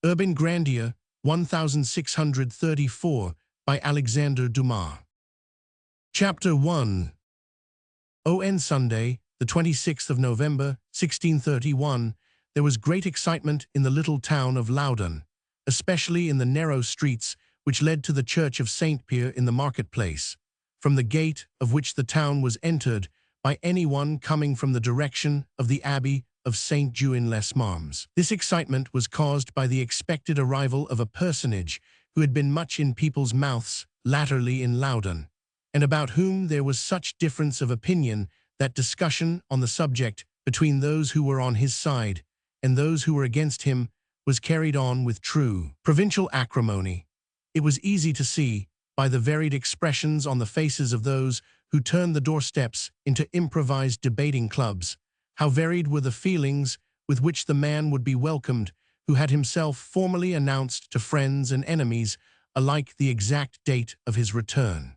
Urbain Grandier, 1634, by Alexandre Dumas. Chapter 1. On Sunday, the 26th of November, 1631, there was great excitement in the little town of Loudun, especially in the narrow streets which led to the church of Saint-Pierre in the marketplace, from the gate of which the town was entered by anyone coming from the direction of the abbey of Saint-Jean-les-Marmes. This excitement was caused by the expected arrival of a personage who had been much in people's mouths latterly in Loudun, and about whom there was such difference of opinion that discussion on the subject between those who were on his side and those who were against him was carried on with true provincial acrimony. It was easy to see, by the varied expressions on the faces of those who turned the doorsteps into improvised debating clubs, how varied were the feelings with which the man would be welcomed who had himself formally announced to friends and enemies alike the exact date of his return.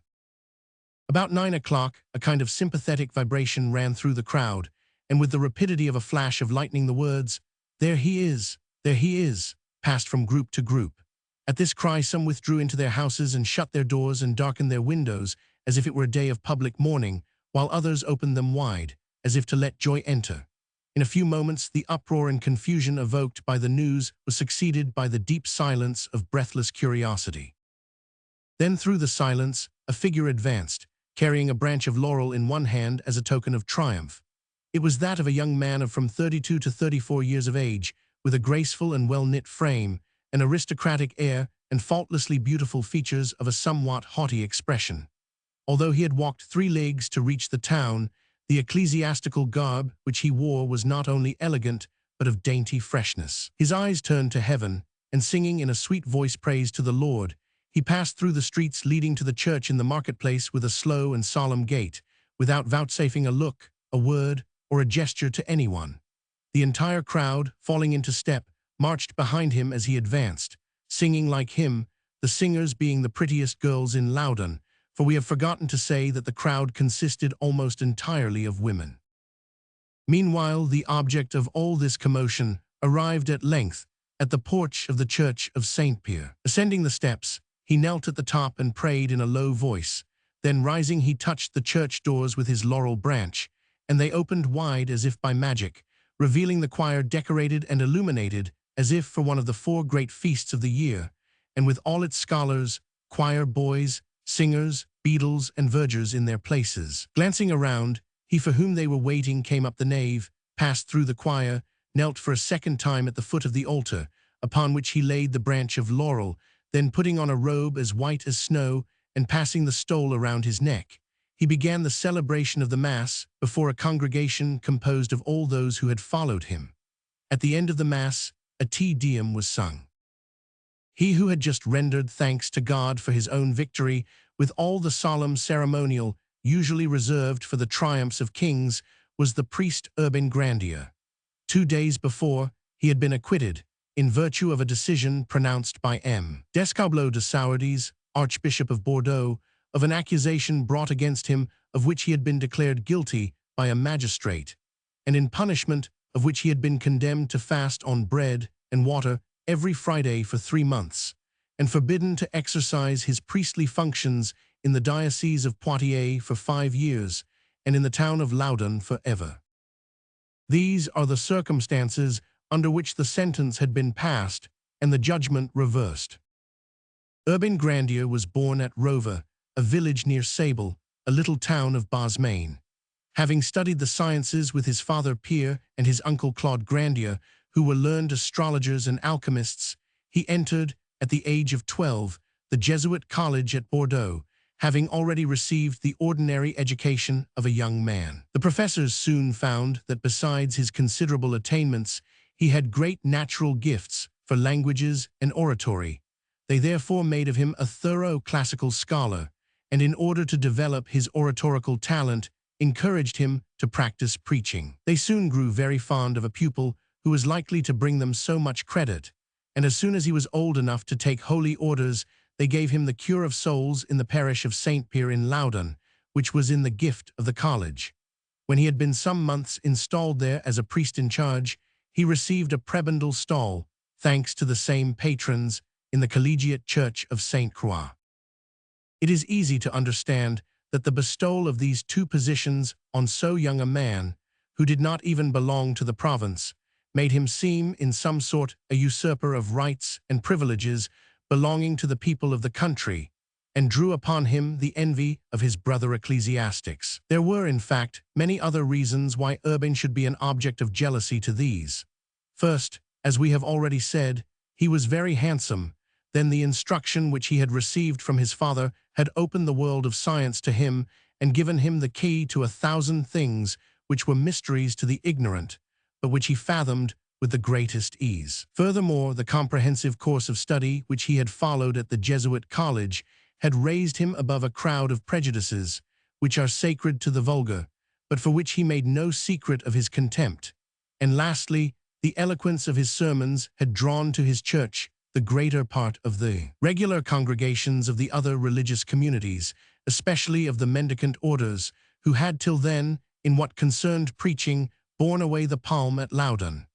About 9 o'clock, a kind of sympathetic vibration ran through the crowd, and with the rapidity of a flash of lightning the words, there he is, passed from group to group. At this cry some withdrew into their houses and shut their doors and darkened their windows as if it were a day of public mourning, while others opened them wide, as if to let joy enter. In a few moments the uproar and confusion evoked by the news was succeeded by the deep silence of breathless curiosity. Then through the silence a figure advanced, carrying a branch of laurel in one hand as a token of triumph. It was that of a young man of from 32 to 34 years of age, with a graceful and well-knit frame, an aristocratic air, and faultlessly beautiful features of a somewhat haughty expression. Although he had walked 3 leagues to reach the town, the ecclesiastical garb which he wore was not only elegant, but of dainty freshness. His eyes turned to heaven, and singing in a sweet voice praise to the Lord, he passed through the streets leading to the church in the marketplace with a slow and solemn gait, without vouchsafing a look, a word, or a gesture to anyone. The entire crowd, falling into step, marched behind him as he advanced, singing like him, the singers being the prettiest girls in Loudun, for we have forgotten to say that the crowd consisted almost entirely of women. Meanwhile, the object of all this commotion arrived at length at the porch of the church of Saint-Pierre. Ascending the steps, he knelt at the top and prayed in a low voice. Then rising, he touched the church doors with his laurel branch, and they opened wide as if by magic, revealing the choir decorated and illuminated as if for one of the 4 great feasts of the year, and with all its scholars, choir boys, singers, beadles, and vergers in their places. Glancing around, he for whom they were waiting came up the nave, passed through the choir, knelt for a second time at the foot of the altar, upon which he laid the branch of laurel, then putting on a robe as white as snow and passing the stole around his neck, he began the celebration of the Mass before a congregation composed of all those who had followed him. At the end of the Mass, a Te Deum was sung. He who had just rendered thanks to God for his own victory, with all the solemn ceremonial usually reserved for the triumphs of kings, was the priest Urbain Grandier. 2 days before, he had been acquitted, in virtue of a decision pronounced by M. d'Escarbleau de Sourdis, Archbishop of Bordeaux, of an accusation brought against him of which he had been declared guilty by a magistrate, and in punishment of which he had been condemned to fast on bread and water every Friday for 3 months, and forbidden to exercise his priestly functions in the diocese of Poitiers for 5 years, and in the town of Loudun for ever. These are the circumstances under which the sentence had been passed and the judgment reversed. Urbain Grandier was born at Rover, a village near Sable, a little town of Bas-Maine. Having studied the sciences with his father Pierre and his uncle Claude Grandier, who were learned astrologers and alchemists, he entered, at the age of 12, the Jesuit college at Bordeaux, having already received the ordinary education of a young man. The professors soon found that besides his considerable attainments, he had great natural gifts for languages and oratory. They therefore made of him a thorough classical scholar, and in order to develop his oratorical talent, encouraged him to practice preaching. They soon grew very fond of a pupil who was likely to bring them so much credit, and as soon as he was old enough to take holy orders, they gave him the cure of souls in the parish of Saint-Pierre in Loudun, which was in the gift of the college. When he had been some months installed there as a priest in charge, he received a prebendal stall, thanks to the same patrons in the Collegiate Church of Saint Croix. It is easy to understand that the bestowal of these two positions on so young a man, who did not even belong to the province, made him seem in some sort a usurper of rights and privileges belonging to the people of the country, and drew upon him the envy of his brother ecclesiastics. There were, in fact, many other reasons why Urbain should be an object of jealousy to these. First, as we have already said, he was very handsome. Then the instruction which he had received from his father had opened the world of science to him and given him the key to 1,000 things which were mysteries to the ignorant, but which he fathomed with the greatest ease. Furthermore, the comprehensive course of study which he had followed at the Jesuit college had raised him above a crowd of prejudices which are sacred to the vulgar, but for which he made no secret of his contempt. And lastly, the eloquence of his sermons had drawn to his church the greater part of the regular congregations of the other religious communities, especially of the mendicant orders, who had till then, in what concerned preaching, borne away the palm at Loudun.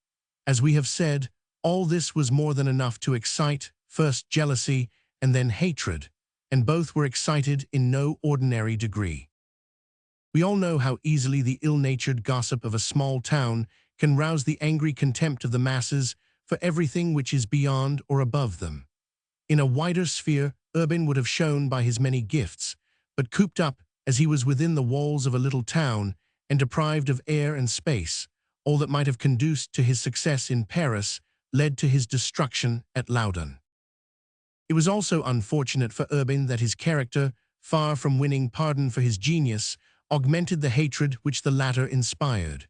As we have said, all this was more than enough to excite, first jealousy and then hatred, and both were excited in no ordinary degree. We all know how easily the ill-natured gossip of a small town can rouse the angry contempt of the masses for everything which is beyond or above them. In a wider sphere, Urbain would have shone by his many gifts, but cooped up as he was within the walls of a little town and deprived of air and space, all that might have conduced to his success in Paris led to his destruction at Loudun. It was also unfortunate for Urbain that his character, far from winning pardon for his genius, augmented the hatred which the latter inspired.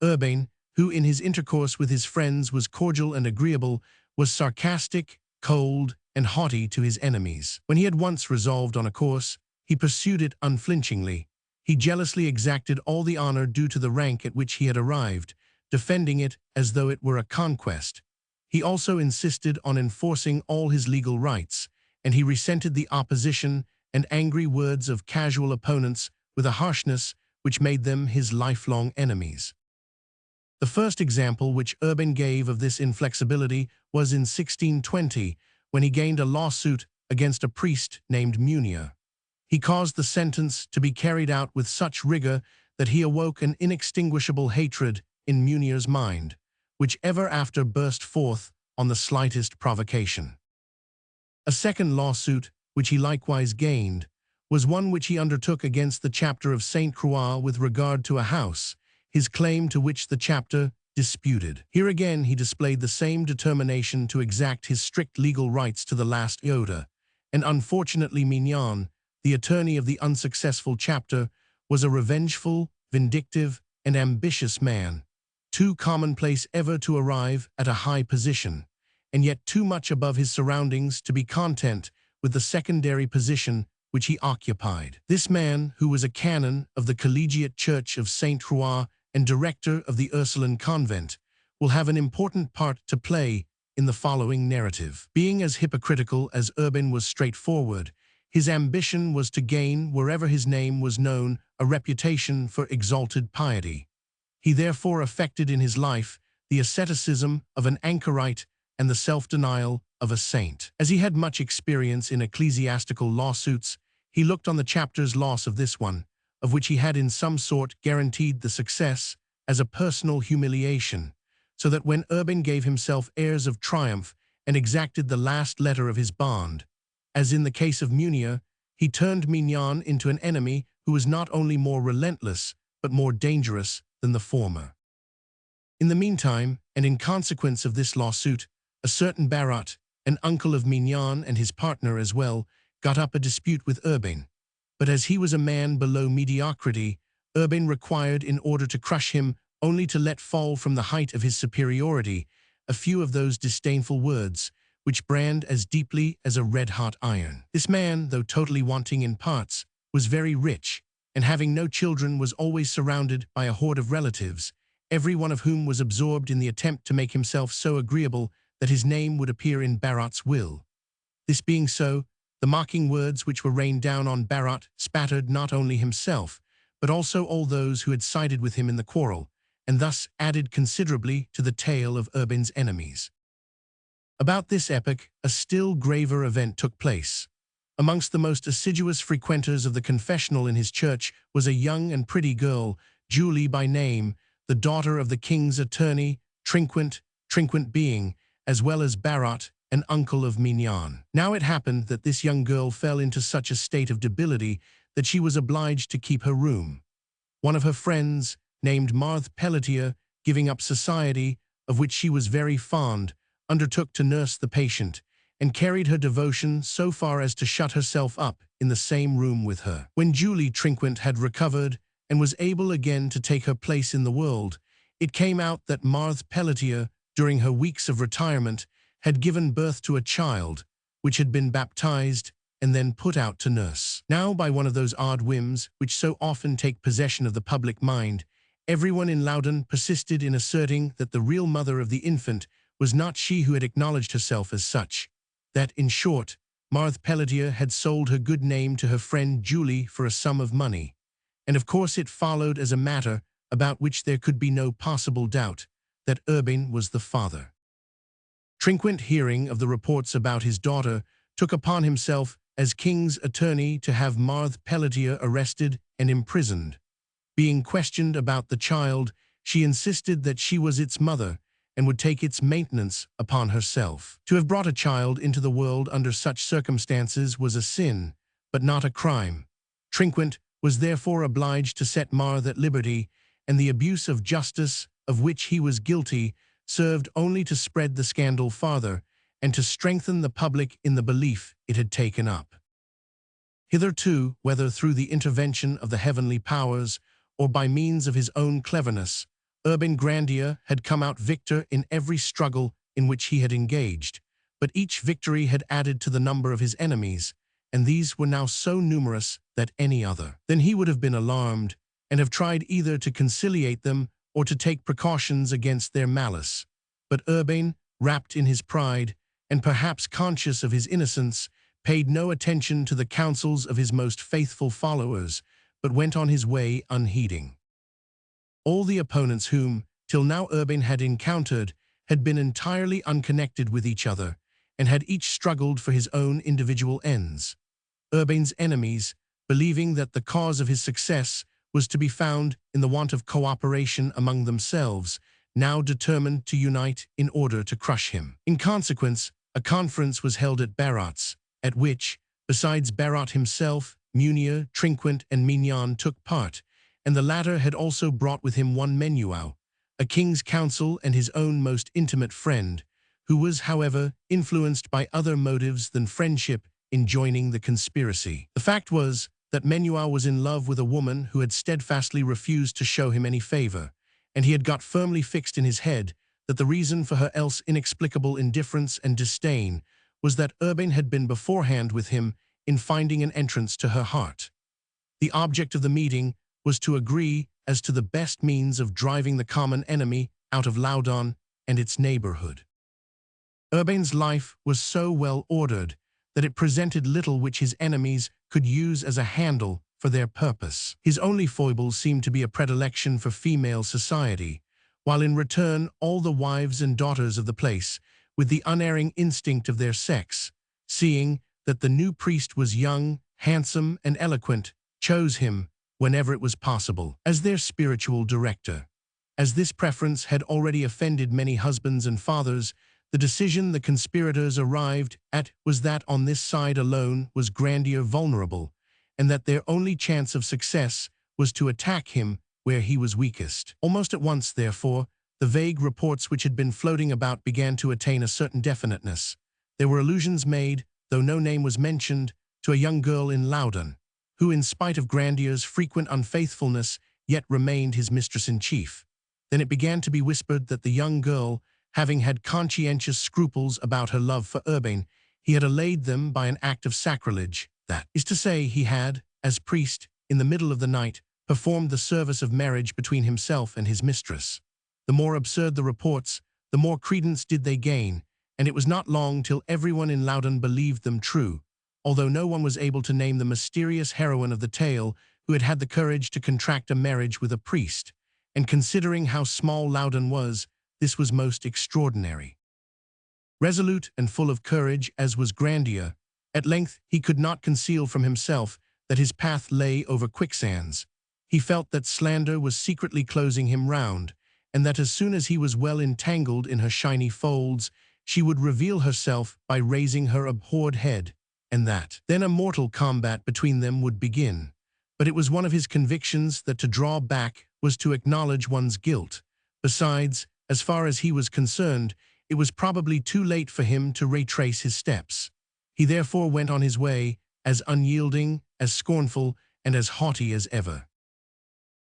Urbain, who in his intercourse with his friends was cordial and agreeable, was sarcastic, cold, and haughty to his enemies. When he had once resolved on a course, he pursued it unflinchingly. He jealously exacted all the honor due to the rank at which he had arrived, defending it as though it were a conquest. He also insisted on enforcing all his legal rights, and he resented the opposition and angry words of casual opponents with a harshness which made them his lifelong enemies. The first example which Urbain gave of this inflexibility was in 1620, when he gained a lawsuit against a priest named Munier. He caused the sentence to be carried out with such rigor that he awoke an inextinguishable hatred in Munier's mind, which ever after burst forth on the slightest provocation. A second lawsuit, which he likewise gained, was one which he undertook against the chapter of Saint Croix with regard to a house, his claim to which the chapter disputed. Here again he displayed the same determination to exact his strict legal rights to the last iota, and unfortunately Mignon, the attorney of the unsuccessful chapter, was a revengeful, vindictive, and ambitious man, too commonplace ever to arrive at a high position, and yet too much above his surroundings to be content with the secondary position which he occupied. This man, who was a canon of the Collegiate Church of Saint Croix and director of the Ursuline convent, will have an important part to play in the following narrative. Being as hypocritical as Urbain was straightforward, his ambition was to gain, wherever his name was known, a reputation for exalted piety. He therefore affected in his life the asceticism of an anchorite and the self-denial of a saint. As he had much experience in ecclesiastical lawsuits, he looked on the chapter's loss of this one, of which he had in some sort guaranteed the success, as a personal humiliation, so that when Urbain gave himself airs of triumph and exacted the last letter of his bond, as in the case of Munier, he turned Mignon into an enemy who was not only more relentless, but more dangerous than the former. In the meantime, and in consequence of this lawsuit, a certain Barot, an uncle of Mignon and his partner as well, got up a dispute with Urbain. But as he was a man below mediocrity, Urbain required, in order to crush him, only to let fall from the height of his superiority a few of those disdainful words, which brand as deeply as a red-hot iron. This man, though totally wanting in parts, was very rich, and having no children was always surrounded by a horde of relatives, every one of whom was absorbed in the attempt to make himself so agreeable that his name would appear in Barot's will. This being so, the mocking words which were rained down on Barot spattered not only himself, but also all those who had sided with him in the quarrel, and thus added considerably to the tale of Urbain's enemies. About this epoch, a still graver event took place. Amongst the most assiduous frequenters of the confessional in his church was a young and pretty girl, Julie by name, the daughter of the king's attorney, Trinquant being, as well as Barot, an uncle of Mignon. Now it happened that this young girl fell into such a state of debility that she was obliged to keep her room. One of her friends, named Marthe Pelletier, giving up society, of which she was very fond, undertook to nurse the patient, and carried her devotion so far as to shut herself up in the same room with her. When Julie Trinquant had recovered and was able again to take her place in the world, it came out that Marthe Pelletier, during her weeks of retirement, had given birth to a child, which had been baptized and then put out to nurse. Now, by one of those odd whims which so often take possession of the public mind, everyone in Loudun persisted in asserting that the real mother of the infant was not she who had acknowledged herself as such, that, in short, Marthe Pelletier had sold her good name to her friend Julie for a sum of money. And of course it followed as a matter about which there could be no possible doubt that Urbain was the father. Trinquant, hearing of the reports about his daughter, took upon himself as king's attorney to have Marthe Pelletier arrested and imprisoned. Being questioned about the child, she insisted that she was its mother and would take its maintenance upon herself. To have brought a child into the world under such circumstances was a sin, but not a crime. Trinquant was therefore obliged to set Marthe at liberty, and the abuse of justice of which he was guilty served only to spread the scandal farther and to strengthen the public in the belief it had taken up. Hitherto, whether through the intervention of the heavenly powers or by means of his own cleverness, Urbain Grandier had come out victor in every struggle in which he had engaged, but each victory had added to the number of his enemies, and these were now so numerous that any other than he would have been alarmed, and have tried either to conciliate them or to take precautions against their malice. But Urbain, wrapped in his pride, and perhaps conscious of his innocence, paid no attention to the counsels of his most faithful followers, but went on his way unheeding. All the opponents whom, till now Urbain had encountered, had been entirely unconnected with each other, and had each struggled for his own individual ends. Urbain's enemies, believing that the cause of his success was to be found in the want of cooperation among themselves, now determined to unite in order to crush him. In consequence, a conference was held at Barot's, at which, besides Barot himself, Munier, Trinquant, and Mignon took part, and the latter had also brought with him one Menuau, a king's counsel and his own most intimate friend, who was, however, influenced by other motives than friendship in joining the conspiracy. The fact was that Menuau was in love with a woman who had steadfastly refused to show him any favor, and he had got firmly fixed in his head that the reason for her else inexplicable indifference and disdain was that Urbain had been beforehand with him in finding an entrance to her heart. The object of the meeting was to agree as to the best means of driving the common enemy out of Loudun and its neighborhood. Urbain's life was so well ordered that it presented little which his enemies could use as a handle for their purpose. His only foible seemed to be a predilection for female society, while in return all the wives and daughters of the place, with the unerring instinct of their sex, seeing that the new priest was young, handsome, and eloquent, chose him, whenever it was possible, as their spiritual director. As this preference had already offended many husbands and fathers, the decision the conspirators arrived at was that on this side alone was Grandier vulnerable, and that their only chance of success was to attack him where he was weakest. Almost at once, therefore, the vague reports which had been floating about began to attain a certain definiteness. There were allusions made, though no name was mentioned, to a young girl in Loudun, who, in spite of Grandier's frequent unfaithfulness, yet remained his mistress-in-chief. Then it began to be whispered that the young girl, having had conscientious scruples about her love for Urbain, he had allayed them by an act of sacrilege, that is to say, he had, as priest, in the middle of the night, performed the service of marriage between himself and his mistress. The more absurd the reports, the more credence did they gain, and it was not long till everyone in Loudun believed them true, although no one was able to name the mysterious heroine of the tale who had had the courage to contract a marriage with a priest, and considering how small Loudun was, this was most extraordinary. Resolute and full of courage as was Grandier, at length he could not conceal from himself that his path lay over quicksands. He felt that slander was secretly closing him round, and that as soon as he was well entangled in her shiny folds, she would reveal herself by raising her abhorred head, and that then a mortal combat between them would begin. But it was one of his convictions that to draw back was to acknowledge one's guilt. Besides, as far as he was concerned, it was probably too late for him to retrace his steps. He therefore went on his way, as unyielding, as scornful, and as haughty as ever.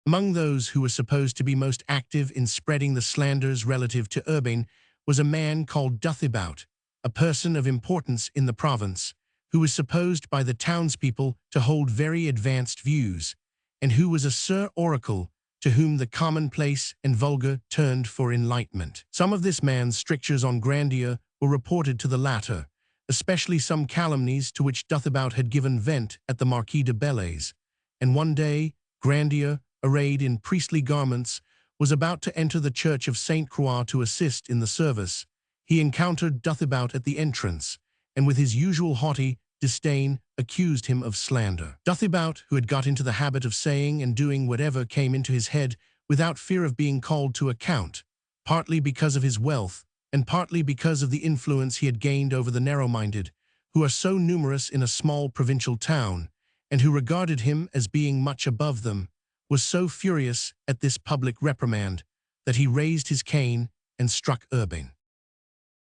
Among those who were supposed to be most active in spreading the slanders relative to Urbain was a man called Duthibout, a person of importance in the province, who was supposed by the townspeople to hold very advanced views, and who was a Sir Oracle to whom the commonplace and vulgar turned for enlightenment. Some of this man's strictures on Grandier were reported to the latter, especially some calumnies to which Duthibout had given vent at the Marquis de Bellairs, and one day Grandier, arrayed in priestly garments, was about to enter the church of Saint Croix to assist in the service. He encountered Duthibout at the entrance, and with his usual haughty disdain accused him of slander. Duthibout, who had got into the habit of saying and doing whatever came into his head without fear of being called to account, partly because of his wealth, and partly because of the influence he had gained over the narrow-minded, who are so numerous in a small provincial town, and who regarded him as being much above them, was so furious at this public reprimand that he raised his cane and struck Urbain.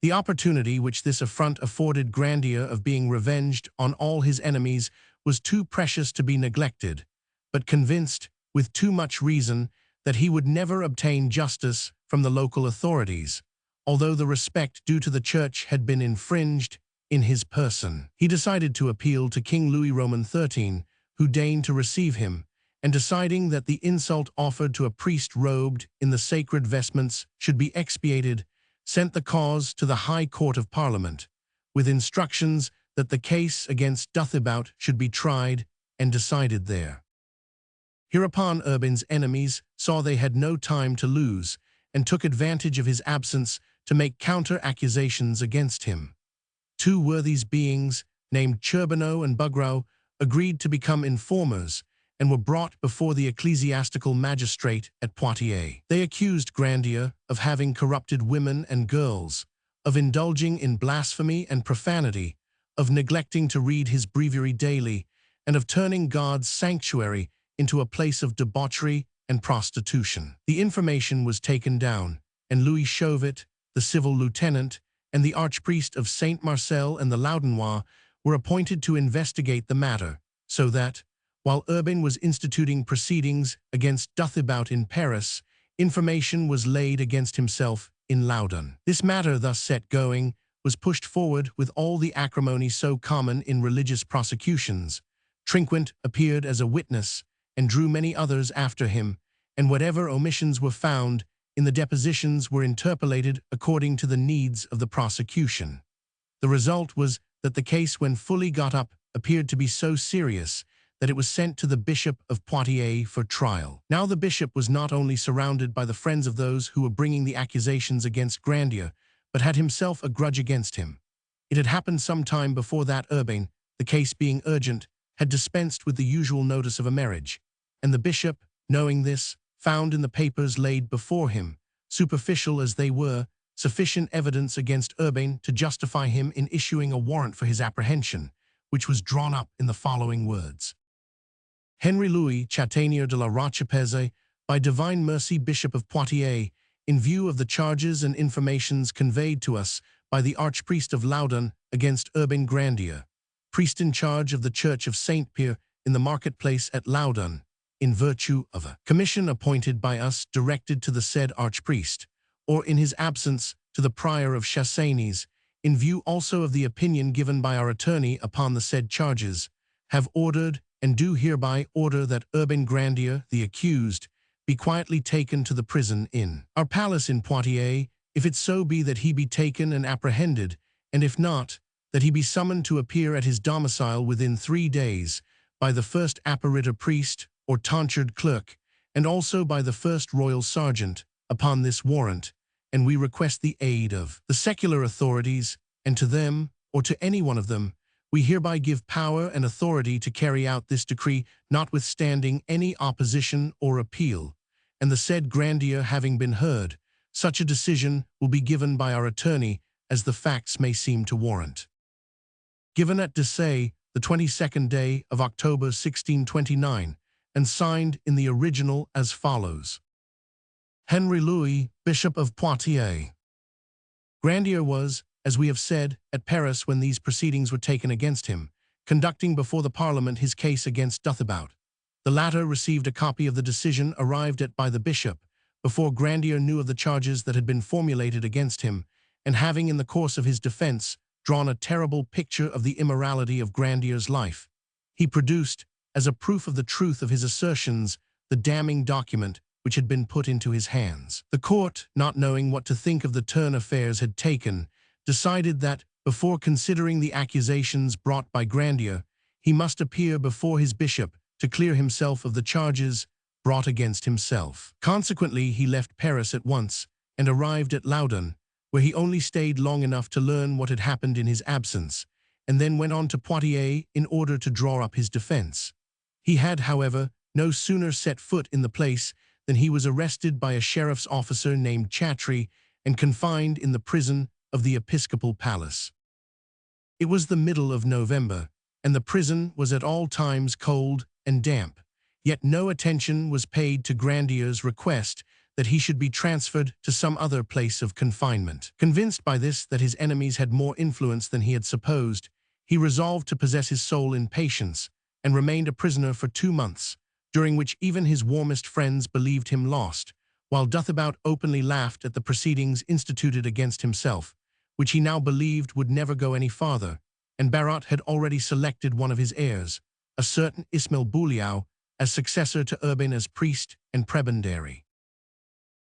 The opportunity which this affront afforded Grandier of being revenged on all his enemies was too precious to be neglected, but convinced, with too much reason, that he would never obtain justice from the local authorities, although the respect due to the church had been infringed in his person. He decided to appeal to King Louis Roman XIII, who deigned to receive him, and deciding that the insult offered to a priest robed in the sacred vestments should be expiated, sent the cause to the High Court of Parliament, with instructions that the case against Duthibout should be tried and decided there. Hereupon Urbain's enemies saw they had no time to lose, and took advantage of his absence to make counter-accusations against him. Two worthy beings, named Churbanot and Bugrau, agreed to become informers, and were brought before the ecclesiastical magistrate at Poitiers. They accused Grandier of having corrupted women and girls, of indulging in blasphemy and profanity, of neglecting to read his breviary daily, and of turning God's sanctuary into a place of debauchery and prostitution. The information was taken down, and Louis Chauvet, the civil lieutenant, and the archpriest of Saint Marcel and the Loudun were appointed to investigate the matter, so that, while Urbain was instituting proceedings against Duthibout in Paris, information was laid against himself in Loudun. This matter thus set going was pushed forward with all the acrimony so common in religious prosecutions. Trinquant appeared as a witness and drew many others after him, and whatever omissions were found in the depositions were interpolated according to the needs of the prosecution. The result was that the case, when fully got up, appeared to be so serious that it was sent to the Bishop of Poitiers for trial. Now the bishop was not only surrounded by the friends of those who were bringing the accusations against Grandier, but had himself a grudge against him. It had happened some time before that Urbain, the case being urgent, had dispensed with the usual notice of a marriage, and the bishop, knowing this, found in the papers laid before him, superficial as they were, sufficient evidence against Urbain to justify him in issuing a warrant for his apprehension, which was drawn up in the following words: Henry Louis Chatanier de la Rochepeze, by divine mercy Bishop of Poitiers, in view of the charges and informations conveyed to us by the Archpriest of Loudun against Urbain Grandier, priest in charge of the Church of Saint-Pierre in the marketplace at Loudun, in virtue of a commission appointed by us directed to the said Archpriest, or in his absence to the Prior of Chassaignes, in view also of the opinion given by our attorney upon the said charges, have ordered and do hereby order that Urbain Grandier, the accused, be quietly taken to the prison in our palace in Poitiers, if it so be that he be taken and apprehended, and if not, that he be summoned to appear at his domicile within 3 days, by the first apparitor priest or tonsured clerk, and also by the first royal sergeant, upon this warrant, and we request the aid of the secular authorities, and to them, or to any one of them, we hereby give power and authority to carry out this decree, notwithstanding any opposition or appeal, and the said Grandier having been heard, such a decision will be given by our attorney as the facts may seem to warrant. Given at Dessay, the 22nd day of October 1629, and signed in the original as follows. Henry Louis, Bishop of Poitiers. Grandier was, as we have said, at Paris when these proceedings were taken against him, conducting before the Parliament his case against Duthabout. The latter received a copy of the decision arrived at by the bishop, before Grandier knew of the charges that had been formulated against him, and having in the course of his defense drawn a terrible picture of the immorality of Grandier's life, he produced, as a proof of the truth of his assertions, the damning document which had been put into his hands. The court, not knowing what to think of the turn affairs had taken, decided that, before considering the accusations brought by Grandier, he must appear before his bishop to clear himself of the charges brought against himself. Consequently, he left Paris at once and arrived at Loudun, where he only stayed long enough to learn what had happened in his absence, and then went on to Poitiers in order to draw up his defense. He had, however, no sooner set foot in the place than he was arrested by a sheriff's officer named Chatry and confined in the prison of the episcopal palace. It was the middle of November, and the prison was at all times cold and damp, yet no attention was paid to Grandier's request that he should be transferred to some other place of confinement. Convinced by this that his enemies had more influence than he had supposed, he resolved to possess his soul in patience, and remained a prisoner for 2 months, during which even his warmest friends believed him lost, while Duthabout openly laughed at the proceedings instituted against himself, which he now believed would never go any farther, and Barot had already selected one of his heirs, a certain Ismail Bouliau, as successor to Urbain as priest and prebendary.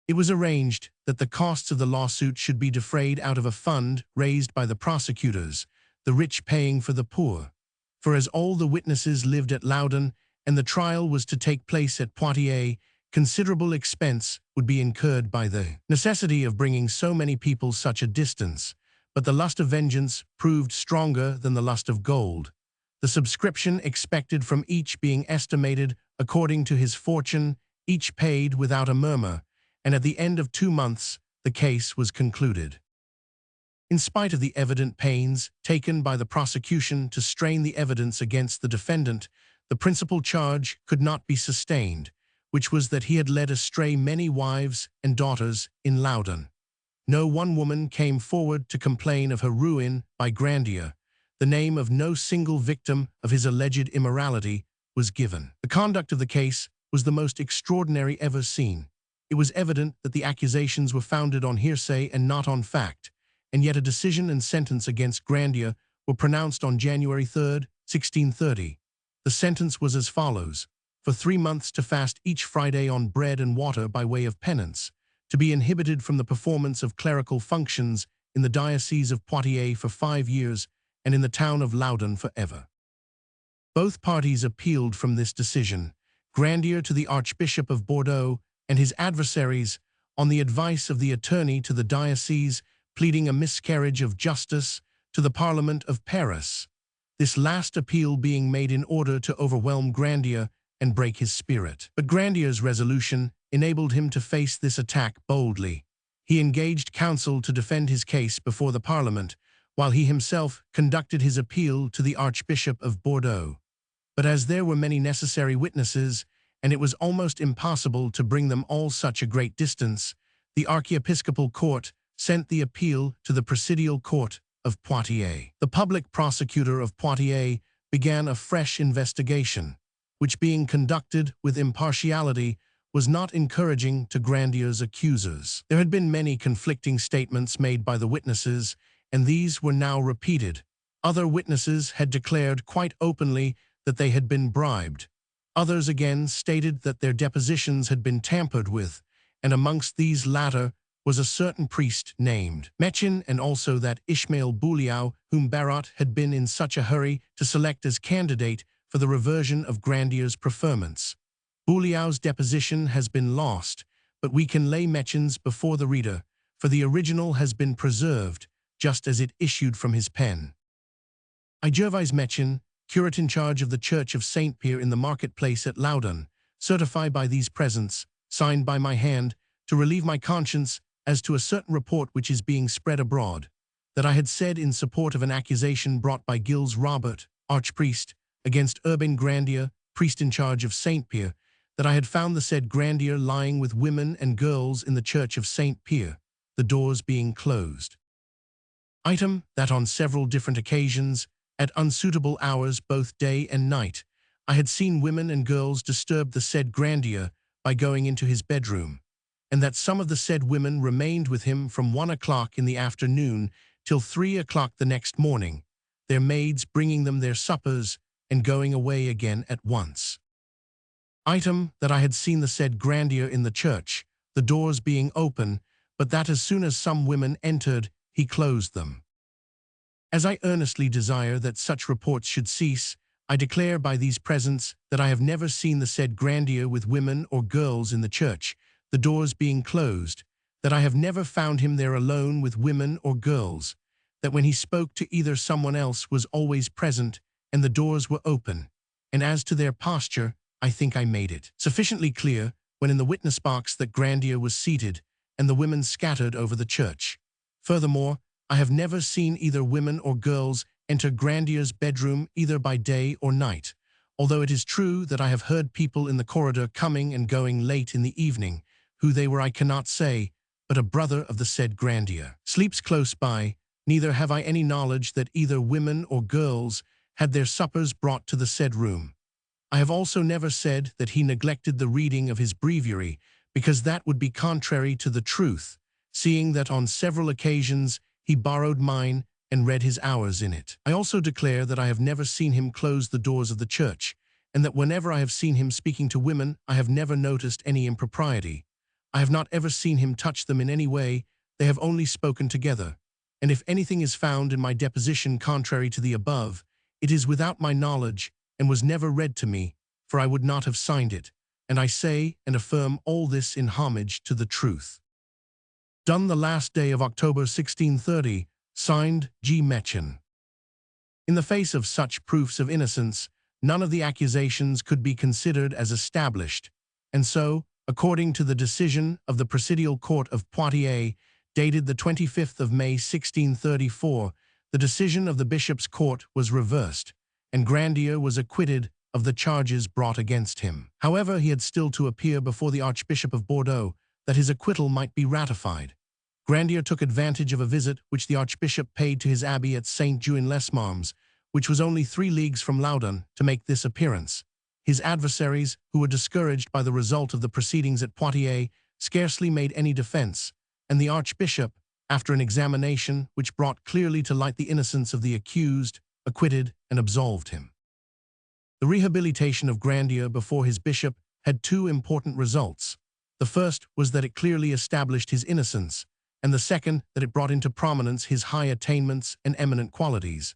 It was arranged that the costs of the lawsuit should be defrayed out of a fund raised by the prosecutors, the rich paying for the poor. For as all the witnesses lived at Loudun, and the trial was to take place at Poitiers, considerable expense would be incurred by the necessity of bringing so many people such a distance, but the lust of vengeance proved stronger than the lust of gold, the subscription expected from each being estimated according to his fortune, each paid without a murmur, and at the end of 2 months the case was concluded. In spite of the evident pains taken by the prosecution to strain the evidence against the defendant, the principal charge could not be sustained, which was that he had led astray many wives and daughters in Loudun. No one woman came forward to complain of her ruin by Grandier. The name of no single victim of his alleged immorality was given. The conduct of the case was the most extraordinary ever seen. It was evident that the accusations were founded on hearsay and not on fact, and yet a decision and sentence against Grandier were pronounced on January 3, 1630. The sentence was as follows: for 3 months to fast each Friday on bread and water by way of penance, to be inhibited from the performance of clerical functions in the diocese of Poitiers for 5 years, and in the town of Loudun forever. Both parties appealed from this decision, Grandier to the Archbishop of Bordeaux and his adversaries, on the advice of the attorney to the diocese, pleading a miscarriage of justice, to the Parliament of Paris, this last appeal being made in order to overwhelm Grandier and break his spirit. But Grandier's resolution enabled him to face this attack boldly. He engaged counsel to defend his case before the Parliament, while he himself conducted his appeal to the Archbishop of Bordeaux. But as there were many necessary witnesses, and it was almost impossible to bring them all such a great distance, the archiepiscopal court sent the appeal to the presidial court of Poitiers. The public prosecutor of Poitiers began a fresh investigation, which, being conducted with impartiality, was not encouraging to Grandier's accusers. There had been many conflicting statements made by the witnesses, and these were now repeated. Other witnesses had declared quite openly that they had been bribed. Others again stated that their depositions had been tampered with, and amongst these latter was a certain priest named Mechin, and also that Ismail Bouliau, whom Barot had been in such a hurry to select as candidate for the reversion of Grandier's preferments. Bouliau's deposition has been lost, but we can lay Mechin's before the reader, for the original has been preserved, just as it issued from his pen. I, Gervais Mechin, curate in charge of the Church of Saint Pierre in the marketplace at Loudun, certify by these presents, signed by my hand, to relieve my conscience as to a certain report which is being spread abroad, that I had said in support of an accusation brought by Gilles Robert, archpriest, against Urbain Grandier, priest in charge of Saint Pierre, that I had found the said Grandier lying with women and girls in the church of Saint Pierre, the doors being closed. Item, that on several different occasions, at unsuitable hours both day and night, I had seen women and girls disturb the said Grandier by going into his bedroom, and that some of the said women remained with him from 1 o'clock in the afternoon till 3 o'clock the next morning, their maids bringing them their suppers and going away again at once. Item, that I had seen the said Grandier in the church, the doors being open, but that as soon as some women entered, he closed them. As I earnestly desire that such reports should cease, I declare by these presents that I have never seen the said Grandier with women or girls in the church, the doors being closed, that I have never found him there alone with women or girls, that when he spoke to either someone else was always present and the doors were open, and as to their posture, I think I made it sufficiently clear when in the witness box that Grandier was seated and the women scattered over the church. Furthermore, I have never seen either women or girls enter Grandier's bedroom either by day or night, although it is true that I have heard people in the corridor coming and going late in the evening. Who they were I cannot say, but a brother of the said Grandier sleeps close by. Neither have I any knowledge that either women or girls had their suppers brought to the said room. I have also never said that he neglected the reading of his breviary, because that would be contrary to the truth, seeing that on several occasions he borrowed mine and read his hours in it. I also declare that I have never seen him close the doors of the church, and that whenever I have seen him speaking to women, I have never noticed any impropriety. I have not ever seen him touch them in any way, they have only spoken together. And if anything is found in my deposition contrary to the above, it is without my knowledge, and was never read to me, for I would not have signed it, and I say and affirm all this in homage to the truth. Done the last day of October 1630, signed G. Mechin. In the face of such proofs of innocence, none of the accusations could be considered as established, and so, according to the decision of the Presidial Court of Poitiers, dated the 25th of May 1634, the decision of the Bishop's Court was reversed, and Grandier was acquitted of the charges brought against him. However, he had still to appear before the Archbishop of Bordeaux, that his acquittal might be ratified. Grandier took advantage of a visit which the Archbishop paid to his abbey at Saint-Jean-les-Marmes, which was only 3 leagues from Loudun, to make this appearance. His adversaries, who were discouraged by the result of the proceedings at Poitiers, scarcely made any defense, and the Archbishop, after an examination which brought clearly to light the innocence of the accused, acquitted and absolved him. The rehabilitation of Grandier before his bishop had 2 important results. The first was that it clearly established his innocence, and the second that it brought into prominence his high attainments and eminent qualities.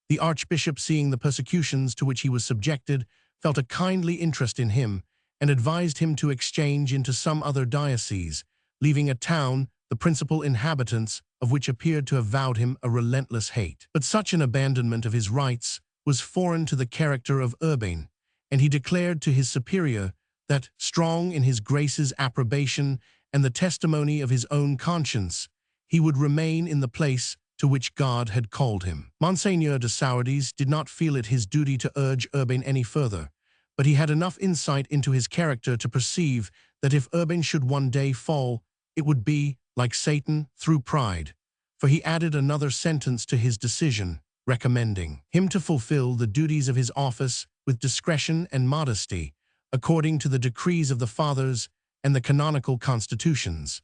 The Archbishop, seeing the persecutions to which he was subjected, felt a kindly interest in him, and advised him to exchange into some other diocese, leaving a town, the principal inhabitants of which appeared to have vowed him a relentless hate. But such an abandonment of his rights was foreign to the character of Urbain, and he declared to his superior that, strong in his grace's approbation and the testimony of his own conscience, he would remain in the place to which God had called him. Monseigneur de Sourdis did not feel it his duty to urge Urbain any further, but he had enough insight into his character to perceive that if Urbain should one day fall, it would be, like Satan, through pride, for he added another sentence to his decision, recommending him to fulfill the duties of his office with discretion and modesty, according to the decrees of the Fathers and the canonical constitutions.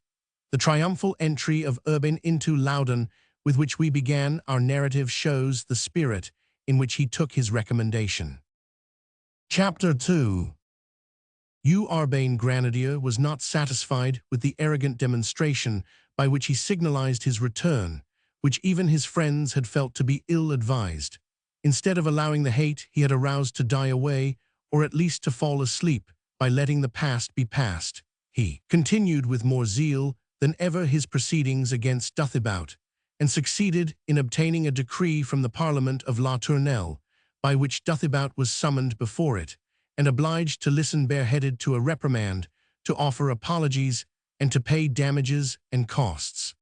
The triumphal entry of Urbain into Loudun, with which we began our narrative, shows the spirit in which he took his recommendation. Chapter 2. Urbain Grandier was not satisfied with the arrogant demonstration by which he signalized his return, which even his friends had felt to be ill-advised. Instead of allowing the hate he had aroused to die away, or at least to fall asleep by letting the past be past, he continued with more zeal than ever his proceedings against Duthibout, and succeeded in obtaining a decree from the Parliament of La Tournelle, by which Duthibout was summoned before it, and obliged to listen bareheaded to a reprimand, to offer apologies, and to pay damages and costs.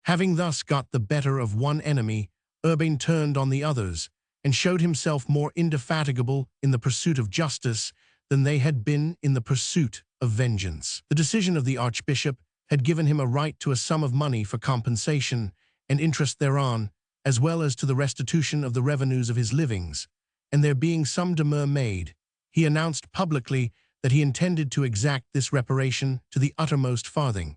Having thus got the better of one enemy, Urbain turned on the others, and showed himself more indefatigable in the pursuit of justice than they had been in the pursuit of vengeance. The decision of the archbishop had given him a right to a sum of money for compensation and interest thereon, as well as to the restitution of the revenues of his livings, and there being some demur made, he announced publicly that he intended to exact this reparation to the uttermost farthing,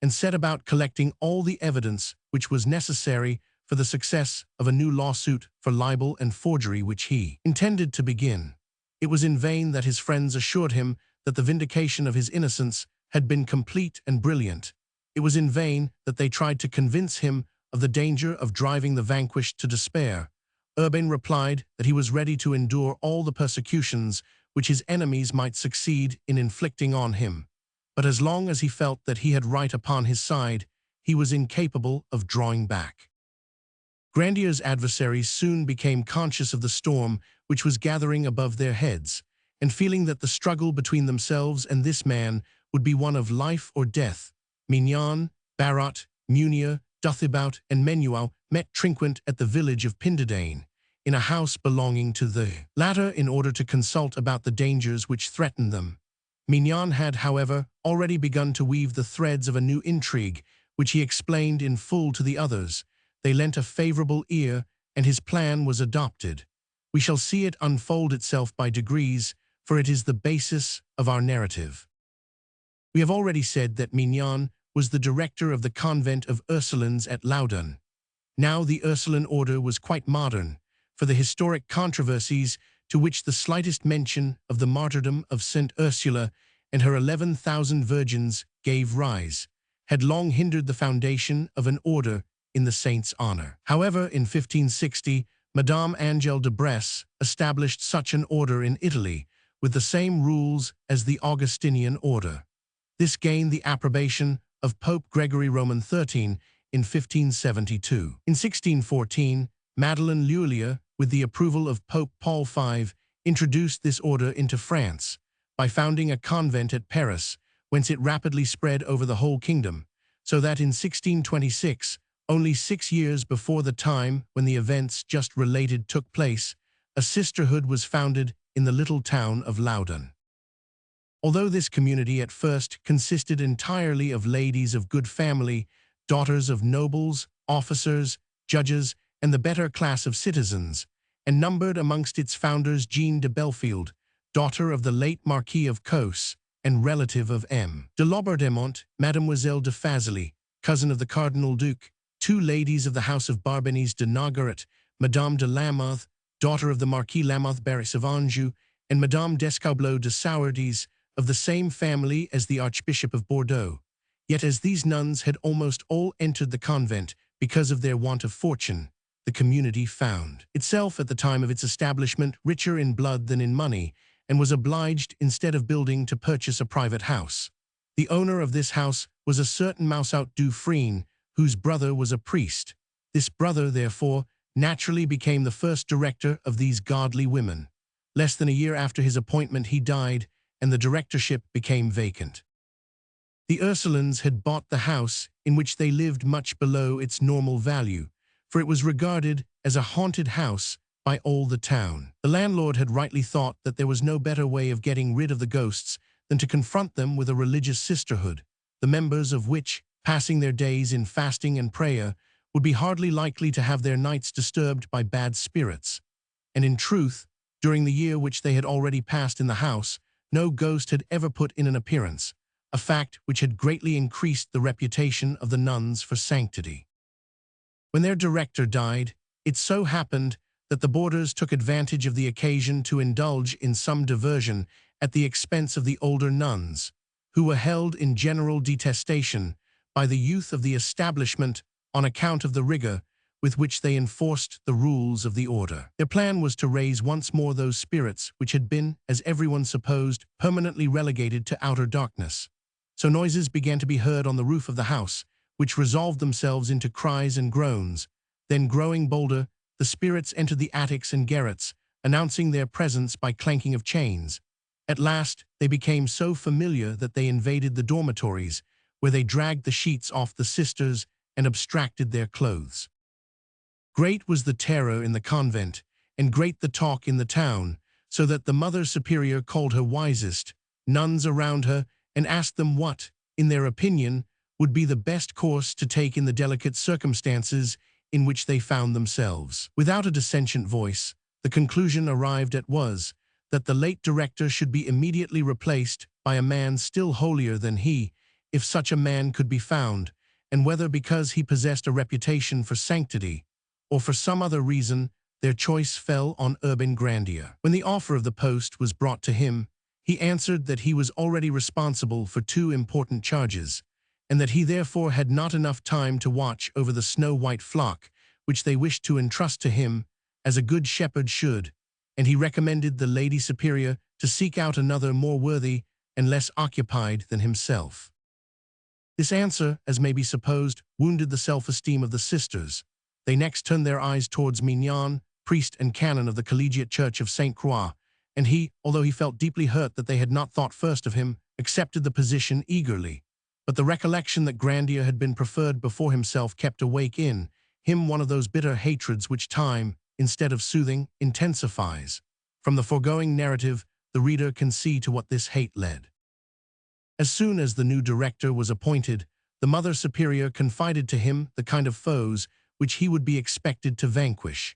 and set about collecting all the evidence which was necessary for the success of a new lawsuit for libel and forgery which he intended to begin. It was in vain that his friends assured him that the vindication of his innocence had been complete and brilliant. It was in vain that they tried to convince him of the danger of driving the vanquished to despair. Urbain replied that he was ready to endure all the persecutions which his enemies might succeed in inflicting on him, but as long as he felt that he had right upon his side, he was incapable of drawing back. Grandier's adversaries soon became conscious of the storm which was gathering above their heads, and feeling that the struggle between themselves and this man would be one of life or death, Mignon, Barot, Munier, Duthibout, and Menuau met Trinquant at the village of Pindadane, in a house belonging to the latter in order to consult about the dangers which threatened them. Mignon had, however, already begun to weave the threads of a new intrigue, which he explained in full to the others. They lent a favorable ear, and his plan was adopted. We shall see it unfold itself by degrees, for it is the basis of our narrative. We have already said that Mignon was the director of the convent of Ursulines at Loudun. Now the Ursuline order was quite modern, for the historic controversies to which the slightest mention of the martyrdom of St. Ursula and her 11,000 virgins gave rise, had long hindered the foundation of an order in the saint's honor. However, in 1560, Madame Angèle de Bresse established such an order in Italy, with the same rules as the Augustinian order. This gained the approbation of Pope Gregory Roman XIII in 1572. In 1614, Madeleine Lhuillier, with the approval of Pope Paul V, introduced this order into France, by founding a convent at Paris, whence it rapidly spread over the whole kingdom, so that in 1626, only 6 years before the time when the events just related took place, a sisterhood was founded in the little town of Loudun. Although this community at first consisted entirely of ladies of good family, daughters of nobles, officers, judges, and the better class of citizens, and numbered amongst its founders Jeanne de Belfield, daughter of the late Marquis of Causse, and relative of M. de Laubardemont, Mademoiselle de Fazeley, cousin of the Cardinal Duke, 2 ladies of the house of Barbenies de Nogaret, Madame de Lamothe, daughter of the Marquis Lamothe Barris of Anjou, and Madame d'Escaubleau de Sourdis, of the same family as the Archbishop of Bordeaux. Yet as these nuns had almost all entered the convent because of their want of fortune, the community found itself at the time of its establishment richer in blood than in money, and was obliged, instead of building, to purchase a private house. The owner of this house was a certain Moussaut Dufresne, whose brother was a priest. This brother, therefore, naturally became the first director of these godly women. Less than a year after his appointment he died, and the directorship became vacant. The Ursulines had bought the house, in which they lived, much below its normal value, for it was regarded as a haunted house by all the town. The landlord had rightly thought that there was no better way of getting rid of the ghosts than to confront them with a religious sisterhood, the members of which, passing their days in fasting and prayer, would be hardly likely to have their nights disturbed by bad spirits. And in truth, during the year which they had already passed in the house, no ghost had ever put in an appearance, a fact which had greatly increased the reputation of the nuns for sanctity. When their director died, it so happened that the boarders took advantage of the occasion to indulge in some diversion at the expense of the older nuns, who were held in general detestation by the youth of the establishment on account of the rigor with which they enforced the rules of the order. Their plan was to raise once more those spirits which had been, as everyone supposed, permanently relegated to outer darkness. So noises began to be heard on the roof of the house, which resolved themselves into cries and groans. Then, growing bolder, the spirits entered the attics and garrets, announcing their presence by clanking of chains. At last, they became so familiar that they invaded the dormitories, where they dragged the sheets off the sisters and abstracted their clothes. Great was the terror in the convent, and great the talk in the town, so that the Mother Superior called her wisest nuns around her and asked them what, in their opinion, would be the best course to take in the delicate circumstances in which they found themselves. Without a dissentient voice, the conclusion arrived at was that the late director should be immediately replaced by a man still holier than he, if such a man could be found, and whether because he possessed a reputation for sanctity, or for some other reason, their choice fell on Urbain Grandier. When the offer of the post was brought to him, he answered that he was already responsible for 2 important charges, and that he therefore had not enough time to watch over the snow-white flock, which they wished to entrust to him, as a good shepherd should, and he recommended the Lady Superior to seek out another more worthy and less occupied than himself. This answer, as may be supposed, wounded the self-esteem of the sisters. They next turned their eyes towards Mignon, priest and canon of the collegiate church of St. Croix, and he, although he felt deeply hurt that they had not thought first of him, accepted the position eagerly. But the recollection that Grandier had been preferred before himself kept awake in him one of those bitter hatreds which time, instead of soothing, intensifies. From the foregoing narrative, the reader can see to what this hate led. As soon as the new director was appointed, the Mother Superior confided to him the kind of foes which he would be expected to vanquish.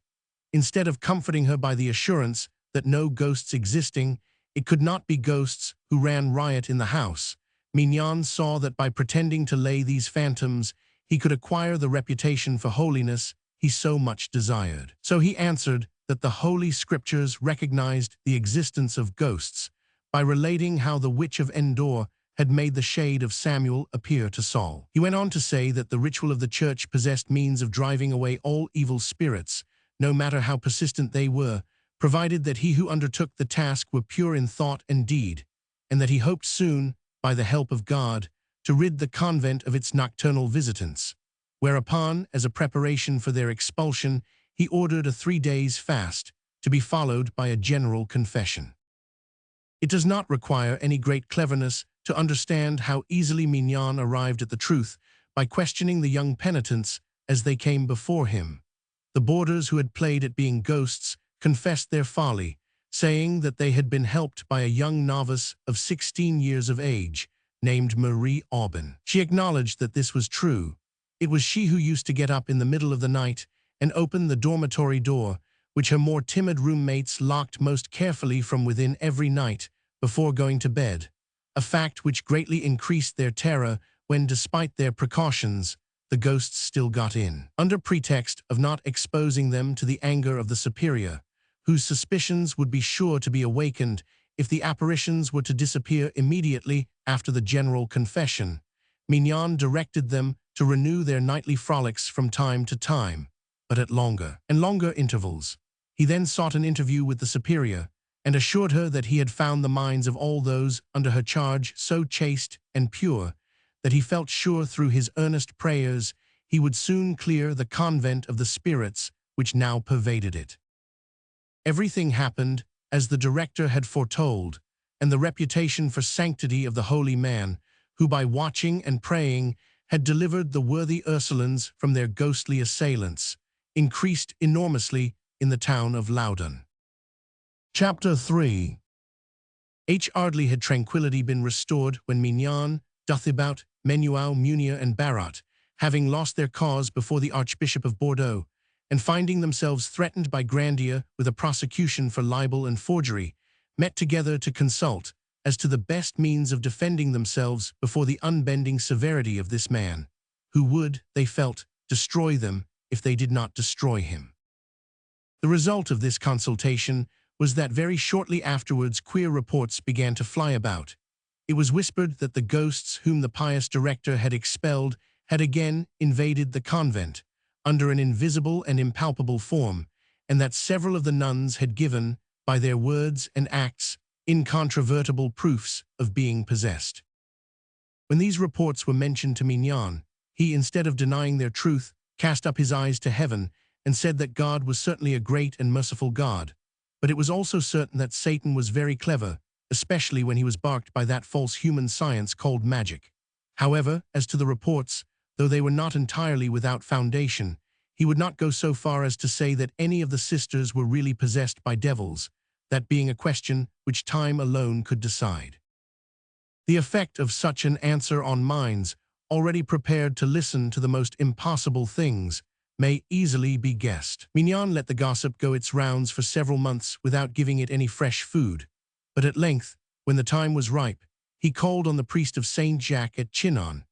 Instead of comforting her by the assurance that no ghosts existing, it could not be ghosts who ran riot in the house, Mignon saw that by pretending to lay these phantoms, he could acquire the reputation for holiness he so much desired. So he answered that the Holy Scriptures recognized the existence of ghosts by relating how the witch of Endor had made the shade of Samuel appear to Saul. He went on to say that the ritual of the church possessed means of driving away all evil spirits, no matter how persistent they were, provided that he who undertook the task were pure in thought and deed, and that he hoped soon, by the help of God, to rid the convent of its nocturnal visitants. Whereupon, as a preparation for their expulsion, he ordered a 3 days' fast, to be followed by a general confession. It does not require any great cleverness to understand how easily Mignon arrived at the truth by questioning the young penitents as they came before him. The boarders who had played at being ghosts confessed their folly, saying that they had been helped by a young novice of 16 years of age, named Marie Aubin. She acknowledged that this was true. It was she who used to get up in the middle of the night and open the dormitory door, which her more timid roommates locked most carefully from within every night before going to bed, a fact which greatly increased their terror when, despite their precautions, the ghosts still got in. Under pretext of not exposing them to the anger of the superior, whose suspicions would be sure to be awakened if the apparitions were to disappear immediately after the general confession, Mignon directed them to renew their nightly frolics from time to time, but at longer and longer intervals. He then sought an interview with the superior, and assured her that he had found the minds of all those under her charge so chaste and pure that he felt sure through his earnest prayers he would soon clear the convent of the spirits which now pervaded it. Everything happened as the director had foretold, and the reputation for sanctity of the holy man, who by watching and praying had delivered the worthy Ursulines from their ghostly assailants, increased enormously in the town of Loudun. Chapter 3. Hardly had tranquillity been restored when Mignon, Duthibout, Menuau, Munier, and Barat, having lost their cause before the Archbishop of Bordeaux, and finding themselves threatened by Grandier with a prosecution for libel and forgery, met together to consult as to the best means of defending themselves before the unbending severity of this man, who would, they felt, destroy them if they did not destroy him. The result of this consultation was that very shortly afterwards queer reports began to fly about. It was whispered that the ghosts whom the pious director had expelled had again invaded the convent, under an invisible and impalpable form, and that several of the nuns had given, by their words and acts, incontrovertible proofs of being possessed. When these reports were mentioned to Mignon, he, instead of denying their truth, cast up his eyes to heaven and said that God was certainly a great and merciful God, but it was also certain that Satan was very clever, especially when he was backed by that false human science called magic. However, as to the reports, though they were not entirely without foundation, he would not go so far as to say that any of the sisters were really possessed by devils, that being a question which time alone could decide. The effect of such an answer on minds already prepared to listen to the most impossible things may easily be guessed. Mignon let the gossip go its rounds for several months without giving it any fresh food, but at length, when the time was ripe, he called on the priest of Saint Jacques at Chinon,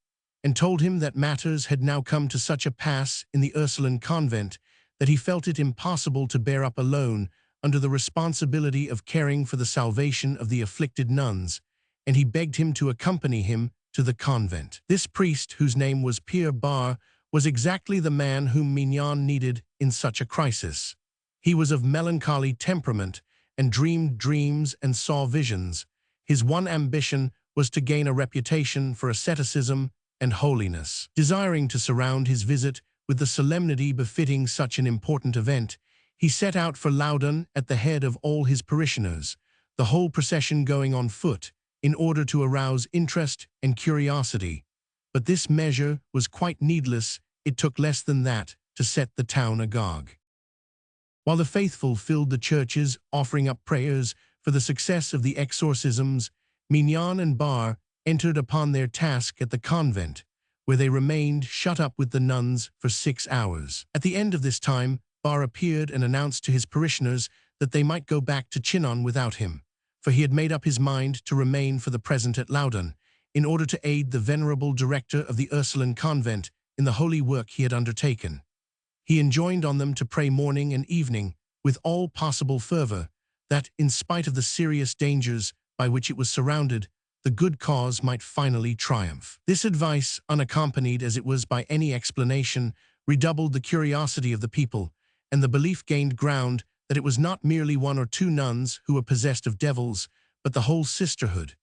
and told him that matters had now come to such a pass in the Ursuline convent that he felt it impossible to bear up alone under the responsibility of caring for the salvation of the afflicted nuns, and he begged him to accompany him to the convent. This priest, whose name was Pierre Barre, was exactly the man whom Mignon needed in such a crisis. He was of melancholy temperament and dreamed dreams and saw visions. His one ambition was to gain a reputation for asceticism and holiness. Desiring to surround his visit with the solemnity befitting such an important event, he set out for Loudun at the head of all his parishioners, the whole procession going on foot, in order to arouse interest and curiosity. But this measure was quite needless. It took less than that to set the town agog. While the faithful filled the churches, offering up prayers for the success of the exorcisms, Mignon and Barre entered upon their task at the convent, where they remained shut up with the nuns for 6 hours. At the end of this time, Barre appeared and announced to his parishioners that they might go back to Chinon without him, for he had made up his mind to remain for the present at Loudun, in order to aid the venerable director of the Ursuline convent in the holy work he had undertaken. He enjoined on them to pray morning and evening with all possible fervor, that, in spite of the serious dangers by which it was surrounded, the good cause might finally triumph. This advice, unaccompanied as it was by any explanation, redoubled the curiosity of the people, and the belief gained ground that it was not merely 1 or 2 nuns who were possessed of devils, but the whole sisterhood.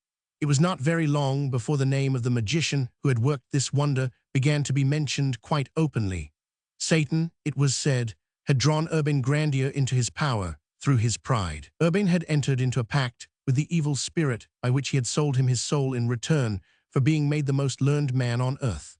It was not very long before the name of the magician who had worked this wonder began to be mentioned quite openly. Satan, it was said, had drawn Urbain Grandier into his power through his pride. Urbain had entered into a pact with the evil spirit by which he had sold him his soul in return for being made the most learned man on earth.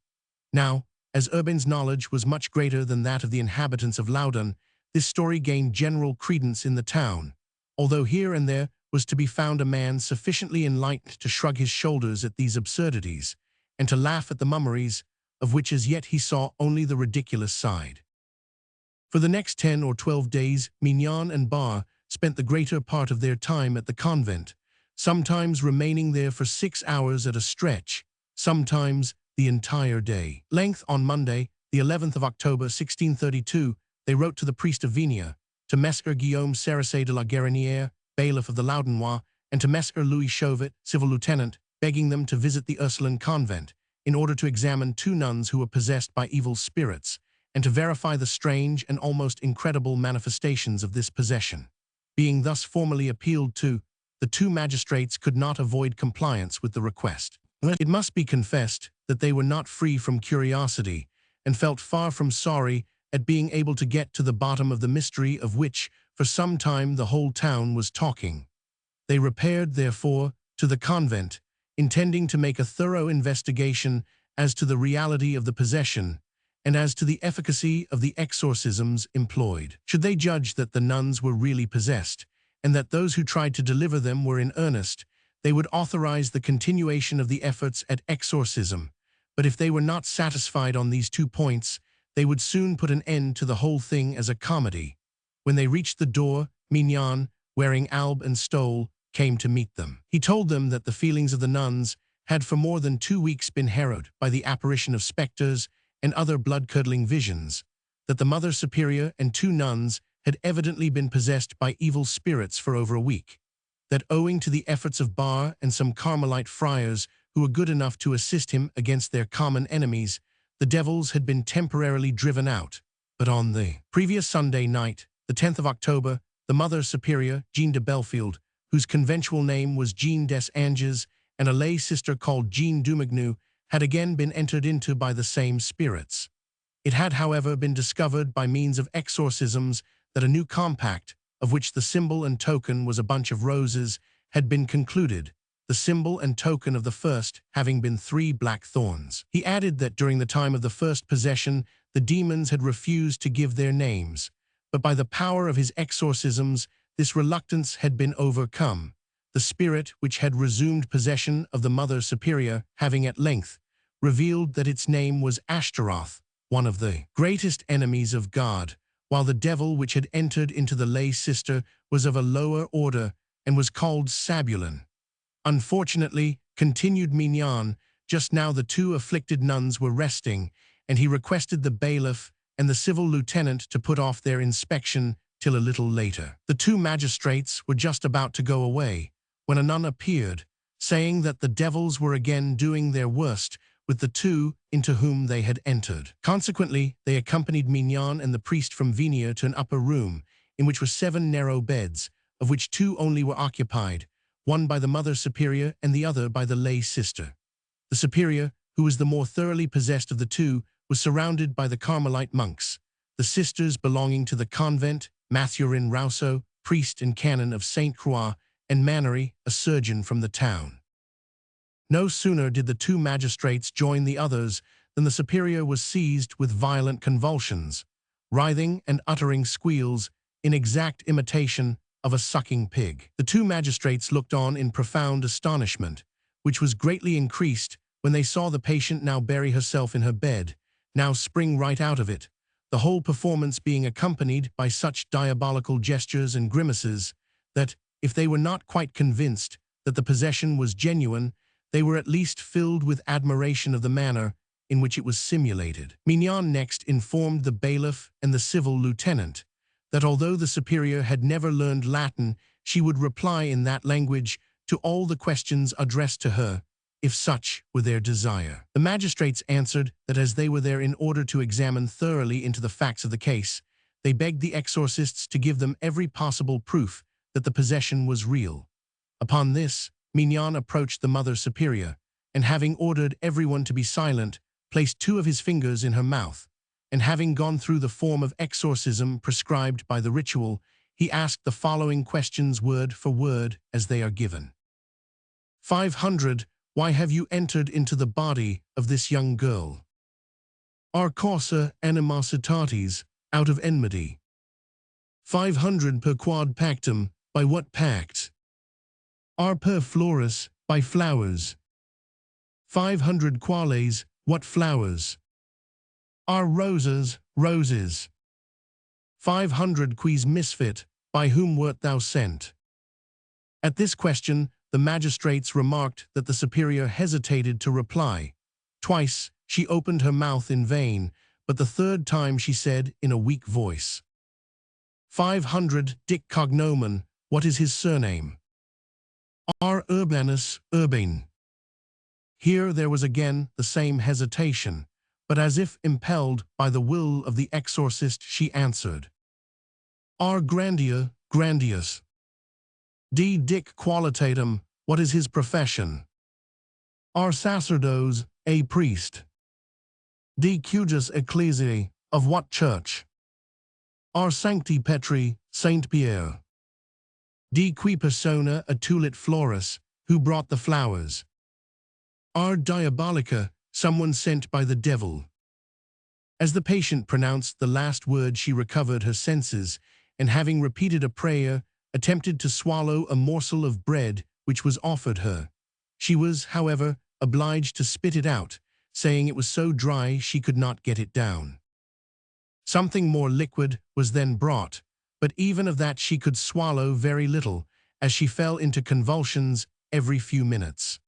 Now, as Urbain's knowledge was much greater than that of the inhabitants of Loudun, this story gained general credence in the town, although here and there was to be found a man sufficiently enlightened to shrug his shoulders at these absurdities, and to laugh at the mummeries, of which as yet he saw only the ridiculous side. For the next 10 or 12 days, Mignon and Barre spent the greater part of their time at the convent, sometimes remaining there for 6 hours at a stretch, sometimes the entire day. Length on Monday, the 11th of October, 1632, they wrote to the priest of Vignères, to Messer Guillaume Saracet de la Guérinière, bailiff of the Loudunnois, and to Messer Louis Chauvet, civil lieutenant, begging them to visit the Ursuline convent, in order to examine 2 nuns who were possessed by evil spirits, and to verify the strange and almost incredible manifestations of this possession. Being thus formally appealed to, the 2 magistrates could not avoid compliance with the request. It must be confessed that they were not free from curiosity, and felt far from sorry at being able to get to the bottom of the mystery of which, for some time, the whole town was talking. They repaired, therefore, to the convent, intending to make a thorough investigation as to the reality of the possession, and as to the efficacy of the exorcisms employed. Should they judge that the nuns were really possessed, and that those who tried to deliver them were in earnest, they would authorize the continuation of the efforts at exorcism. But if they were not satisfied on these 2 points, they would soon put an end to the whole thing as a comedy. When they reached the door, Mignon, wearing alb and stole, came to meet them. He told them that the feelings of the nuns had for more than 2 weeks been harrowed by the apparition of specters and other blood-curdling visions, that the Mother Superior and 2 nuns had evidently been possessed by evil spirits for over a week, that owing to the efforts of Barre and some Carmelite friars who were good enough to assist him against their common enemies, the devils had been temporarily driven out. But on the previous Sunday night, the 10th of October, the Mother Superior, Jean de Belfield, whose conventual name was Jean des Anges, and a lay sister called Jean Dumagnu had again been entered into by the same spirits. It had, however, been discovered by means of exorcisms that a new compact, of which the symbol and token was a bunch of roses, had been concluded, the symbol and token of the first having been 3 black thorns. He added that during the time of the first possession, the demons had refused to give their names, but by the power of his exorcisms, this reluctance had been overcome, the spirit which had resumed possession of the Mother Superior having at length revealed that its name was Ashtaroth, one of the greatest enemies of God, while the devil which had entered into the lay sister was of a lower order and was called Sabulon. Unfortunately, continued Mignon, just now the 2 afflicted nuns were resting, and he requested the bailiff and the civil lieutenant to put off their inspection till a little later. The 2 magistrates were just about to go away, when a nun appeared, saying that the devils were again doing their worst with the 2 into whom they had entered. Consequently, they accompanied Mignon and the priest from Vignères to an upper room, in which were 7 narrow beds, of which 2 only were occupied, one by the Mother Superior and the other by the lay sister. The Superior, who was the more thoroughly possessed of the 2, was surrounded by the Carmelite monks, the sisters belonging to the convent, Mathurin Rousseau, priest and canon of Saint Croix, and Mannery, a surgeon from the town. No sooner did the 2 magistrates join the others than the Superior was seized with violent convulsions, writhing and uttering squeals in exact imitation of a sucking pig. The 2 magistrates looked on in profound astonishment, which was greatly increased when they saw the patient now bury herself in her bed, now spring right out of it, the whole performance being accompanied by such diabolical gestures and grimaces that, if they were not quite convinced that the possession was genuine, they were at least filled with admiration of the manner in which it was simulated. Mignon next informed the bailiff and the civil lieutenant that although the Superior had never learned Latin, she would reply in that language to all the questions addressed to her, if such were their desire. The magistrates answered that as they were there in order to examine thoroughly into the facts of the case, they begged the exorcists to give them every possible proof that the possession was real. Upon this, Mignon approached the Mother Superior, and having ordered everyone to be silent, placed 2 of his fingers in her mouth, and having gone through the form of exorcism prescribed by the ritual, he asked the following questions word for word as they are given. 500. Why have you entered into the body of this young girl? Ar causa animositatis, out of enmity. 500. Per quad pactum, by what pact? Ar per flores, by flowers. 500. Quales, what flowers? Ar roses, roses. 500. Quis misfit, by whom wert thou sent? At this question, the magistrates remarked that the Superior hesitated to reply. Twice she opened her mouth in vain, but the 3rd time she said in a weak voice, 500. Dic cognomen, what is his surname? Ar Urbanus, Urbain. Here there was again the same hesitation, but as if impelled by the will of the exorcist she answered, Ar Grandier, Grandius. D. Dic qualitatum, what is his profession? Ar sacerdos, a priest. D. Cujus ecclesiae, of what church? Ar Sancti Petri, Saint Pierre. D. Qui persona atulit flores, who brought the flowers? Ar diabolica, someone sent by the devil. As the patient pronounced the last word, she recovered her senses, and having repeated a prayer, attempted to swallow a morsel of bread which was offered her. She was, however, obliged to spit it out, saying it was so dry she could not get it down. Something more liquid was then brought, but even of that she could swallow very little, as she fell into convulsions every few minutes.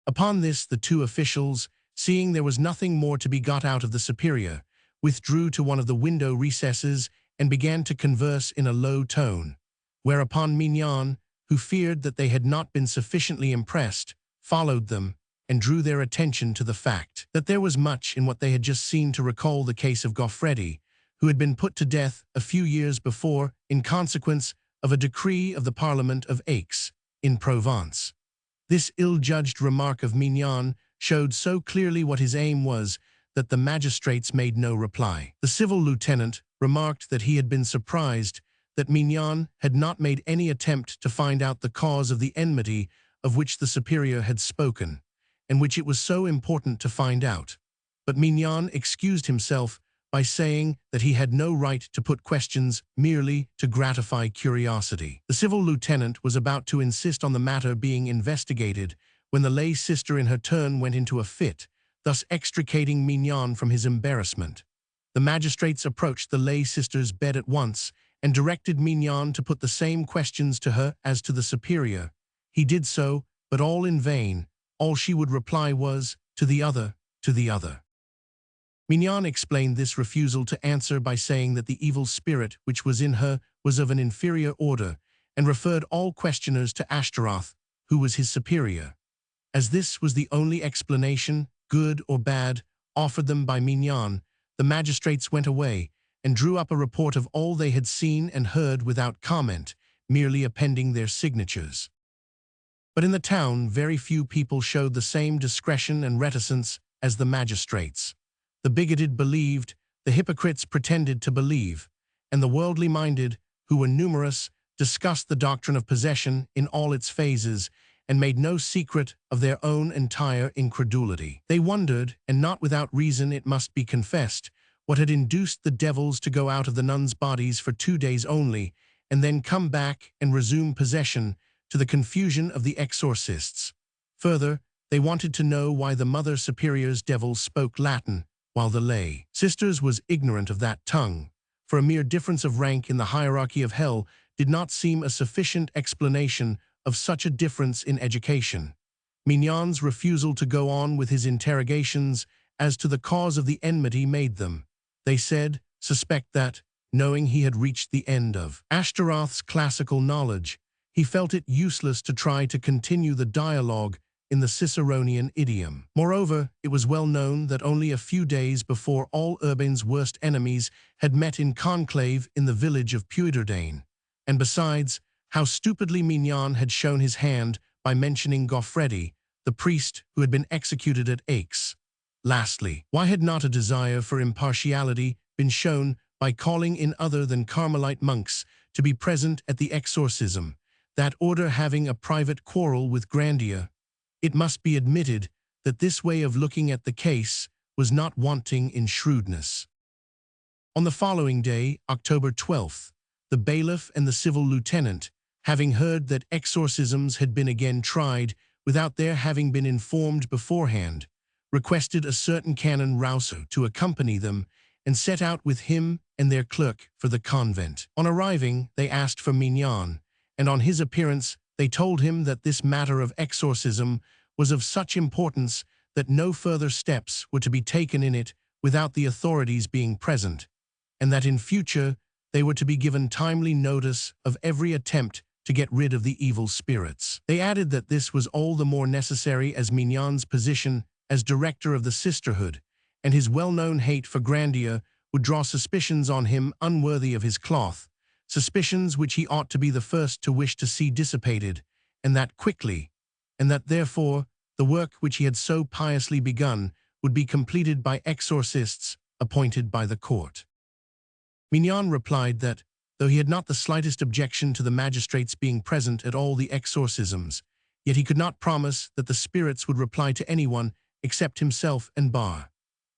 Upon this, the 2 officials, seeing there was nothing more to be got out of the Superior, withdrew to one of the window recesses and began to converse in a low tone, whereupon Mignon, who feared that they had not been sufficiently impressed, followed them and drew their attention to the fact that there was much in what they had just seen to recall the case of Goffredi, who had been put to death a few years before in consequence of a decree of the Parliament of Aix, in Provence. This ill-judged remark of Mignon showed so clearly what his aim was that the magistrates made no reply. The civil lieutenant remarked that he had been surprised that Mignon had not made any attempt to find out the cause of the enmity of which the superior had spoken, and which it was so important to find out. But Mignon excused himself by saying that he had no right to put questions merely to gratify curiosity. The civil lieutenant was about to insist on the matter being investigated when the lay sister in her turn went into a fit, thus extricating Mignon from his embarrassment. The magistrates approached the lay sister's bed at once and directed Mignon to put the same questions to her as to the superior. He did so, but all in vain. All she would reply was, "To the other, to the other." Mignon explained this refusal to answer by saying that the evil spirit which was in her was of an inferior order, and referred all questioners to Ashtaroth, who was his superior. As this was the only explanation, good or bad, offered them by Mignon, the magistrates went away and drew up a report of all they had seen and heard without comment, merely appending their signatures. But in the town, very few people showed the same discretion and reticence as the magistrates. The bigoted believed, the hypocrites pretended to believe, and the worldly-minded, who were numerous, discussed the doctrine of possession in all its phases and made no secret of their own entire incredulity. They wondered, and not without reason it must be confessed, what had induced the devils to go out of the nuns' bodies for 2 days only, and then come back and resume possession, to the confusion of the exorcists. Further, they wanted to know why the Mother Superior's devils spoke Latin, while the lay sisters was ignorant of that tongue, for a mere difference of rank in the hierarchy of hell did not seem a sufficient explanation of such a difference in education. Mignon's refusal to go on with his interrogations as to the cause of the enmity made them, they said, suspect that, knowing he had reached the end of Ashtaroth's classical knowledge, he felt it useless to try to continue the dialogue in the Ciceronian idiom. Moreover, it was well known that only a few days before all Urbain's worst enemies had met in conclave in the village of Puyderdane, and besides, how stupidly Mignon had shown his hand by mentioning Goffredi, the priest who had been executed at Aix. Lastly, why had not a desire for impartiality been shown by calling in other than Carmelite monks to be present at the exorcism, that order having a private quarrel with Grandier? It must be admitted that this way of looking at the case was not wanting in shrewdness. On the following day, October 12th, the bailiff and the civil lieutenant, having heard that exorcisms had been again tried without their having been informed beforehand, requested a certain Canon Rousseau to accompany them and set out with him and their clerk for the convent. On arriving, they asked for Mignon, and on his appearance they told him that this matter of exorcism was of such importance that no further steps were to be taken in it without the authorities being present, and that in future they were to be given timely notice of every attempt to get rid of the evil spirits. They added that this was all the more necessary as Mignon's position as director of the sisterhood, and his well-known hate for Grandier would draw suspicions on him unworthy of his cloth, suspicions which he ought to be the first to wish to see dissipated, and that quickly, and that therefore the work which he had so piously begun would be completed by exorcists appointed by the court. Mignon replied that, though he had not the slightest objection to the magistrates being present at all the exorcisms, yet he could not promise that the spirits would reply to anyone except himself and Bar.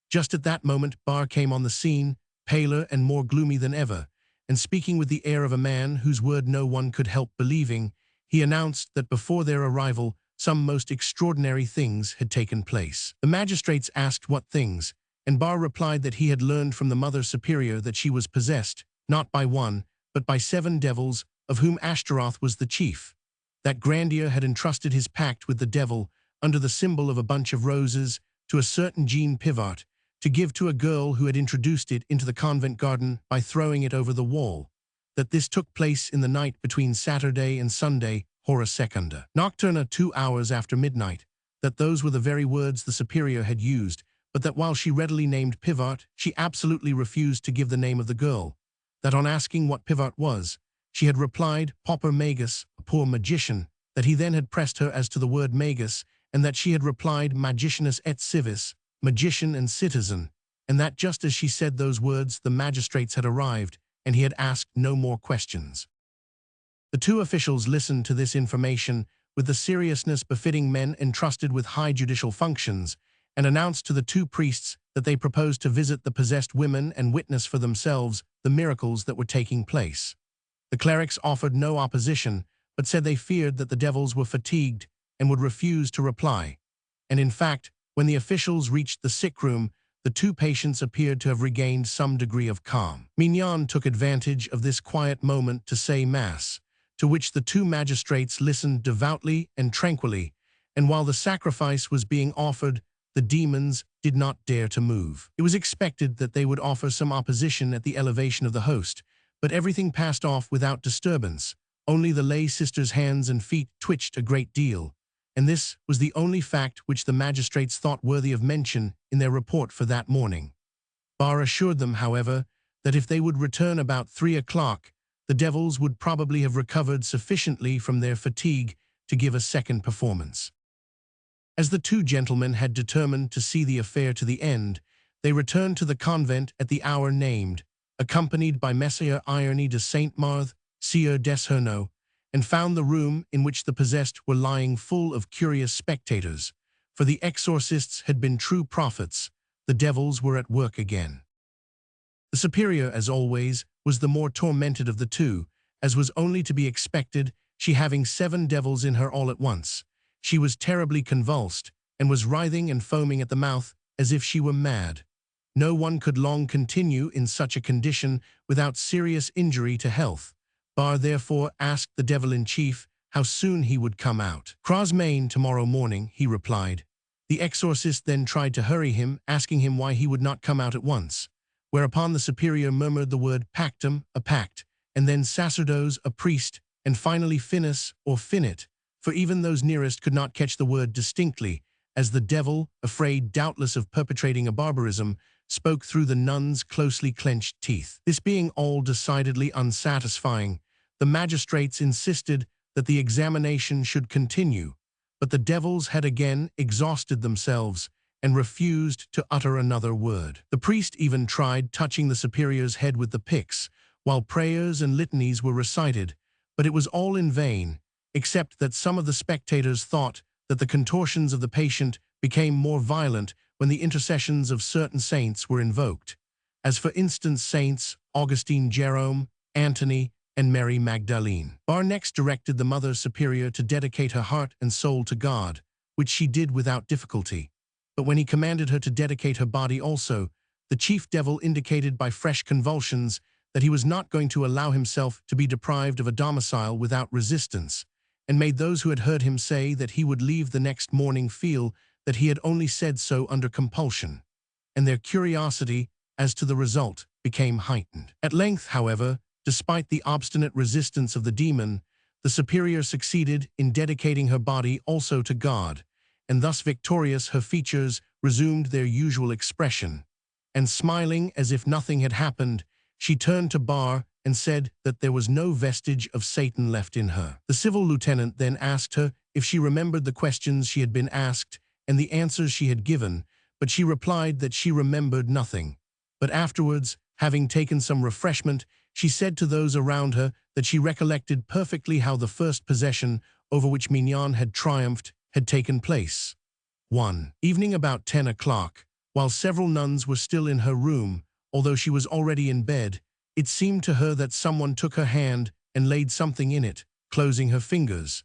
Just at that moment Bar came on the scene, paler and more gloomy than ever, and speaking with the air of a man whose word no one could help believing, he announced that before their arrival some most extraordinary things had taken place. The magistrates asked what things, and Bar replied that he had learned from the Mother Superior that she was possessed, not by one, but by 7 devils, of whom Ashtaroth was the chief, that Grandier had entrusted his pact with the devil, under the symbol of a bunch of roses, to a certain Jean Pivart, to give to a girl who had introduced it into the convent garden by throwing it over the wall, that this took place in the night between Saturday and Sunday, hora secunda nocturna, 2 hours after midnight, that those were the very words the superior had used, but that while she readily named Pivart, she absolutely refused to give the name of the girl, that on asking what Pivart was, she had replied, Pauper Magus, a poor magician, that he then had pressed her as to the word magus, and that she had replied magicianus et civis, magician and citizen, and that just as she said those words the magistrates had arrived, and he had asked no more questions. The two officials listened to this information with the seriousness befitting men entrusted with high judicial functions, and announced to the two priests that they proposed to visit the possessed women and witness for themselves the miracles that were taking place. The clerics offered no opposition, but said they feared that the devils were fatigued and would refuse to reply. And in fact, when the officials reached the sick room, the two patients appeared to have regained some degree of calm. Mignon took advantage of this quiet moment to say Mass, to which the two magistrates listened devoutly and tranquilly, and while the sacrifice was being offered, the demons did not dare to move. It was expected that they would offer some opposition at the elevation of the host, but everything passed off without disturbance. Only the lay sister's hands and feet twitched a great deal, and this was the only fact which the magistrates thought worthy of mention in their report for that morning. Barr assured them, however, that if they would return about 3 o'clock, the devils would probably have recovered sufficiently from their fatigue to give a second performance. As the two gentlemen had determined to see the affair to the end, they returned to the convent at the hour named, accompanied by Messieurs Irony de Saint-Marthe, Sieur Desherneau, and found the room in which the possessed were lying full of curious spectators. For the exorcists had been true prophets, the devils were at work again. The superior, as always, was the more tormented of the two, as was only to be expected, she having 7 devils in her all at once. She was terribly convulsed, and was writhing and foaming at the mouth as if she were mad. No one could long continue in such a condition without serious injury to health. Barr therefore asked the devil-in-chief how soon he would come out. "Cross-Main tomorrow morning," he replied. The exorcist then tried to hurry him, asking him why he would not come out at once, whereupon the superior murmured the word pactum, a pact, and then sacerdos, a priest, and finally finis, or finit, for even those nearest could not catch the word distinctly, as the devil, afraid doubtless of perpetrating a barbarism, spoke through the nun's closely clenched teeth. This being all decidedly unsatisfying, the magistrates insisted that the examination should continue, but the devils had again exhausted themselves and refused to utter another word. The priest even tried touching the superior's head with the pyx, while prayers and litanies were recited, but it was all in vain, except that some of the spectators thought that the contortions of the patient became more violent when the intercessions of certain saints were invoked, as for instance Saints Augustine Jerome, Antony, and Mary Magdalene. Barr next directed the Mother Superior to dedicate her heart and soul to God, which she did without difficulty. But when he commanded her to dedicate her body also, the chief devil indicated by fresh convulsions that he was not going to allow himself to be deprived of a domicile without resistance, and made those who had heard him say that he would leave the next morning feel that he had only said so under compulsion, and their curiosity as to the result became heightened. At length, however, despite the obstinate resistance of the demon, the superior succeeded in dedicating her body also to God, and thus victorious her features resumed their usual expression, and smiling as if nothing had happened, she turned to Barr and said that there was no vestige of Satan left in her. The civil lieutenant then asked her if she remembered the questions she had been asked and the answers she had given, but she replied that she remembered nothing. But afterwards, having taken some refreshment, she said to those around her that she recollected perfectly how the first possession, over which Mignon had triumphed, had taken place. One evening about 10 o'clock, while several nuns were still in her room, although she was already in bed, it seemed to her that someone took her hand and laid something in it, closing her fingers.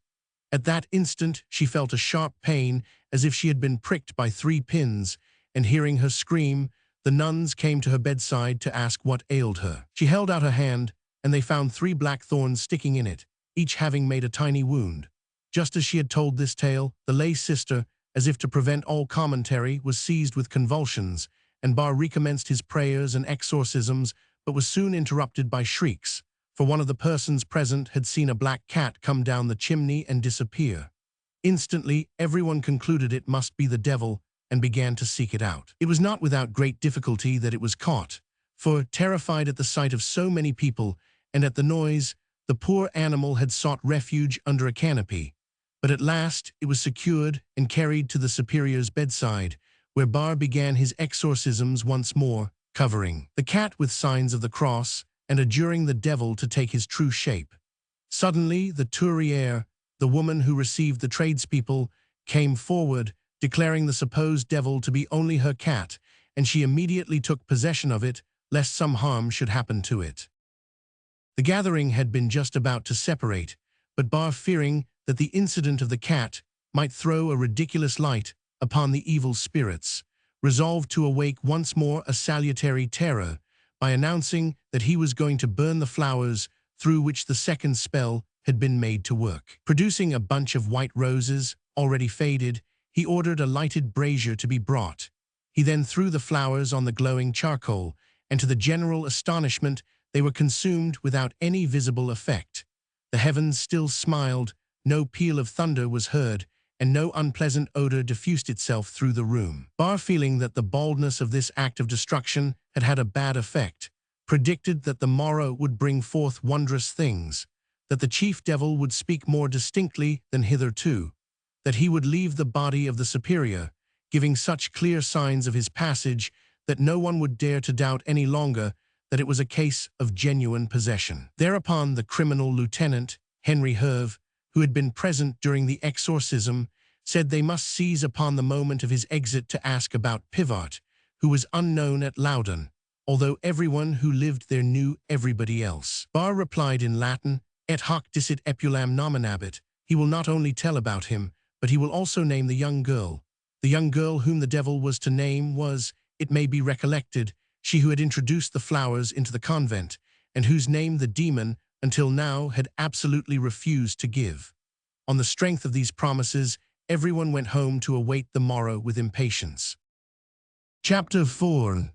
At that instant she felt a sharp pain, as if she had been pricked by 3 pins, and hearing her scream, the nuns came to her bedside to ask what ailed her. She held out her hand, and they found 3 black thorns sticking in it, each having made a tiny wound. Just as she had told this tale, the lay sister, as if to prevent all commentary, was seized with convulsions, and Barr recommenced his prayers and exorcisms, but was soon interrupted by shrieks, for one of the persons present had seen a black cat come down the chimney and disappear. Instantly, everyone concluded it must be the devil, and began to seek it out. It was not without great difficulty that it was caught, for, terrified at the sight of so many people and at the noise, the poor animal had sought refuge under a canopy, But at last it was secured and carried to the superior's bedside, where Bar began his exorcisms once more, covering the cat with signs of the cross and adjuring the devil to take his true shape. Suddenly the touriere, the woman who received the tradespeople, came forward, declaring the supposed devil to be only her cat, and she immediately took possession of it, lest some harm should happen to it. The gathering had been just about to separate, but Bar, fearing that the incident of the cat might throw a ridiculous light upon the evil spirits, resolved to awake once more a salutary terror by announcing that he was going to burn the flowers through which the second spell had been made to work. Producing a bunch of white roses, already faded, he ordered a lighted brazier to be brought. He then threw the flowers on the glowing charcoal, and to the general astonishment, they were consumed without any visible effect. The heavens still smiled, no peal of thunder was heard, and no unpleasant odor diffused itself through the room. Bar, feeling that the baldness of this act of destruction had had a bad effect, predicted that the morrow would bring forth wondrous things, that the chief devil would speak more distinctly than hitherto, that he would leave the body of the superior, giving such clear signs of his passage that no one would dare to doubt any longer that it was a case of genuine possession. Thereupon the criminal lieutenant, Henry Herve, who had been present during the exorcism, said they must seize upon the moment of his exit to ask about Pivot, who was unknown at Loudun, although everyone who lived there knew everybody else. Bar replied in Latin, "Et hoc dicit epulam nominabit," he will not only tell about him, but he will also name the young girl. The young girl whom the devil was to name was, it may be recollected, she who had introduced the flowers into the convent, and whose name the demon, until now, had absolutely refused to give. On the strength of these promises, everyone went home to await the morrow with impatience. Chapter 4.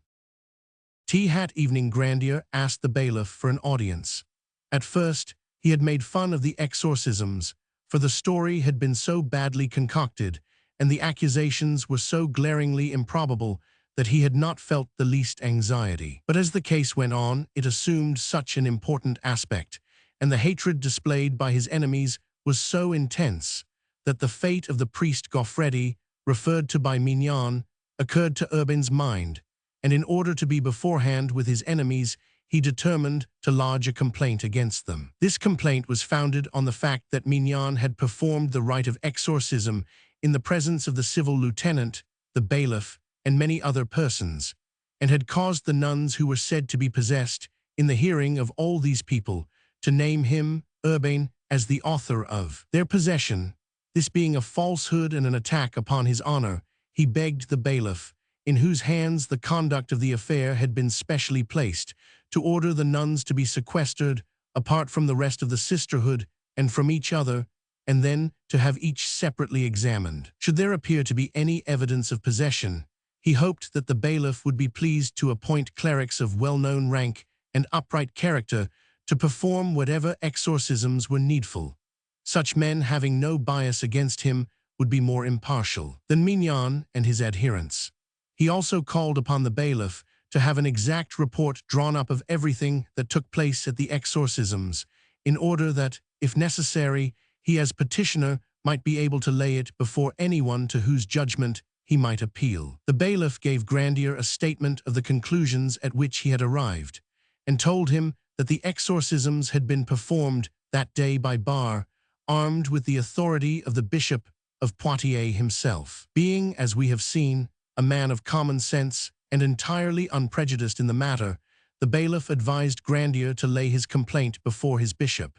Tea-hat evening. Grandier asked the bailiff for an audience. At first, he had made fun of the exorcisms, for the story had been so badly concocted, and the accusations were so glaringly improbable that he had not felt the least anxiety. But as the case went on, it assumed such an important aspect, and the hatred displayed by his enemies was so intense, that the fate of the priest Goffredi, referred to by Mignon, occurred to Urbain's mind, and in order to be beforehand with his enemies, he determined to lodge a complaint against them. This complaint was founded on the fact that Mignon had performed the rite of exorcism in the presence of the civil lieutenant, the bailiff, and many other persons, and had caused the nuns who were said to be possessed, in the hearing of all these people, to name him, Urbain, as the author of their possession. This being a falsehood and an attack upon his honor, he begged the bailiff, in whose hands the conduct of the affair had been specially placed, to order the nuns to be sequestered, apart from the rest of the sisterhood and from each other, and then to have each separately examined. Should there appear to be any evidence of possession, he hoped that the bailiff would be pleased to appoint clerics of well-known rank and upright character to perform whatever exorcisms were needful. Such men, having no bias against him, would be more impartial than Mignon and his adherents. He also called upon the bailiff to have an exact report drawn up of everything that took place at the exorcisms, in order that, if necessary, he as petitioner might be able to lay it before anyone to whose judgment he might appeal. The bailiff gave Grandier a statement of the conclusions at which he had arrived, and told him that the exorcisms had been performed that day by Bar, armed with the authority of the Bishop of Poitiers himself. Being, as we have seen, a man of common sense and entirely unprejudiced in the matter, the bailiff advised Grandier to lay his complaint before his bishop.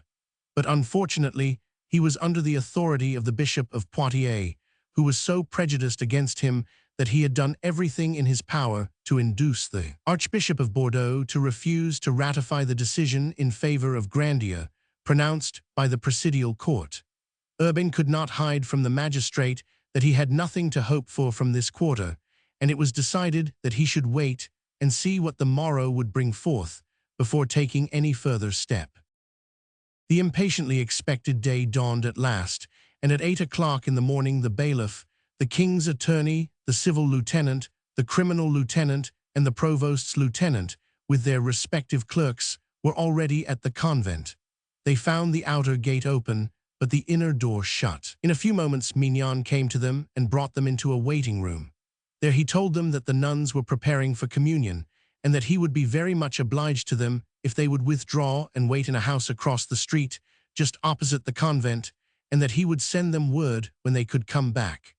But unfortunately, he was under the authority of the Bishop of Poitiers, who was so prejudiced against him that he had done everything in his power to induce the Archbishop of Bordeaux to refuse to ratify the decision in favor of Grandier, pronounced by the presidial court. Urbain could not hide from the magistrate that he had nothing to hope for from this quarter, and it was decided that he should wait and see what the morrow would bring forth before taking any further step. The impatiently expected day dawned at last, and at 8 o'clock in the morning the bailiff, the king's attorney, the civil lieutenant, the criminal lieutenant, and the provost's lieutenant, with their respective clerks, were already at the convent. They found the outer gate open, but the inner door shut. In a few moments, Mignon came to them and brought them into a waiting room. There he told them that the nuns were preparing for communion, and that he would be very much obliged to them if they would withdraw and wait in a house across the street, just opposite the convent, and that he would send them word when they could come back.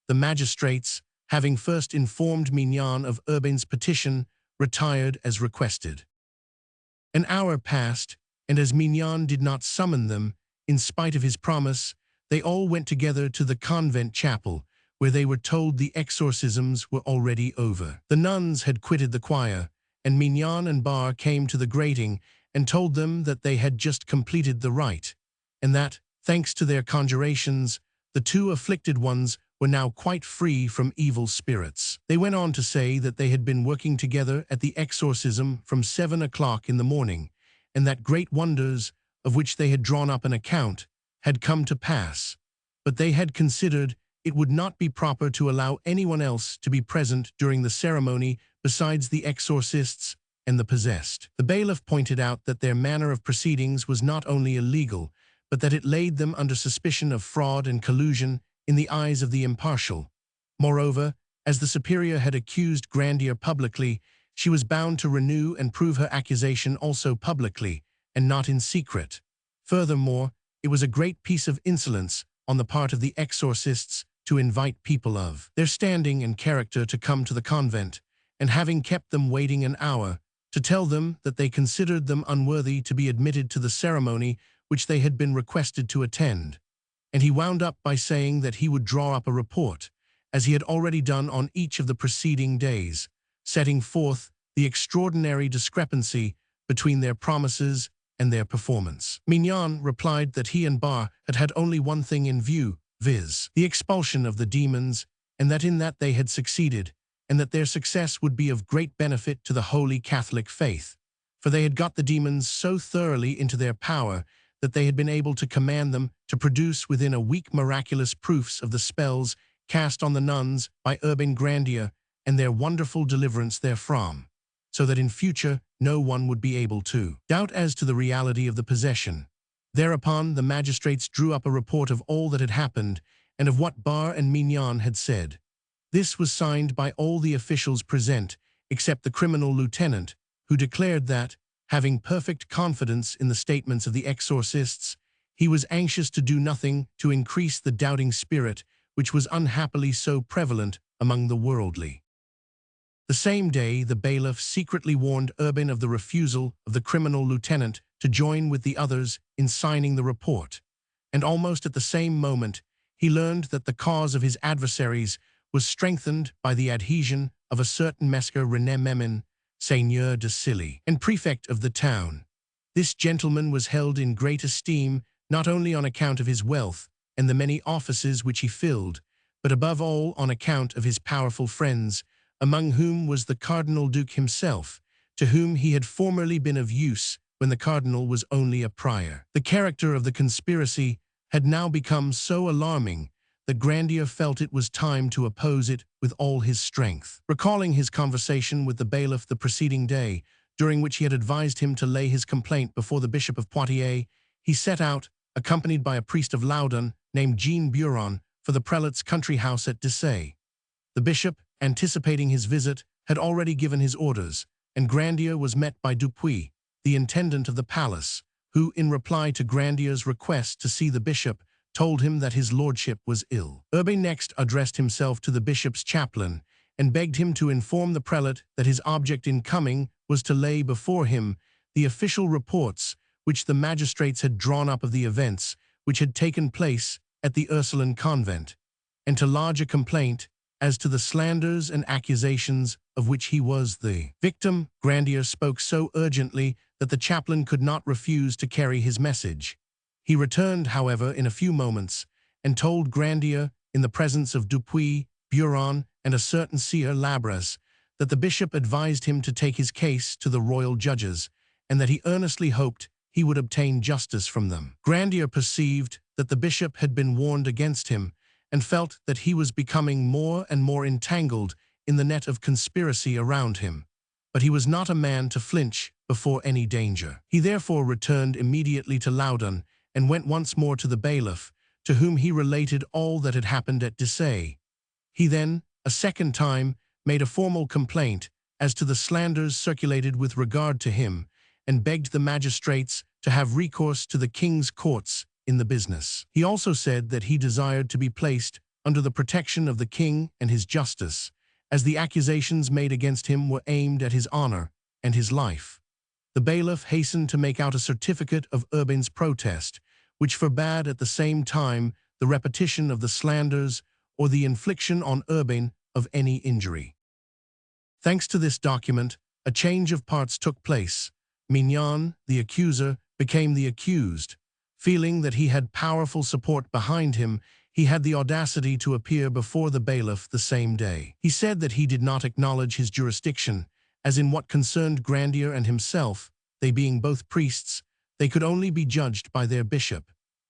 The magistrates, having first informed Mignon of Urbain's petition, retired as requested. An hour passed, and as Mignon did not summon them, in spite of his promise, they all went together to the convent chapel, where they were told the exorcisms were already over. The nuns had quitted the choir, and Mignon and Bar came to the grating and told them that they had just completed the rite, and that, thanks to their conjurations, the two afflicted ones were now quite free from evil spirits. They went on to say that they had been working together at the exorcism from 7 o'clock in the morning, and that great wonders, of which they had drawn up an account, had come to pass, but they had considered it would not be proper to allow anyone else to be present during the ceremony besides the exorcists and the possessed. The bailiff pointed out that their manner of proceedings was not only illegal, but that it laid them under suspicion of fraud and collusion in the eyes of the impartial. Moreover, as the superior had accused Grandier publicly, she was bound to renew and prove her accusation also publicly, and not in secret. Furthermore, it was a great piece of insolence on the part of the exorcists to invite people of their standing and character to come to the convent, and having kept them waiting an hour, to tell them that they considered them unworthy to be admitted to the ceremony which they had been requested to attend. And he wound up by saying that he would draw up a report, as he had already done on each of the preceding days, setting forth the extraordinary discrepancy between their promises and their performance. Mignon replied that he and Bar had had only one thing in view, viz., the expulsion of the demons, and that in that they had succeeded, and that their success would be of great benefit to the Holy Catholic faith, for they had got the demons so thoroughly into their power that they had been able to command them to produce within a week miraculous proofs of the spells cast on the nuns by Urbain Grandier and their wonderful deliverance therefrom, so that in future no one would be able to doubt as to the reality of the possession. Thereupon the magistrates drew up a report of all that had happened and of what Bar and Mignon had said. This was signed by all the officials present, except the criminal lieutenant, who declared that, having perfect confidence in the statements of the exorcists, he was anxious to do nothing to increase the doubting spirit which was unhappily so prevalent among the worldly. The same day the bailiff secretly warned Urbain of the refusal of the criminal lieutenant to join with the others in signing the report, and almost at the same moment he learned that the cause of his adversaries was strengthened by the adhesion of a certain Messer René Memin, Seigneur de Silly, and prefect of the town. This gentleman was held in great esteem not only on account of his wealth and the many offices which he filled, but above all on account of his powerful friends, among whom was the Cardinal Duke himself, to whom he had formerly been of use when the cardinal was only a prior. The character of the conspiracy had now become so alarming that Grandier felt it was time to oppose it with all his strength. Recalling his conversation with the bailiff the preceding day, during which he had advised him to lay his complaint before the Bishop of Poitiers, he set out, accompanied by a priest of Loudun named Jean Buron, for the prelate's country house at Dessay. The bishop, anticipating his visit, had already given his orders, and Grandier was met by Dupuis, the intendant of the palace, who, in reply to Grandier's request to see the bishop, told him that his lordship was ill. Urbain next addressed himself to the bishop's chaplain and begged him to inform the prelate that his object in coming was to lay before him the official reports which the magistrates had drawn up of the events which had taken place at the Ursuline convent, and to lodge a complaint as to the slanders and accusations of which he was the victim. Grandier spoke so urgently that the chaplain could not refuse to carry his message. He returned, however, in a few moments, and told Grandier, in the presence of Dupuis, Buron, and a certain seer Labras, that the bishop advised him to take his case to the royal judges, and that he earnestly hoped he would obtain justice from them. Grandier perceived that the bishop had been warned against him, and felt that he was becoming more and more entangled in the net of conspiracy around him. But he was not a man to flinch before any danger. He therefore returned immediately to Loudun, and went once more to the bailiff, to whom he related all that had happened at Dessay. He then, a second time, made a formal complaint as to the slanders circulated with regard to him, and begged the magistrates to have recourse to the king's courts in the business. He also said that he desired to be placed under the protection of the king and his justice, as the accusations made against him were aimed at his honor and his life. The bailiff hastened to make out a certificate of Urbain's protest, which forbade at the same time the repetition of the slanders or the infliction on Urbain of any injury. Thanks to this document, a change of parts took place. Mignon, the accuser, became the accused. Feeling that he had powerful support behind him, he had the audacity to appear before the bailiff the same day. He said that he did not acknowledge his jurisdiction, as in what concerned Grandier and himself, they being both priests, they could only be judged by their bishop.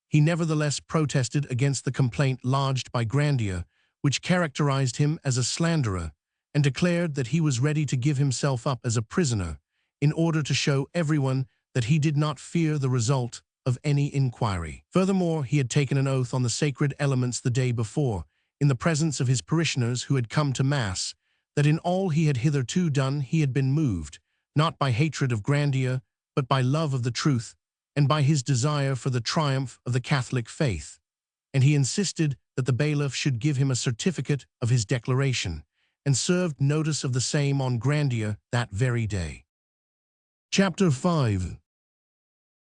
He nevertheless protested against the complaint lodged by Grandier, which characterized him as a slanderer, and declared that he was ready to give himself up as a prisoner, in order to show everyone that he did not fear the result of any inquiry. Furthermore, he had taken an oath on the sacred elements the day before, in the presence of his parishioners who had come to Mass, that in all he had hitherto done he had been moved, not by hatred of Grandier, but by love of the truth, and by his desire for the triumph of the Catholic faith. And he insisted that the bailiff should give him a certificate of his declaration, and served notice of the same on Grandier that very day. Chapter 5.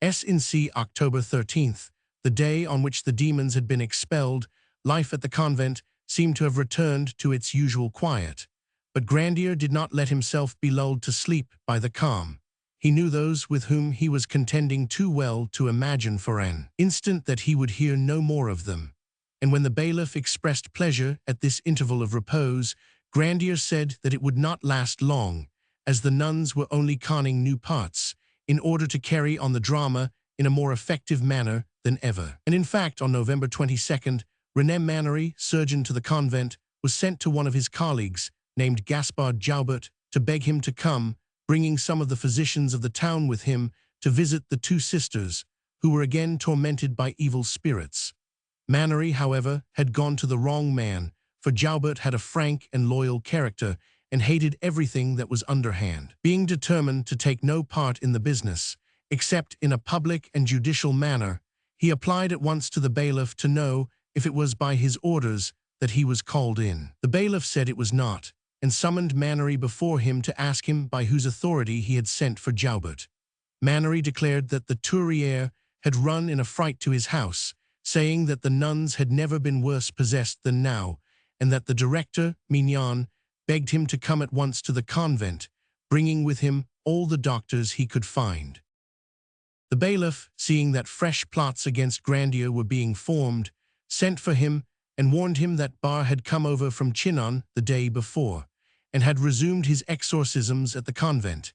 S.N.C. October 13th, the day on which the demons had been expelled, life at the convent seemed to have returned to its usual quiet. But Grandier did not let himself be lulled to sleep by the calm. He knew those with whom he was contending too well to imagine for an instant that he would hear no more of them. And when the bailiff expressed pleasure at this interval of repose, Grandier said that it would not last long, as the nuns were only conning new parts, in order to carry on the drama in a more effective manner than ever. And in fact, on November 22nd, René Mannery, surgeon to the convent, was sent to one of his colleagues, named Gaspard Joubert, to beg him to come, bringing some of the physicians of the town with him to visit the two sisters, who were again tormented by evil spirits. Mannery, however, had gone to the wrong man, for Joubert had a frank and loyal character and hated everything that was underhand. Being determined to take no part in the business, except in a public and judicial manner, he applied at once to the bailiff to know if it was by his orders that he was called in. The bailiff said it was not, and summoned Mannery before him to ask him by whose authority he had sent for Joubert. Mannery declared that the Touriere had run in a fright to his house, saying that the nuns had never been worse possessed than now, and that the director, Mignon, begged him to come at once to the convent, bringing with him all the doctors he could find. The bailiff, seeing that fresh plots against Grandier were being formed, sent for him and warned him that Bar had come over from Chinon the day before, and had resumed his exorcisms at the convent,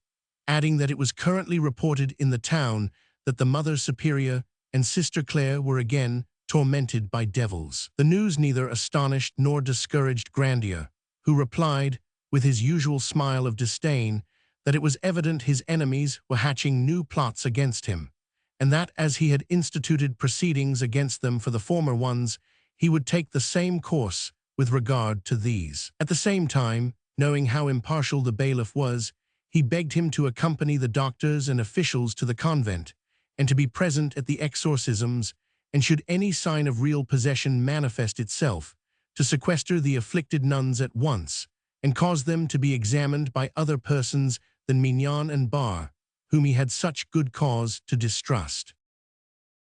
adding that it was currently reported in the town that the Mother Superior and Sister Claire were again tormented by devils. The news neither astonished nor discouraged Grandier, who replied, with his usual smile of disdain, that it was evident his enemies were hatching new plots against him, and that as he had instituted proceedings against them for the former ones, he would take the same course with regard to these. At the same time, knowing how impartial the bailiff was, he begged him to accompany the doctors and officials to the convent, and to be present at the exorcisms, and should any sign of real possession manifest itself, to sequester the afflicted nuns at once, and cause them to be examined by other persons than Mignon and Bar, whom he had such good cause to distrust.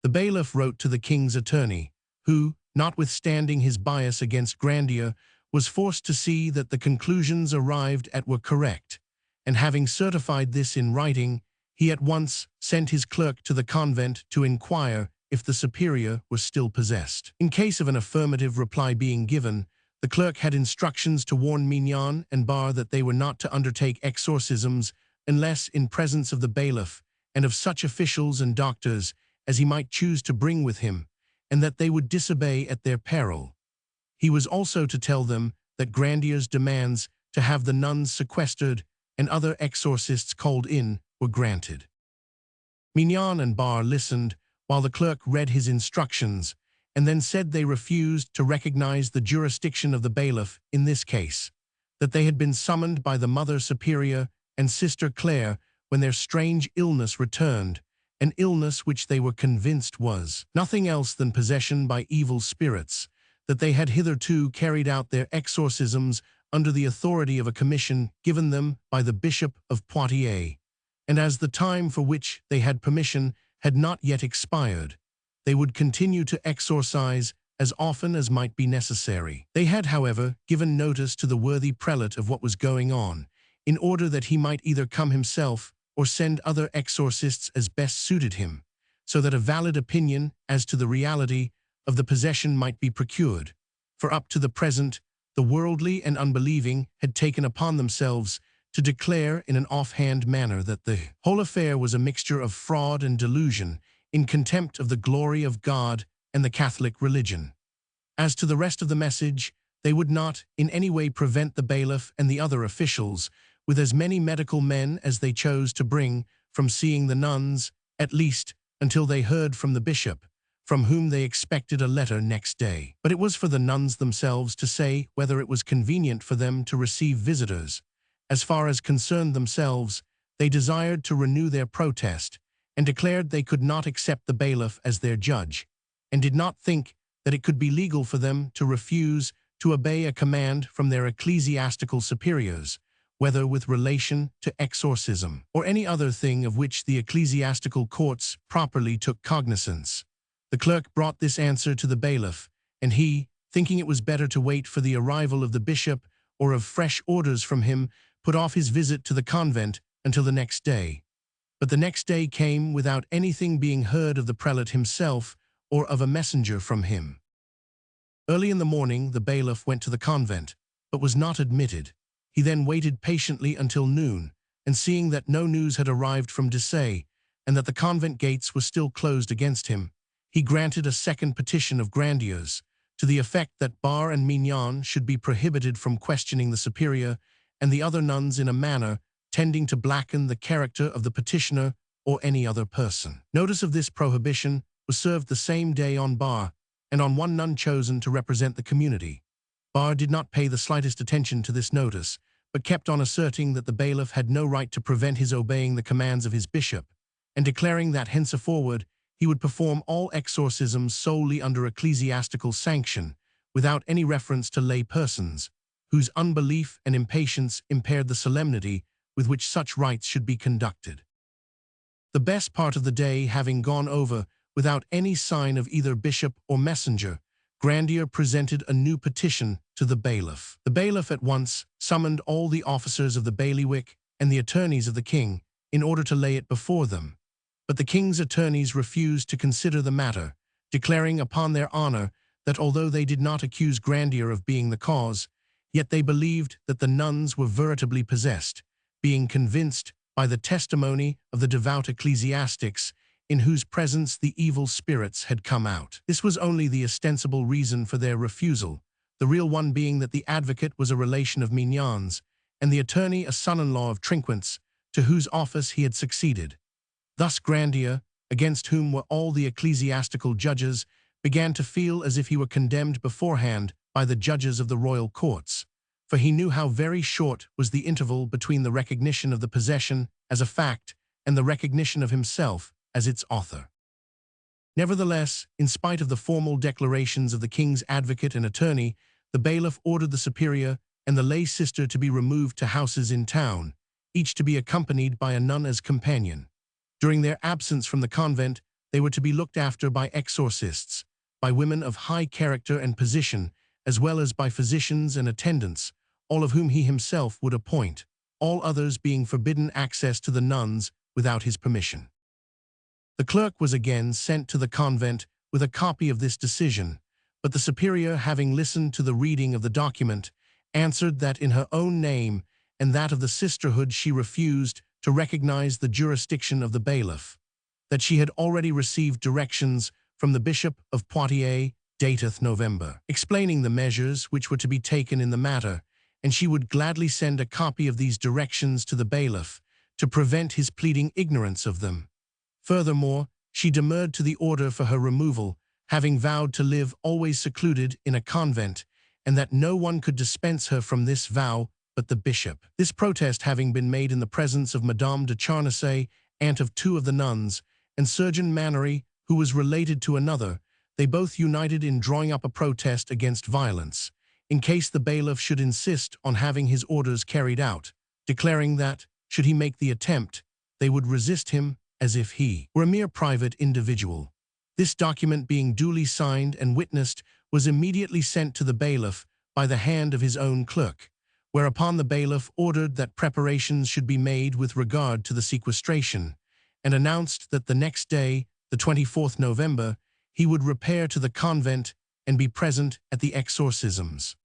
The bailiff wrote to the king's attorney, who, notwithstanding his bias against Grandier, was forced to see that the conclusions arrived at were correct, and having certified this in writing, he at once sent his clerk to the convent to inquire if the superior was still possessed. In case of an affirmative reply being given, the clerk had instructions to warn Mignon and Bar that they were not to undertake exorcisms unless in presence of the bailiff and of such officials and doctors as he might choose to bring with him, and that they would disobey at their peril. He was also to tell them that Grandier's demands to have the nuns sequestered and other exorcists called in were granted. Mignon and Bar listened while the clerk read his instructions, and then said they refused to recognize the jurisdiction of the bailiff in this case, that they had been summoned by the Mother Superior and Sister Claire when their strange illness returned, an illness which they were convinced was nothing else than possession by evil spirits, that they had hitherto carried out their exorcisms under the authority of a commission given them by the Bishop of Poitiers, and as the time for which they had permission had not yet expired, they would continue to exorcise as often as might be necessary. They had, however, given notice to the worthy prelate of what was going on, in order that he might either come himself or send other exorcists as best suited him, so that a valid opinion as to the reality of the possession might be procured. For up to the present, the worldly and unbelieving had taken upon themselves to declare in an offhand manner that the whole affair was a mixture of fraud and delusion, in contempt of the glory of God and the Catholic religion. As to the rest of the message, they would not in any way prevent the bailiff and the other officials, with as many medical men as they chose to bring, from seeing the nuns, at least until they heard from the bishop, from whom they expected a letter next day. But it was for the nuns themselves to say whether it was convenient for them to receive visitors. As far as concerned themselves, they desired to renew their protest, and declared they could not accept the bailiff as their judge, and did not think that it could be legal for them to refuse to obey a command from their ecclesiastical superiors, whether with relation to exorcism or any other thing of which the ecclesiastical courts properly took cognizance. The clerk brought this answer to the bailiff, and he, thinking it was better to wait for the arrival of the bishop or of fresh orders from him, put off his visit to the convent until the next day. But the next day came without anything being heard of the prelate himself or of a messenger from him. Early in the morning the bailiff went to the convent, but was not admitted. He then waited patiently until noon, and seeing that no news had arrived from Dumas, and that the convent gates were still closed against him, he granted a second petition of Grandier's, to the effect that Bar and Mignon should be prohibited from questioning the superior and the other nuns in a manner tending to blacken the character of the petitioner or any other person. Notice of this prohibition was served the same day on Bar, and on one nun chosen to represent the community. Bar did not pay the slightest attention to this notice, but kept on asserting that the bailiff had no right to prevent his obeying the commands of his bishop, and declaring that henceforward he would perform all exorcisms solely under ecclesiastical sanction, without any reference to lay persons, whose unbelief and impatience impaired the solemnity with which such rites should be conducted. The best part of the day having gone over without any sign of either bishop or messenger, Grandier presented a new petition to the bailiff. The bailiff at once summoned all the officers of the bailiwick and the attorneys of the king in order to lay it before them. But the king's attorneys refused to consider the matter, declaring upon their honor that although they did not accuse Grandier of being the cause, yet they believed that the nuns were veritably possessed, being convinced by the testimony of the devout ecclesiastics in whose presence the evil spirits had come out. This was only the ostensible reason for their refusal, the real one being that the advocate was a relation of Mignon's, and the attorney a son-in-law of Trinquant's, to whose office he had succeeded. Thus Grandier, against whom were all the ecclesiastical judges, began to feel as if he were condemned beforehand by the judges of the royal courts, for he knew how very short was the interval between the recognition of the possession as a fact and the recognition of himself as its author. Nevertheless, in spite of the formal declarations of the king's advocate and attorney, the bailiff ordered the superior and the lay sister to be removed to houses in town, each to be accompanied by a nun as companion. During their absence from the convent, they were to be looked after by exorcists, by women of high character and position, as well as by physicians and attendants, all of whom he himself would appoint, all others being forbidden access to the nuns without his permission. The clerk was again sent to the convent with a copy of this decision, but the superior, having listened to the reading of the document, answered that in her own name and that of the sisterhood she refused to recognize the jurisdiction of the bailiff, that she had already received directions from the Bishop of Poitiers, dateth November, explaining the measures which were to be taken in the matter, and she would gladly send a copy of these directions to the bailiff to prevent his pleading ignorance of them. Furthermore, she demurred to the order for her removal, having vowed to live always secluded in a convent, and that no one could dispense her from this vow but the bishop. This protest having been made in the presence of Madame de Charnacé, aunt of two of the nuns, and Surgeon Mannery, who was related to another, they both united in drawing up a protest against violence, in case the bailiff should insist on having his orders carried out, declaring that, should he make the attempt, they would resist him as if he were a mere private individual. This document being duly signed and witnessed was immediately sent to the bailiff by the hand of his own clerk, whereupon the bailiff ordered that preparations should be made with regard to the sequestration, and announced that the next day, the 24th November, he would repair to the convent and be present at the exorcisms.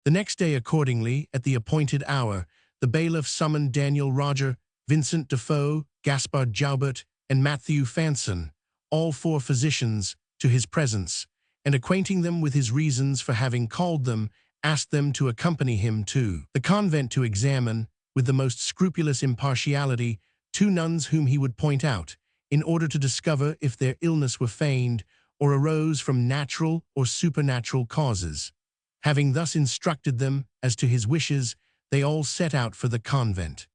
The next day accordingly, at the appointed hour, the bailiff summoned Daniel Roger, Vincent Defoe, Gaspard Joubert, and Matthew Fanson, all four physicians, to his presence, and acquainting them with his reasons for having called them, asked them to accompany him to the convent to examine, with the most scrupulous impartiality, two nuns whom he would point out, in order to discover if their illness were feigned or arose from natural or supernatural causes. Having thus instructed them as to his wishes, they all set out for the convent.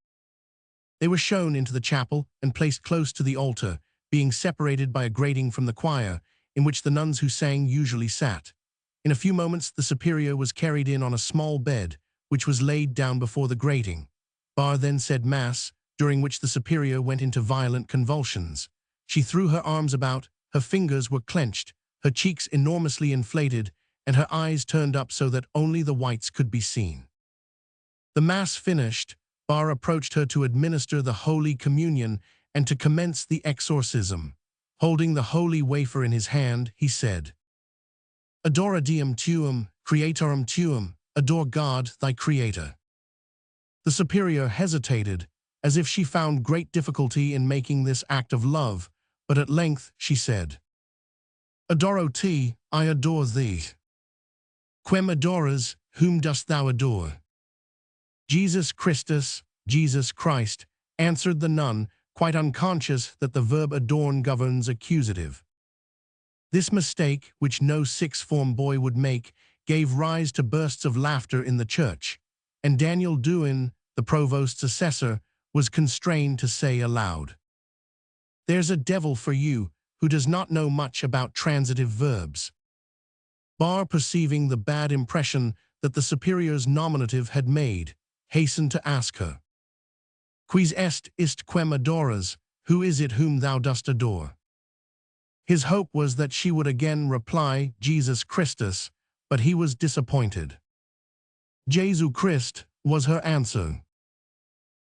They were shown into the chapel and placed close to the altar, being separated by a grating from the choir, in which the nuns who sang usually sat. In a few moments the superior was carried in on a small bed, which was laid down before the grating. Barr then said Mass, during which the superior went into violent convulsions. She threw her arms about, her fingers were clenched, her cheeks enormously inflated, and her eyes turned up so that only the whites could be seen. The Mass finished, Barr approached her to administer the Holy Communion and to commence the exorcism. Holding the holy wafer in his hand, he said, Adora Deum Tuum, Creatorum Tuum, adore God, thy Creator. The superior hesitated, as if she found great difficulty in making this act of love, but at length she said, Adoro te, I adore thee. Quem adoras, whom dost thou adore? Jesus Christus, Jesus Christ, answered the nun, quite unconscious that the verb adorn governs accusative. This mistake, which no sixth-form boy would make, gave rise to bursts of laughter in the church, and Daniel Duin, the provost's assessor, was constrained to say aloud, There's a devil for you, who does not know much about transitive verbs. Barr, perceiving the bad impression that the superior's nominative had made, hastened to ask her, Quis est quem adoras, who is it whom thou dost adore? His hope was that she would again reply, Jesus Christus, but he was disappointed. Jesu Christ, was her answer.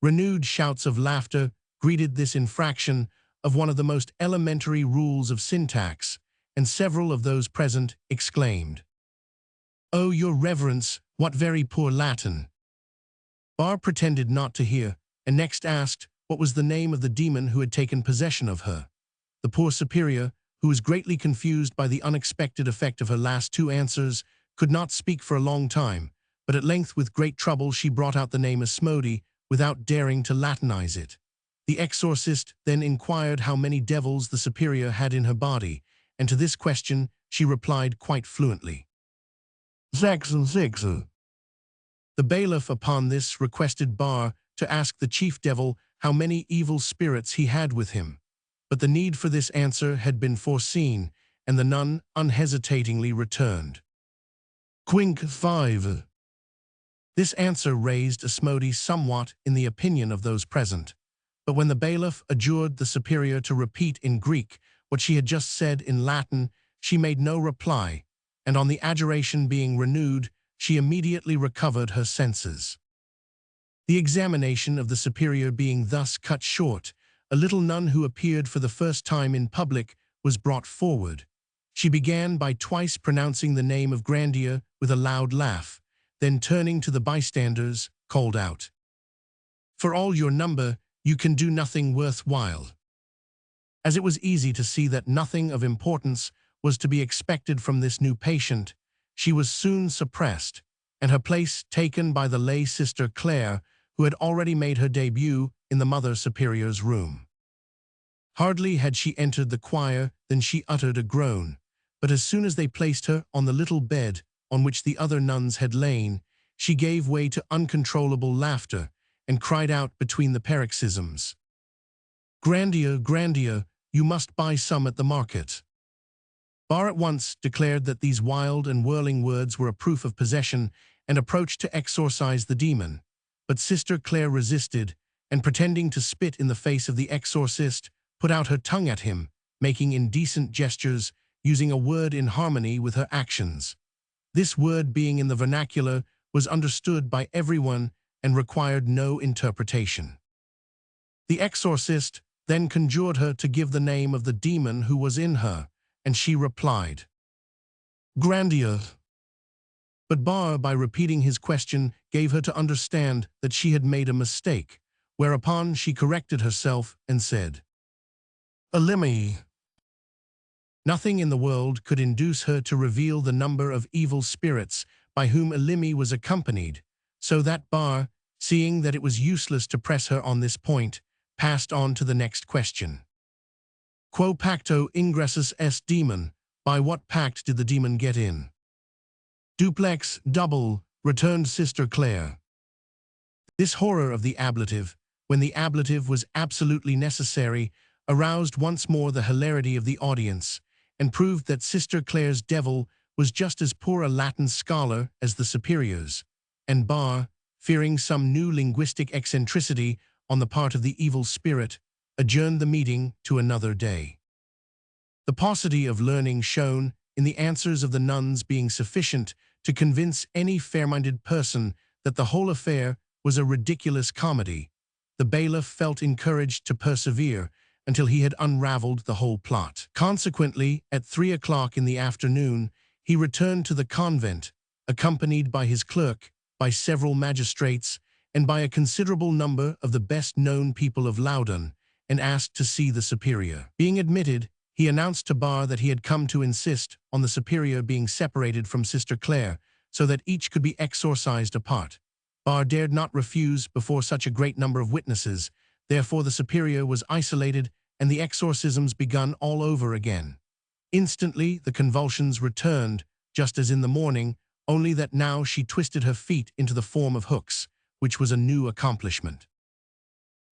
Renewed shouts of laughter greeted this infraction of one of the most elementary rules of syntax, and several of those present exclaimed, Oh, your reverence, what very poor Latin! Barr pretended not to hear, and next asked what was the name of the demon who had taken possession of her. The poor superior, who was greatly confused by the unexpected effect of her last two answers, could not speak for a long time, but at length with great trouble she brought out the name Asmodi, without daring to Latinize it. The exorcist then inquired how many devils the superior had in her body, and to this question she replied quite fluently, Six and six. The bailiff upon this requested Barr to ask the chief devil how many evil spirits he had with him, but the need for this answer had been foreseen, and the nun unhesitatingly returned, Quinque 5. This answer raised Asmodi somewhat in the opinion of those present, but when the bailiff adjured the superior to repeat in Greek what she had just said in Latin, she made no reply, and on the adjuration being renewed, she immediately recovered her senses. The examination of the superior being thus cut short, a little nun who appeared for the first time in public was brought forward. She began by twice pronouncing the name of Grandier with a loud laugh, then turning to the bystanders, called out, For all your number, you can do nothing worthwhile. As it was easy to see that nothing of importance was to be expected from this new patient, she was soon suppressed, and her place taken by the lay sister Claire, who had already made her debut in the Mother Superior's room. Hardly had she entered the choir than she uttered a groan, but as soon as they placed her on the little bed on which the other nuns had lain, she gave way to uncontrollable laughter and cried out between the paroxysms, "Grandier, Grandier, you must buy some at the market." Barr at once declared that these wild and whirling words were a proof of possession and approached to exorcise the demon. But Sister Claire resisted, and pretending to spit in the face of the exorcist, put out her tongue at him, making indecent gestures, using a word in harmony with her actions. This word, being in the vernacular, was understood by everyone and required no interpretation. The exorcist then conjured her to give the name of the demon who was in her, and she replied, "Grandier." But Barr, by repeating his question, gave her to understand that she had made a mistake, whereupon she corrected herself and said, "Elimi." Nothing in the world could induce her to reveal the number of evil spirits by whom Elimi was accompanied, so that Barr, seeing that it was useless to press her on this point, passed on to the next question. "Quo pacto ingressus est demon?" By what pact did the demon get in? "Duplex, double," returned Sister Claire. This horror of the ablative, when the ablative was absolutely necessary, aroused once more the hilarity of the audience, and proved that Sister Claire's devil was just as poor a Latin scholar as the superiors, and Barr, fearing some new linguistic eccentricity on the part of the evil spirit, adjourned the meeting to another day. The paucity of learning shown in the answers of the nuns being sufficient to convince any fair-minded person that the whole affair was a ridiculous comedy, the bailiff felt encouraged to persevere until he had unraveled the whole plot. Consequently, at 3 o'clock in the afternoon, he returned to the convent, accompanied by his clerk, by several magistrates, and by a considerable number of the best-known people of Loudun, and asked to see the superior. Being admitted, he announced to Barr that he had come to insist on the superior being separated from Sister Claire, so that each could be exorcised apart. Barr dared not refuse before such a great number of witnesses, therefore the superior was isolated and the exorcisms begun all over again. Instantly the convulsions returned, just as in the morning, only that now she twisted her feet into the form of hooks, which was a new accomplishment.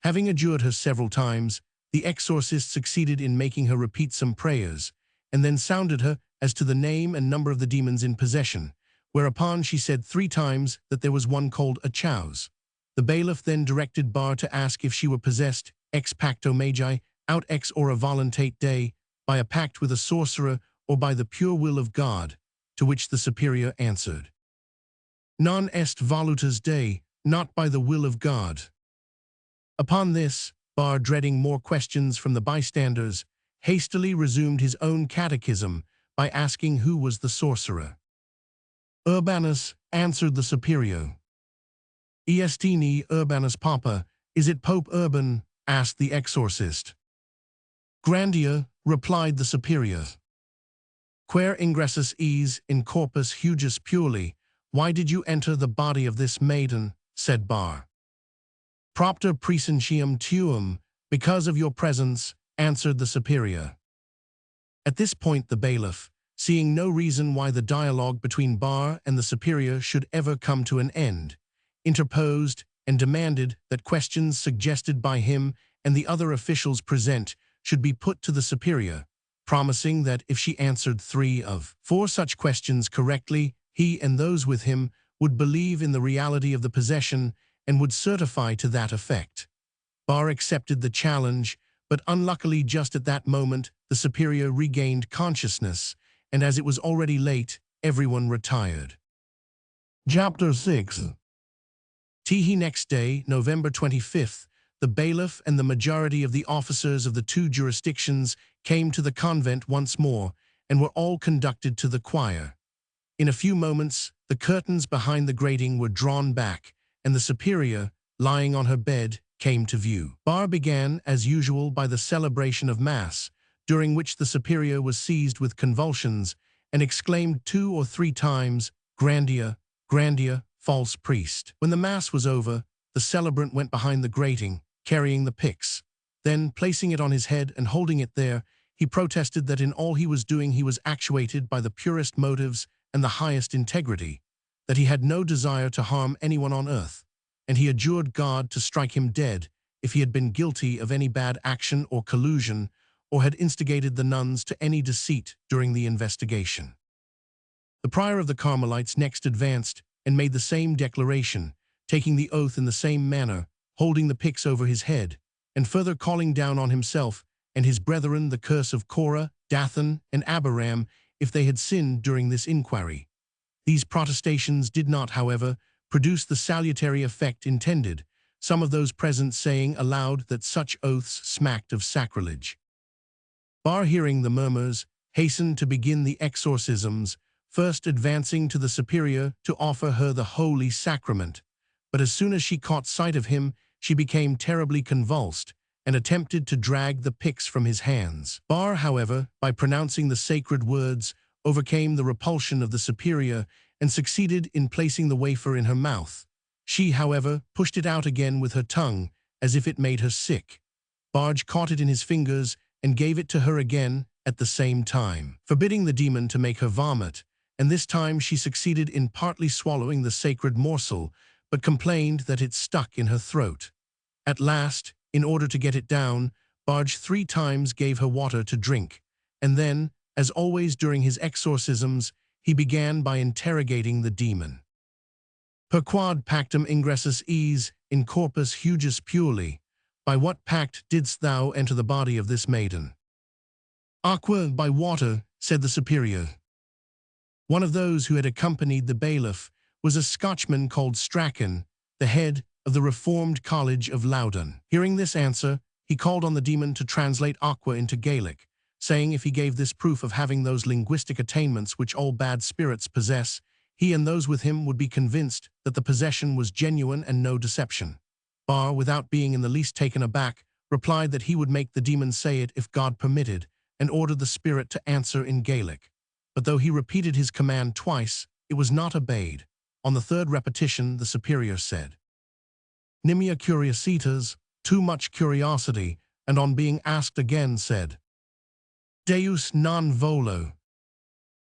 Having adjured her several times, the exorcist succeeded in making her repeat some prayers, and then sounded her as to the name and number of the demons in possession, whereupon she said 3 times that there was one called a chouse. The bailiff then directed Barr to ask if she were possessed ex pacto magi, out ex ora voluntate Dei, by a pact with a sorcerer or by the pure will of God, to which the superior answered, "Non est volutas Dei, not by the will of God." Upon this, Barr, dreading more questions from the bystanders, hastily resumed his own catechism by asking who was the sorcerer. "Urbanus," answered the superior. "Estini Urbanus Papa, is it Pope Urban?" asked the exorcist. "Grandier," replied the superior. "Quer ingressus es in corpus hujus purely?" Why did you enter the body of this maiden? Said Barr. "Propter presentium tuum," because of your presence, answered the superior. At this point the bailiff, seeing no reason why the dialogue between Barr and the superior should ever come to an end, interposed and demanded that questions suggested by him and the other officials present should be put to the superior, promising that if she answered 3 of 4 such questions correctly, he and those with him would believe in the reality of the possession and would certify to that effect. Barr accepted the challenge, but unluckily just at that moment the superior regained consciousness, and as it was already late, everyone retired. Chapter 6. Tehe next day, November 25th, the bailiff and the majority of the officers of the 2 jurisdictions came to the convent once more, and were all conducted to the choir. In a few moments, the curtains behind the grating were drawn back, and the superior, lying on her bed, came to view. Barr began, as usual, by the celebration of Mass, during which the superior was seized with convulsions, and exclaimed 2 or 3 times, "Grandier, Grandier, false priest." When the Mass was over, the celebrant went behind the grating, carrying the pyx. Then, placing it on his head and holding it there, he protested that in all he was doing he was actuated by the purest motives and the highest integrity, that he had no desire to harm anyone on earth, and he adjured God to strike him dead if he had been guilty of any bad action or collusion, or had instigated the nuns to any deceit during the investigation. The prior of the Carmelites next advanced and made the same declaration, taking the oath in the same manner, holding the pyx over his head, and further calling down on himself and his brethren the curse of Korah, Dathan, and Abiram if they had sinned during this inquiry. These protestations did not, however, produce the salutary effect intended, some of those present saying aloud that such oaths smacked of sacrilege. Bar, hearing the murmurs, hastened to begin the exorcisms, first advancing to the superior to offer her the holy sacrament, but as soon as she caught sight of him, she became terribly convulsed and attempted to drag the pyx from his hands. Bar, however, by pronouncing the sacred words, overcame the repulsion of the superior and succeeded in placing the wafer in her mouth. She, however, pushed it out again with her tongue, as if it made her sick. Barge caught it in his fingers and gave it to her again at the same time, forbidding the demon to make her vomit, and this time she succeeded in partly swallowing the sacred morsel, but complained that it stuck in her throat. At last, in order to get it down, Barge 3 times gave her water to drink, and then, as always during his exorcisms, he began by interrogating the demon. Per quod pactum ingressus eis in corpus hujus purely? By what pact didst thou enter the body of this maiden? Aqua, by water, said the superior. One of those who had accompanied the bailiff was a Scotchman called Strachan, the head of the Reformed College of Loudun. Hearing this answer, he called on the demon to translate aqua into Gaelic, saying if he gave this proof of having those linguistic attainments which all bad spirits possess, he and those with him would be convinced that the possession was genuine and no deception. Bar, without being in the least taken aback, replied that he would make the demon say it if God permitted, and ordered the spirit to answer in Gaelic. But though he repeated his command twice, it was not obeyed. On the 3rd repetition, the superior said, Nimia curiositas, too much curiosity, and on being asked again said, Deus non volo.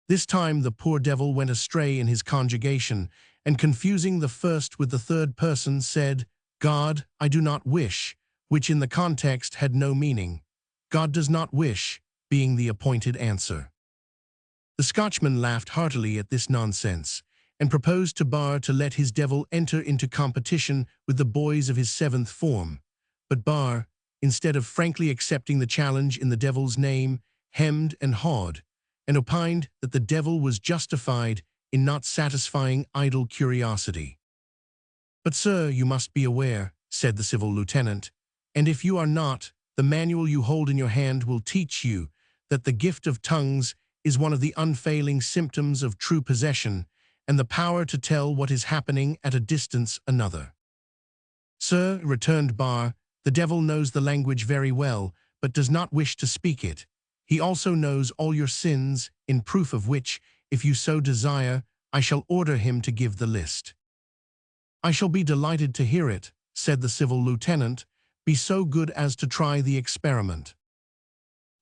This time the poor devil went astray in his conjugation, and confusing the first with the 3rd person said, God, I do not wish, which in the context had no meaning. God does not wish, being the appointed answer. The Scotchman laughed heartily at this nonsense, and proposed to Bar to let his devil enter into competition with the boys of his 7th form. But Bar, instead of frankly accepting the challenge in the devil's name, hemmed and hawed, and opined that the devil was justified in not satisfying idle curiosity. But, sir, you must be aware, said the civil lieutenant, and if you are not, the manual you hold in your hand will teach you that the gift of tongues is one of the unfailing symptoms of true possession, and the power to tell what is happening at a distance another. Sir, returned Bar, the devil knows the language very well, but does not wish to speak it. He also knows all your sins, in proof of which, if you so desire, I shall order him to give the list. I shall be delighted to hear it, said the civil lieutenant. Be so good as to try the experiment.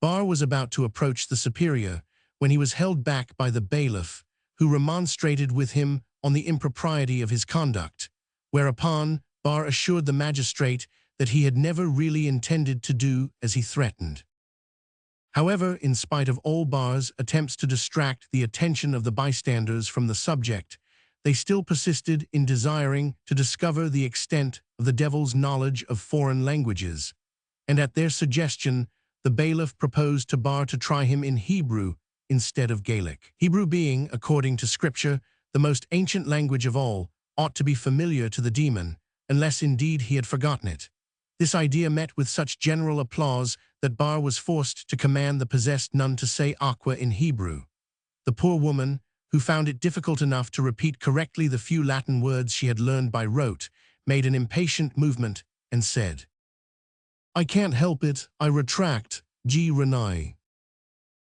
Bar was about to approach the superior, when he was held back by the bailiff, who remonstrated with him on the impropriety of his conduct, whereupon Bar assured the magistrate that he had never really intended to do as he threatened. However, in spite of all Bar's attempts to distract the attention of the bystanders from the subject, they still persisted in desiring to discover the extent of the devil's knowledge of foreign languages, and at their suggestion, the bailiff proposed to Bar to try him in Hebrew instead of Gaelic. Hebrew being, according to Scripture, the most ancient language of all, ought to be familiar to the demon, unless indeed he had forgotten it. This idea met with such general applause that Bar was forced to command the possessed nun to say aqua in Hebrew. The poor woman, who found it difficult enough to repeat correctly the few Latin words she had learned by rote, made an impatient movement and said, I can't help it, I retract, G. Renai.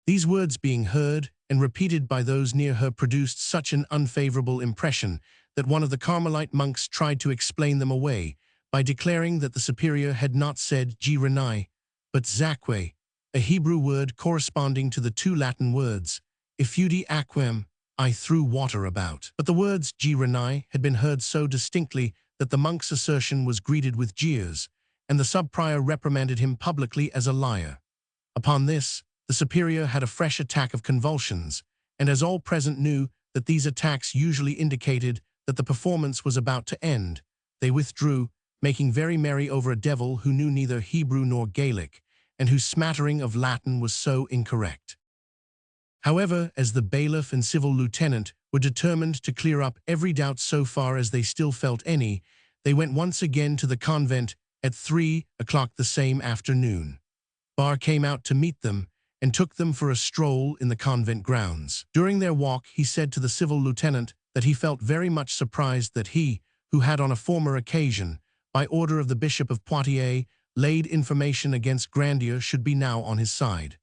These words being heard and repeated by those near her produced such an unfavorable impression that one of the Carmelite monks tried to explain them away by declaring that the superior had not said girenai, but zakwe, a Hebrew word corresponding to the two Latin words, effudi aquam, I threw water about. But the words girenai had been heard so distinctly that the monk's assertion was greeted with jeers, and the sub-prior reprimanded him publicly as a liar. Upon this, the superior had a fresh attack of convulsions, and as all present knew that these attacks usually indicated that the performance was about to end, they withdrew, making very merry over a devil who knew neither Hebrew nor Gaelic, and whose smattering of Latin was so incorrect. However, as the bailiff and civil lieutenant were determined to clear up every doubt so far as they still felt any, they went once again to the convent at 3 o'clock the same afternoon. Bar came out to meet them and took them for a stroll in the convent grounds. During their walk, he said to the civil lieutenant that he felt very much surprised that he, who had on a former occasion, by order of the Bishop of Poitiers, laid information against Grandier, should be now on his side.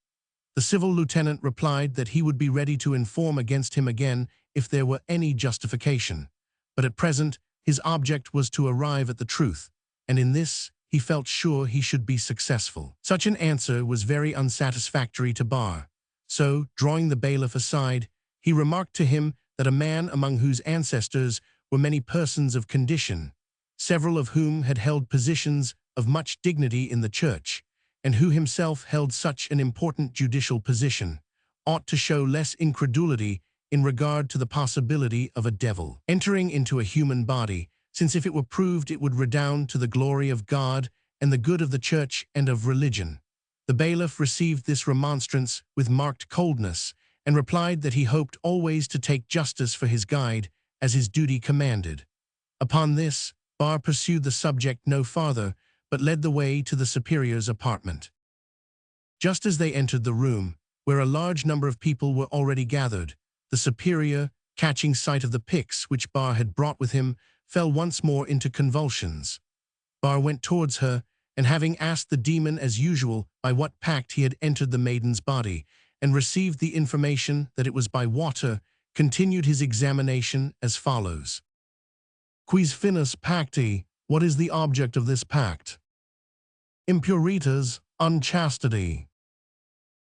The civil lieutenant replied that he would be ready to inform against him again if there were any justification, but at present his object was to arrive at the truth, and in this he felt sure he should be successful. Such an answer was very unsatisfactory to Bar, so, drawing the bailiff aside, he remarked to him that a man among whose ancestors were many persons of condition, several of whom had held positions of much dignity in the church, and who himself held such an important judicial position, ought to show less incredulity in regard to the possibility of a devil entering into a human body, since if it were proved it would redound to the glory of God and the good of the church and of religion. The bailiff received this remonstrance with marked coldness, and replied that he hoped always to take justice for his guide, as his duty commanded. Upon this, Bar pursued the subject no farther, but led the way to the superior's apartment. Just as they entered the room, where a large number of people were already gathered, the superior, catching sight of the pyx which Bar had brought with him, fell once more into convulsions. Bar went towards her, and having asked the demon as usual by what pact he had entered the maiden's body, and received the information that it was by water, continued his examination as follows. Quis finis pacti, what is the object of this pact? Impuritas, unchastity.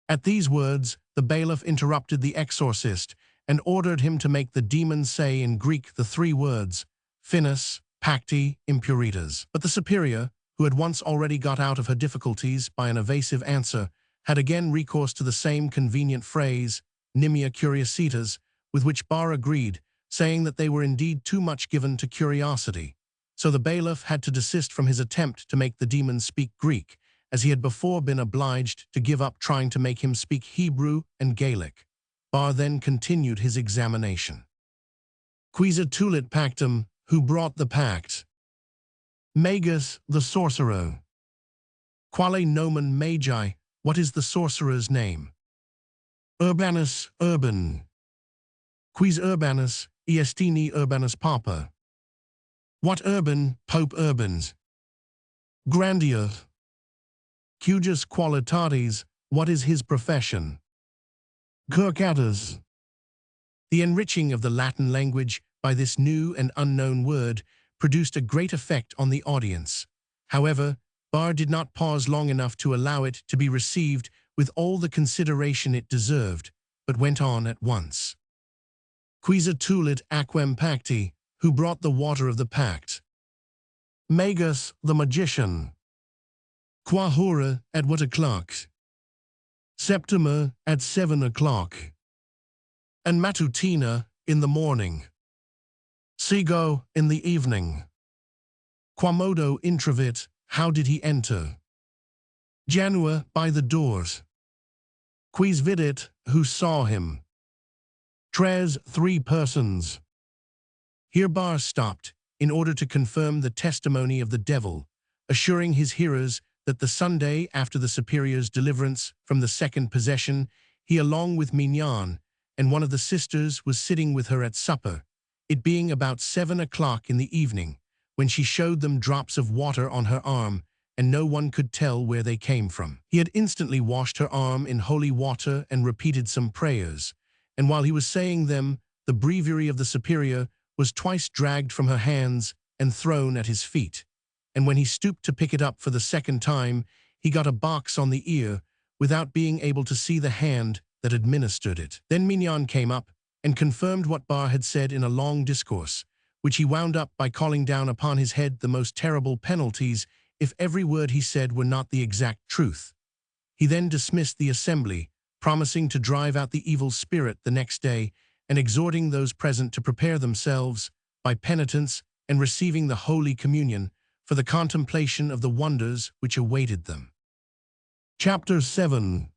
At these words, the bailiff interrupted the exorcist and ordered him to make the demon say in Greek the three words, finis, pacti, impuritas. But the superior, who had once already got out of her difficulties by an evasive answer, had again recourse to the same convenient phrase, nimia curiositas, with which Bar agreed, saying that they were indeed too much given to curiosity. So the bailiff had to desist from his attempt to make the demon speak Greek, as he had before been obliged to give up trying to make him speak Hebrew and Gaelic. Bar then continued his examination. Quisa tulit pactum, who brought the pact? Magus, the sorcerer. Quale nomen magi, what is the sorcerer's name? Urbanus, Urban. Quis Urbanus, Iestini Urbanus Papa. What Urban, Pope Urbans? Grandier. Cujas qualitates, what is his profession? Curcatus. The enriching of the Latin language by this new and unknown word produced a great effect on the audience. However, Bar did not pause long enough to allow it to be received with all the consideration it deserved, but went on at once. Quisa tulit aquam pacti, who brought the water of the pact? Magus, the magician. Qua hora, at what o'clock? Septima, at 7 o'clock. And matutina, in the morning. Sigo, in the evening. Quamodo intravit, how did he enter? Janua, by the doors. Quis vidit, who saw him? Tres, 3 persons. Here Bar stopped, in order to confirm the testimony of the devil, assuring his hearers that the Sunday after the superior's deliverance from the second possession, he along with Mignon and one of the sisters was sitting with her at supper, it being about 7 o'clock in the evening, when she showed them drops of water on her arm, and no one could tell where they came from. He had instantly washed her arm in holy water and repeated some prayers, and while he was saying them, the breviary of the superior was twice dragged from her hands and thrown at his feet. and when he stooped to pick it up for the second time, he got a box on the ear without being able to see the hand that administered it. Then Mignon came up and confirmed what Bar had said in a long discourse, which he wound up by calling down upon his head the most terrible penalties if every word he said were not the exact truth. He then dismissed the assembly, promising to drive out the evil spirit the next day and exhorting those present to prepare themselves, by penitence and receiving the Holy Communion, for the contemplation of the wonders which awaited them. Chapter 7.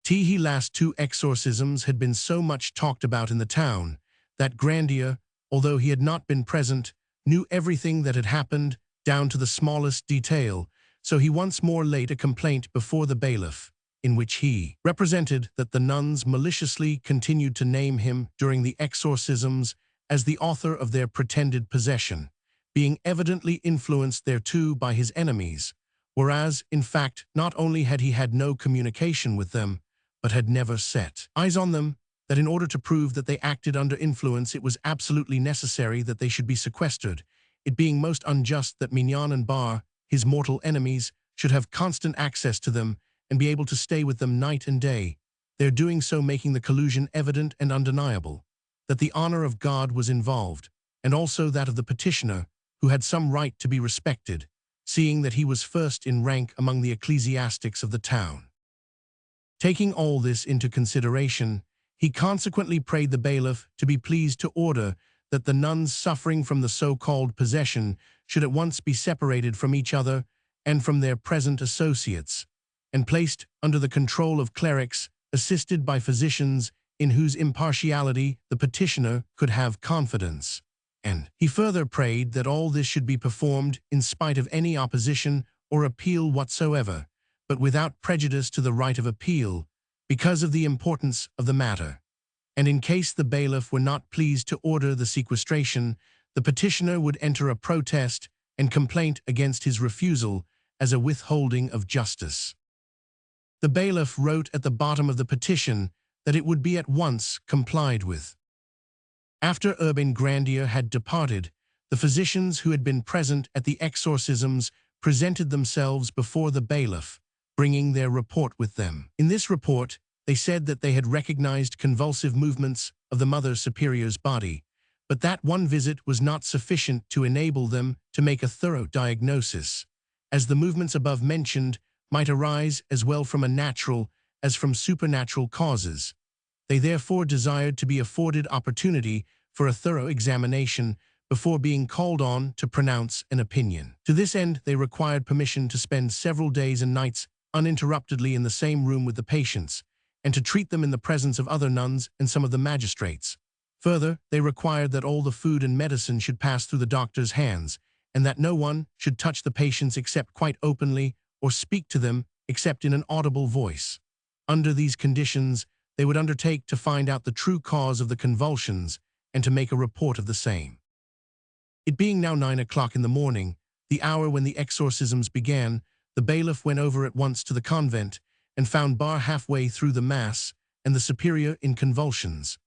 These last two exorcisms had been so much talked about in the town that Grandier, although he had not been present, knew everything that had happened down to the smallest detail, so he once more laid a complaint before the bailiff, in which he represented that the nuns maliciously continued to name him during the exorcisms as the author of their pretended possession, being evidently influenced thereto by his enemies, whereas, in fact, not only had he had no communication with them, but had never set eyes on them, that in order to prove that they acted under influence it was absolutely necessary that they should be sequestered, it being most unjust that Mignon and Bar, his mortal enemies, should have constant access to them and be able to stay with them night and day, their doing so making the collusion evident and undeniable, that the honor of God was involved, and also that of the petitioner, who had some right to be respected, seeing that he was first in rank among the ecclesiastics of the town. Taking all this into consideration, he consequently prayed the bailiff to be pleased to order that the nuns suffering from the so-called possession should at once be separated from each other and from their present associates, and placed under the control of clerics assisted by physicians in whose impartiality the petitioner could have confidence. And he further prayed that all this should be performed in spite of any opposition or appeal whatsoever, but without prejudice to the right of appeal, because of the importance of the matter. And in case the bailiff were not pleased to order the sequestration, the petitioner would enter a protest and complaint against his refusal as a withholding of justice. The bailiff wrote at the bottom of the petition that it would be at once complied with. After Urbain Grandier had departed, the physicians who had been present at the exorcisms presented themselves before the bailiff, bringing their report with them. In this report, they said that they had recognized convulsive movements of the Mother Superior's body, but that one visit was not sufficient to enable them to make a thorough diagnosis, as the movements above mentioned might arise as well from a natural as from supernatural causes. They therefore desired to be afforded opportunity for a thorough examination before being called on to pronounce an opinion. To this end, they required permission to spend several days and nights uninterruptedly in the same room with the patients, and to treat them in the presence of other nuns and some of the magistrates. Further, they required that all the food and medicine should pass through the doctor's hands, and that no one should touch the patients except quite openly or speak to them except in an audible voice. Under these conditions, they would undertake to find out the true cause of the convulsions and to make a report of the same. It being now 9 o'clock in the morning, the hour when the exorcisms began, the bailiff went over at once to the convent and found Bar halfway through the Mass and the superior in convulsions.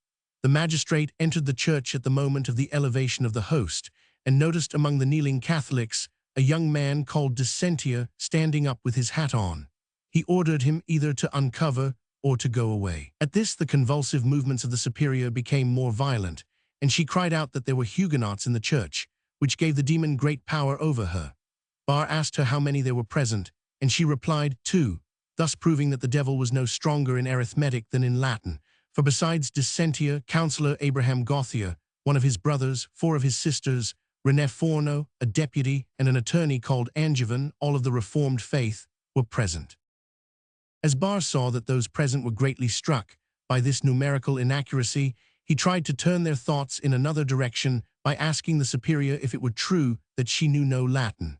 The magistrate entered the church at the moment of the elevation of the host and noticed among the kneeling Catholics a young man called Dissentia standing up with his hat on. He ordered him either to uncover or to go away. At this, the convulsive movements of the superior became more violent, and she cried out that there were Huguenots in the church, which gave the demon great power over her. Bar asked her how many there were present, and she replied, 2, thus proving that the devil was no stronger in arithmetic than in Latin, for besides Dissentia, Councillor Abraham Gauthier, one of his brothers, 4 of his sisters, René Forno, a deputy, and an attorney called Angevin, all of the Reformed faith, were present. As Bar saw that those present were greatly struck by this numerical inaccuracy, he tried to turn their thoughts in another direction by asking the superior if it were true that she knew no Latin.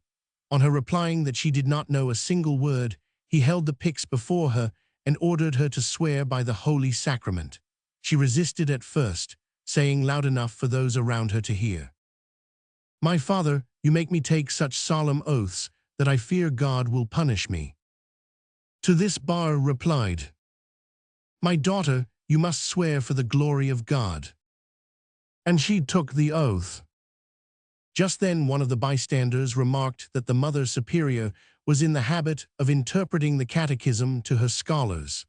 On her replying that she did not know a single word, he held the pyx before her and ordered her to swear by the Holy Sacrament. She resisted at first, saying loud enough for those around her to hear, "My father, you make me take such solemn oaths that I fear God will punish me." To this Bar replied, "My daughter, you must swear for the glory of God." And she took the oath. Just then one of the bystanders remarked that the Mother Superior was in the habit of interpreting the catechism to her scholars.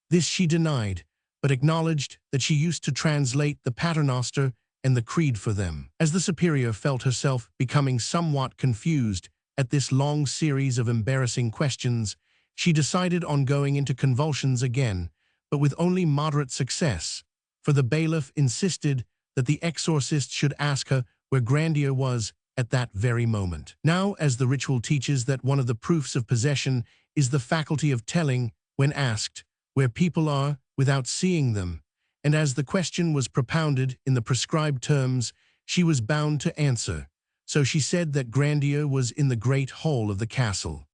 This she denied, but acknowledged that she used to translate the Paternoster and the Creed for them. As the Superior felt herself becoming somewhat confused at this long series of embarrassing questions, she decided on going into convulsions again, but with only moderate success, for the bailiff insisted that the exorcist should ask her where Grandier was at that very moment. Now, as the ritual teaches that one of the proofs of possession is the faculty of telling, when asked, where people are without seeing them, and as the question was propounded in the prescribed terms, she was bound to answer. So she said that Grandier was in the great hall of the castle.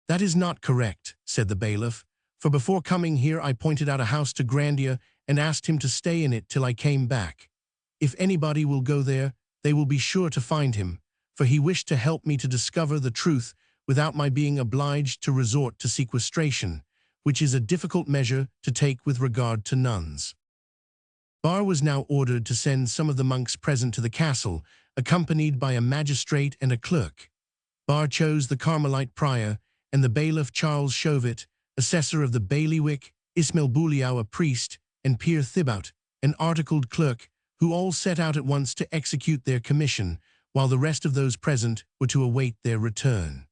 "That is not correct," said the bailiff, "for before coming here I pointed out a house to Grandier and asked him to stay in it till I came back. If anybody will go there, they will be sure to find him, for he wished to help me to discover the truth without my being obliged to resort to sequestration, which is a difficult measure to take with regard to nuns." Bar was now ordered to send some of the monks present to the castle, accompanied by a magistrate and a clerk. Bar chose the Carmelite prior, and the bailiff Charles Chauvet, assessor of the bailiwick, Ismail Bouliau, a priest, and Pierre Thibaut, an articled clerk, who all set out at once to execute their commission, while the rest of those present were to await their return.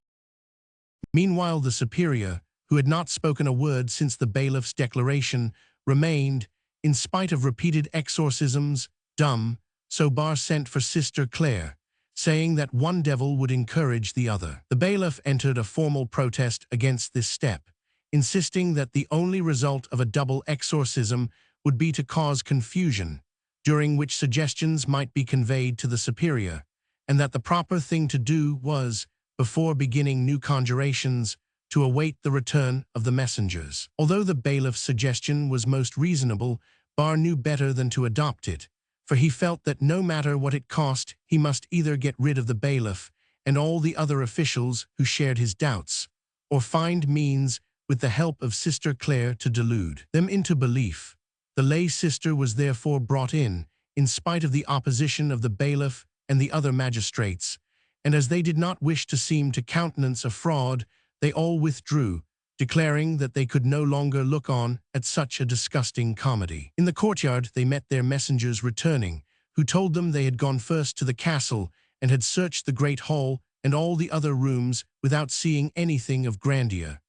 Meanwhile the Superior, who had not spoken a word since the bailiff's declaration, remained, in spite of repeated exorcisms, dumb, so Bar sent for Sister Claire, saying that one devil would encourage the other. The bailiff entered a formal protest against this step, insisting that the only result of a double exorcism would be to cause confusion, during which suggestions might be conveyed to the Superior, and that the proper thing to do was, before beginning new conjurations, to await the return of the messengers. Although the bailiff's suggestion was most reasonable, Bar knew better than to adopt it, for he felt that no matter what it cost, he must either get rid of the bailiff and all the other officials who shared his doubts, or find means, with the help of Sister Claire, to delude them into belief. The lay sister was therefore brought in spite of the opposition of the bailiff and the other magistrates, and as they did not wish to seem to countenance a fraud, they all withdrew, declaring that they could no longer look on at such a disgusting comedy. In the courtyard they met their messengers returning, who told them they had gone first to the castle and had searched the great hall and all the other rooms without seeing anything of Grandier.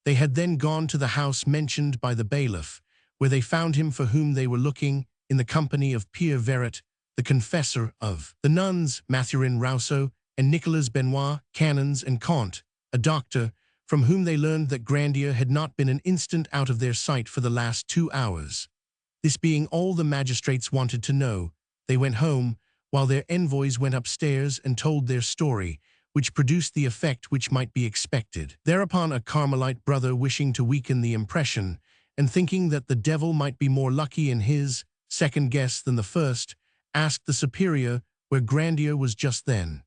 They had then gone to the house mentioned by the bailiff, where they found him for whom they were looking, in the company of Pierre Verret, the confessor of the nuns, Mathurin Rousseau, and Nicolas Benoit, canons and Comte, a doctor, from whom they learned that Grandier had not been an instant out of their sight for the last 2 hours. This being all the magistrates wanted to know, they went home, while their envoys went upstairs and told their story, which produced the effect which might be expected. Thereupon a Carmelite brother, wishing to weaken the impression, and thinking that the devil might be more lucky in his second guess than the first, asked the Superior where Grandier was just then.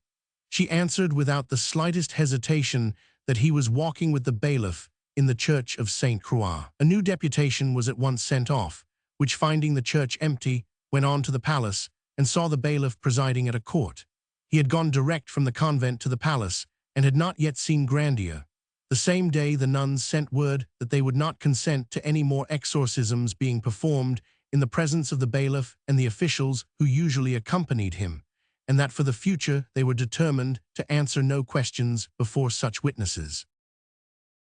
She answered without the slightest hesitation that he was walking with the bailiff in the church of Saint Croix. A new deputation was at once sent off, which, finding the church empty, went on to the palace and saw the bailiff presiding at a court. He had gone direct from the convent to the palace and had not yet seen Grandier. The same day the nuns sent word that they would not consent to any more exorcisms being performed in the presence of the bailiff and the officials who usually accompanied him, and that for the future they were determined to answer no questions before such witnesses.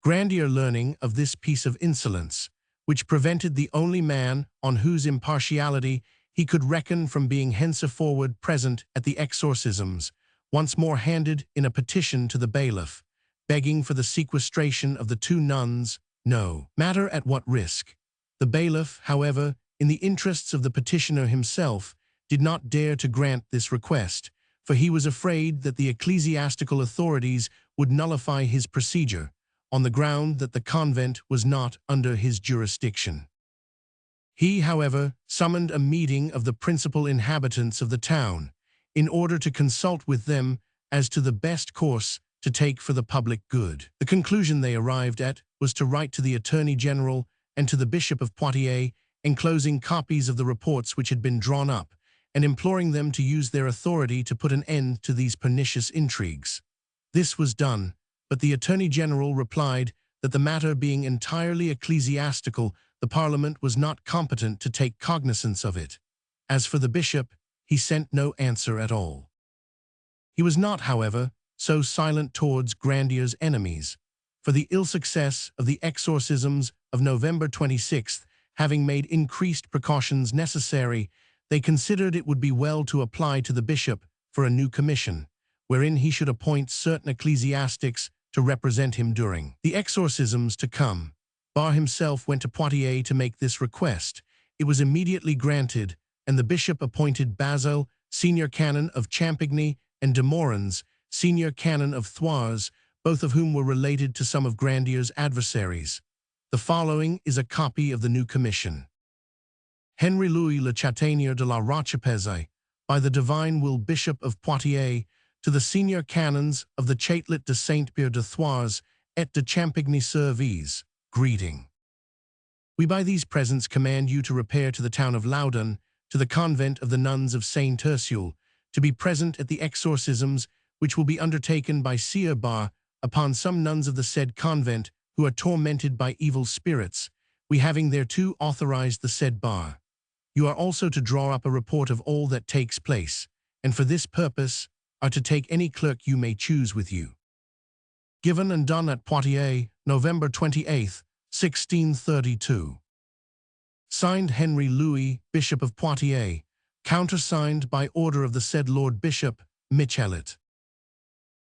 Grandier, learning of this piece of insolence, which prevented the only man on whose impartiality he could reckon from being henceforward present at the exorcisms, once more handed in a petition to the bailiff, begging for the sequestration of the 2 nuns, no matter at what risk. The bailiff, however, in the interests of the petitioner himself, did not dare to grant this request, for he was afraid that the ecclesiastical authorities would nullify his procedure, on the ground that the convent was not under his jurisdiction. He, however, summoned a meeting of the principal inhabitants of the town, in order to consult with them as to the best course to take for the public good. The conclusion they arrived at was to write to the Attorney General and to the Bishop of Poitiers, enclosing copies of the reports which had been drawn up, and imploring them to use their authority to put an end to these pernicious intrigues. This was done, but the Attorney General replied that the matter being entirely ecclesiastical, the Parliament was not competent to take cognizance of it. As for the bishop, he sent no answer at all. He was not, however, so silent towards Grandier's enemies, for the ill success of the exorcisms of November 26th, having made increased precautions necessary, they considered it would be well to apply to the bishop for a new commission, wherein he should appoint certain ecclesiastics to represent him during the exorcisms to come. Bar himself went to Poitiers to make this request. It was immediately granted, and the bishop appointed Basil, senior canon of Champigny, and de Morans, senior canon of Thouars, both of whom were related to some of Grandier's adversaries. The following is a copy of the new commission. Henry Louis Le Chataignier de la Rochepeze, by the divine will Bishop of Poitiers, to the senior canons of the Chatelet de Saint-Pierre de Thouars et de Champigny-sur-Vise, greeting. We by these presents command you to repair to the town of Loudun, to the convent of the nuns of Saint Ursule, to be present at the exorcisms which will be undertaken by Sieur Bar upon some nuns of the said convent who are tormented by evil spirits, we having thereto authorized the said Bar. You are also to draw up a report of all that takes place, and for this purpose are to take any clerk you may choose with you. Given and done at Poitiers, November 28, 1632. Signed Henry Louis, Bishop of Poitiers, countersigned by order of the said Lord Bishop, Michelet.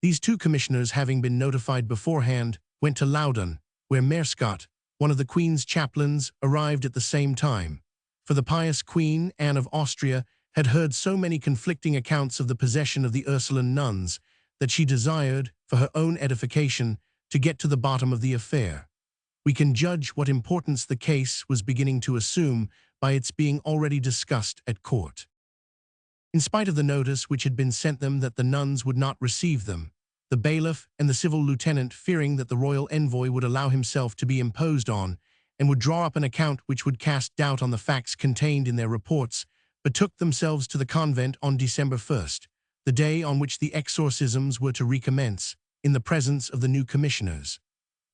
These two commissioners, having been notified beforehand, went to Loudun, where Merscott, one of the Queen's chaplains, arrived at the same time, for the pious Queen Anne of Austria had heard so many conflicting accounts of the possession of the Ursuline nuns that she desired, for her own edification, to get to the bottom of the affair. We can judge what importance the case was beginning to assume by its being already discussed at court. In spite of the notice which had been sent them that the nuns would not receive them, the bailiff and the civil lieutenant, fearing that the royal envoy would allow himself to be imposed on and would draw up an account which would cast doubt on the facts contained in their reports, betook themselves to the convent on December 1st, the day on which the exorcisms were to recommence, in the presence of the new commissioners.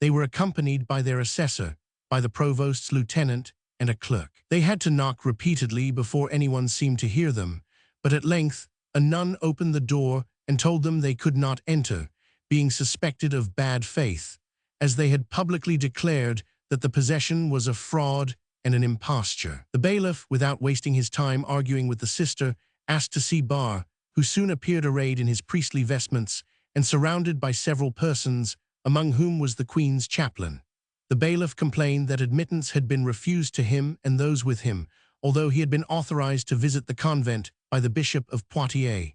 They were accompanied by their assessor, by the provost's lieutenant, and a clerk. They had to knock repeatedly before anyone seemed to hear them, but at length a nun opened the door and told them they could not enter, being suspected of bad faith, as they had publicly declared that the possession was a fraud and an imposture. The bailiff, without wasting his time arguing with the sister, asked to see Bar, who soon appeared arrayed in his priestly vestments and surrounded by several persons, among whom was the Queen's chaplain. The bailiff complained that admittance had been refused to him and those with him, although he had been authorized to visit the convent by the Bishop of Poitiers.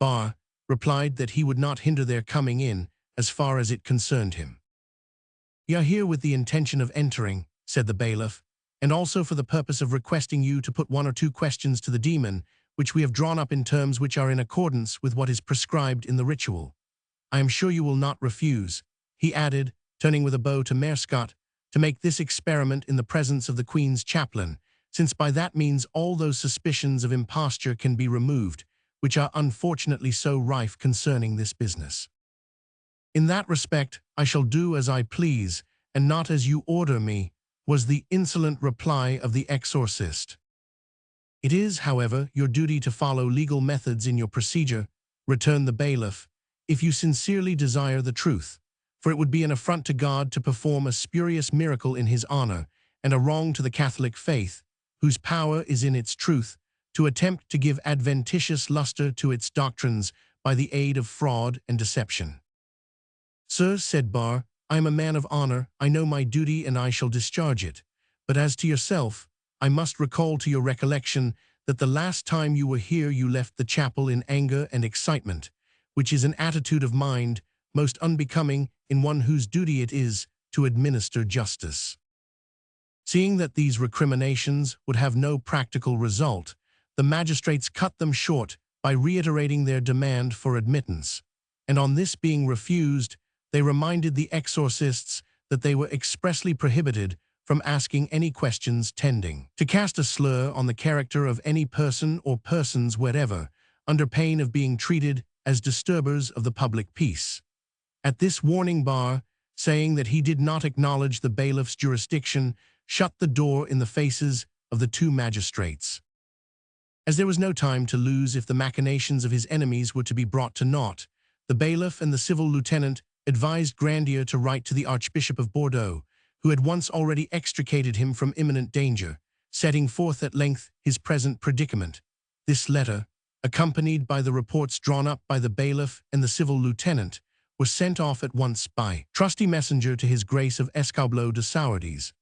Bar replied that he would not hinder their coming in as far as it concerned him. "We are here with the intention of entering," said the bailiff, "and also for the purpose of requesting you to put one or two questions to the demon, which we have drawn up in terms which are in accordance with what is prescribed in the ritual. I am sure you will not refuse," he added, turning with a bow to Merscott, "to make this experiment in the presence of the Queen's chaplain, since by that means all those suspicions of imposture can be removed, which are unfortunately so rife concerning this business." "In that respect, I shall do as I please, and not as you order me," was the insolent reply of the exorcist. "It is, however, your duty to follow legal methods in your procedure," returned the bailiff, "if you sincerely desire the truth, for it would be an affront to God to perform a spurious miracle in his honor, and a wrong to the Catholic faith, whose power is in its truth, to attempt to give adventitious luster to its doctrines by the aid of fraud and deception." "Sir," said Bar, "I am a man of honor, I know my duty and I shall discharge it. But as to yourself, I must recall to your recollection that the last time you were here you left the chapel in anger and excitement, which is an attitude of mind most unbecoming in one whose duty it is to administer justice." Seeing that these recriminations would have no practical result, the magistrates cut them short by reiterating their demand for admittance, and on this being refused, they reminded the exorcists that they were expressly prohibited from asking any questions tending to cast a slur on the character of any person or persons wherever, under pain of being treated as disturbers of the public peace. At this warning Bar, saying that he did not acknowledge the bailiff's jurisdiction, shut the door in the faces of the two magistrates. As there was no time to lose if the machinations of his enemies were to be brought to naught, the bailiff and the civil lieutenant advised Grandier to write to the Archbishop of Bordeaux, who had once already extricated him from imminent danger, setting forth at length his present predicament. This letter, accompanied by the reports drawn up by the bailiff and the civil lieutenant, was sent off at once by trusty messenger to his Grace of Escableau de Sourdis.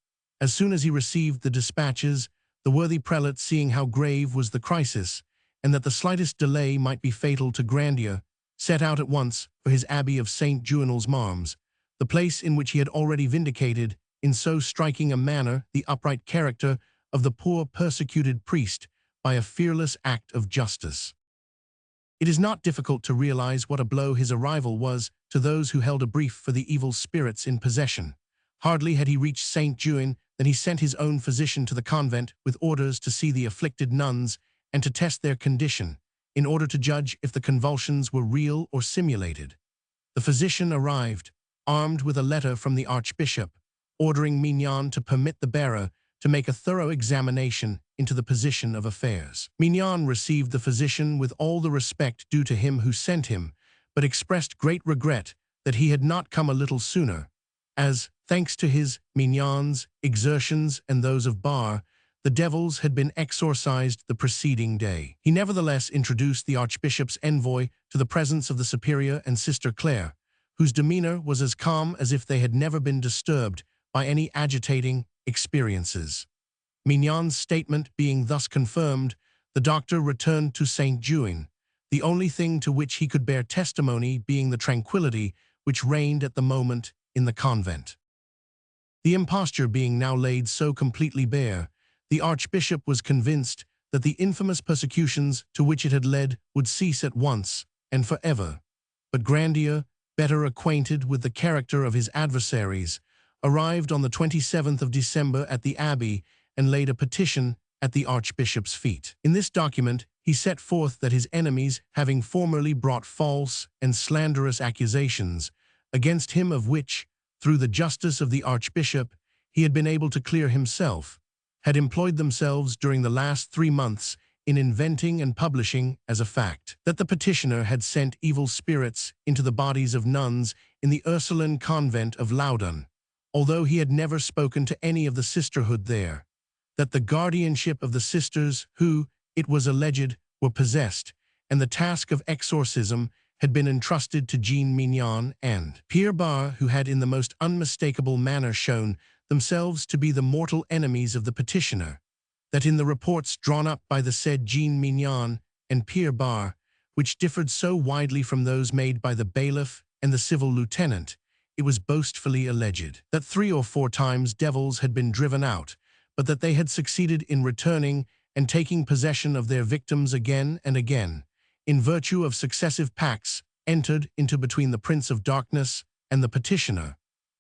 As soon as he received the dispatches, the worthy prelate, seeing how grave was the crisis, and that the slightest delay might be fatal to Grandier, set out at once for his abbey of St. Juinals Marmes, the place in which he had already vindicated, in so striking a manner, the upright character of the poor persecuted priest by a fearless act of justice. It is not difficult to realize what a blow his arrival was to those who held a brief for the evil spirits in possession. Hardly had he reached St. Juin than he sent his own physician to the convent with orders to see the afflicted nuns and to test their condition, in order to judge if the convulsions were real or simulated. The physician arrived, armed with a letter from the archbishop, ordering Mignon to permit the bearer to make a thorough examination into the position of affairs. Mignon received the physician with all the respect due to him who sent him, but expressed great regret that he had not come a little sooner, as, thanks to his, Mignon's, exertions and those of Bar, the devils had been exorcised the preceding day. He nevertheless introduced the archbishop's envoy to the presence of the superior and Sister Claire, whose demeanor was as calm as if they had never been disturbed by any agitating experiences. Mignon's statement being thus confirmed, the doctor returned to St. Juin, the only thing to which he could bear testimony being the tranquillity which reigned at the moment in the convent. The imposture being now laid so completely bare, the archbishop was convinced that the infamous persecutions to which it had led would cease at once and forever. But Grandier, better acquainted with the character of his adversaries, arrived on the 27th of December at the abbey and laid a petition at the archbishop's feet. In this document, he set forth that his enemies, having formerly brought false and slanderous accusations against him, of which, through the justice of the archbishop, he had been able to clear himself, had employed themselves during the last 3 months in inventing and publishing as a fact that the petitioner had sent evil spirits into the bodies of nuns in the Ursuline convent of Loudun, although he had never spoken to any of the sisterhood there, that the guardianship of the sisters who, it was alleged, were possessed, and the task of exorcism had been entrusted to Jean Mignon and Pierre Bar, who had in the most unmistakable manner shown themselves to be the mortal enemies of the petitioner, that in the reports drawn up by the said Jean Mignon and Pierre Bar, which differed so widely from those made by the bailiff and the civil lieutenant, it was boastfully alleged that 3 or 4 times devils had been driven out, but that they had succeeded in returning and taking possession of their victims again and again, in virtue of successive pacts entered into between the Prince of Darkness and the petitioner,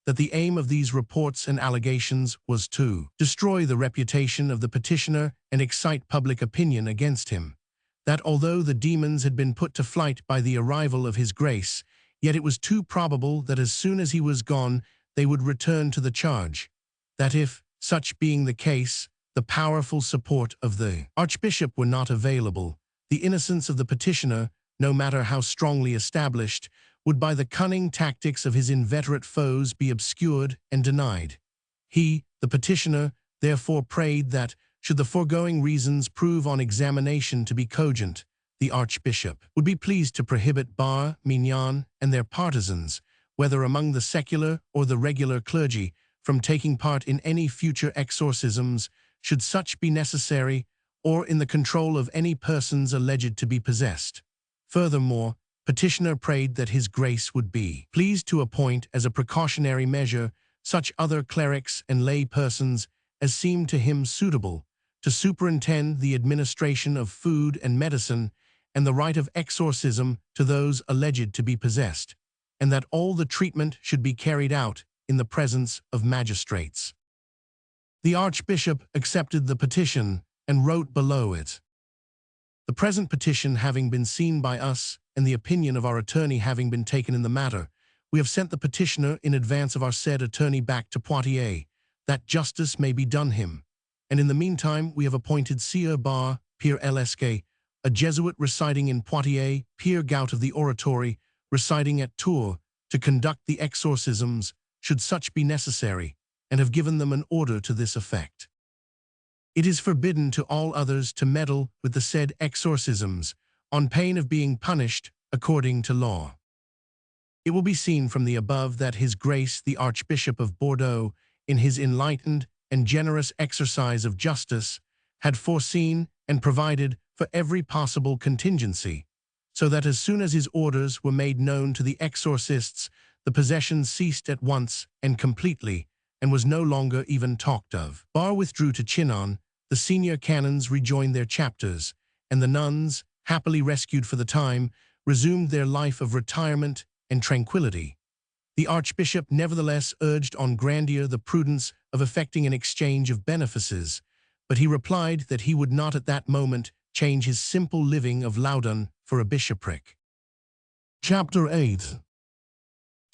that the aim of these reports and allegations was to destroy the reputation of the petitioner and excite public opinion against him, that although the demons had been put to flight by the arrival of his grace, yet it was too probable that as soon as he was gone they would return to the charge, that if, such being the case, the powerful support of the archbishop were not available, the innocence of the petitioner, no matter how strongly established, would by the cunning tactics of his inveterate foes be obscured and denied. He, the petitioner, therefore prayed that, should the foregoing reasons prove on examination to be cogent, the archbishop would be pleased to prohibit Bar, Mignon, and their partisans, whether among the secular or the regular clergy, from taking part in any future exorcisms, should such be necessary, or in the control of any persons alleged to be possessed. Furthermore, petitioner prayed that his grace would be pleased to appoint as a precautionary measure such other clerics and lay persons as seemed to him suitable to superintend the administration of food and medicine and the rite of exorcism to those alleged to be possessed, and that all the treatment should be carried out in the presence of magistrates. The archbishop accepted the petition and wrote below it, "The present petition having been seen by us, and the opinion of our attorney having been taken in the matter, we have sent the petitioner in advance of our said attorney back to Poitiers, that justice may be done him. And in the meantime we have appointed Sieur Bar, Pierre Lesque, a Jesuit residing in Poitiers, Pierre Gout of the Oratory, residing at Tours, to conduct the exorcisms, should such be necessary, and have given them an order to this effect. It is forbidden to all others to meddle with the said exorcisms, on pain of being punished according to law." It will be seen from the above that His Grace the Archbishop of Bordeaux, in his enlightened and generous exercise of justice, had foreseen and provided for every possible contingency, so that as soon as his orders were made known to the exorcists, the possession ceased at once and completely, and was no longer even talked of. Bar withdrew to Chinon, the senior canons rejoined their chapters, and the nuns, happily rescued for the time, resumed their life of retirement and tranquility. The archbishop nevertheless urged on Grandier the prudence of effecting an exchange of benefices, but he replied that he would not at that moment change his simple living of Loudun for a bishopric. Chapter 8.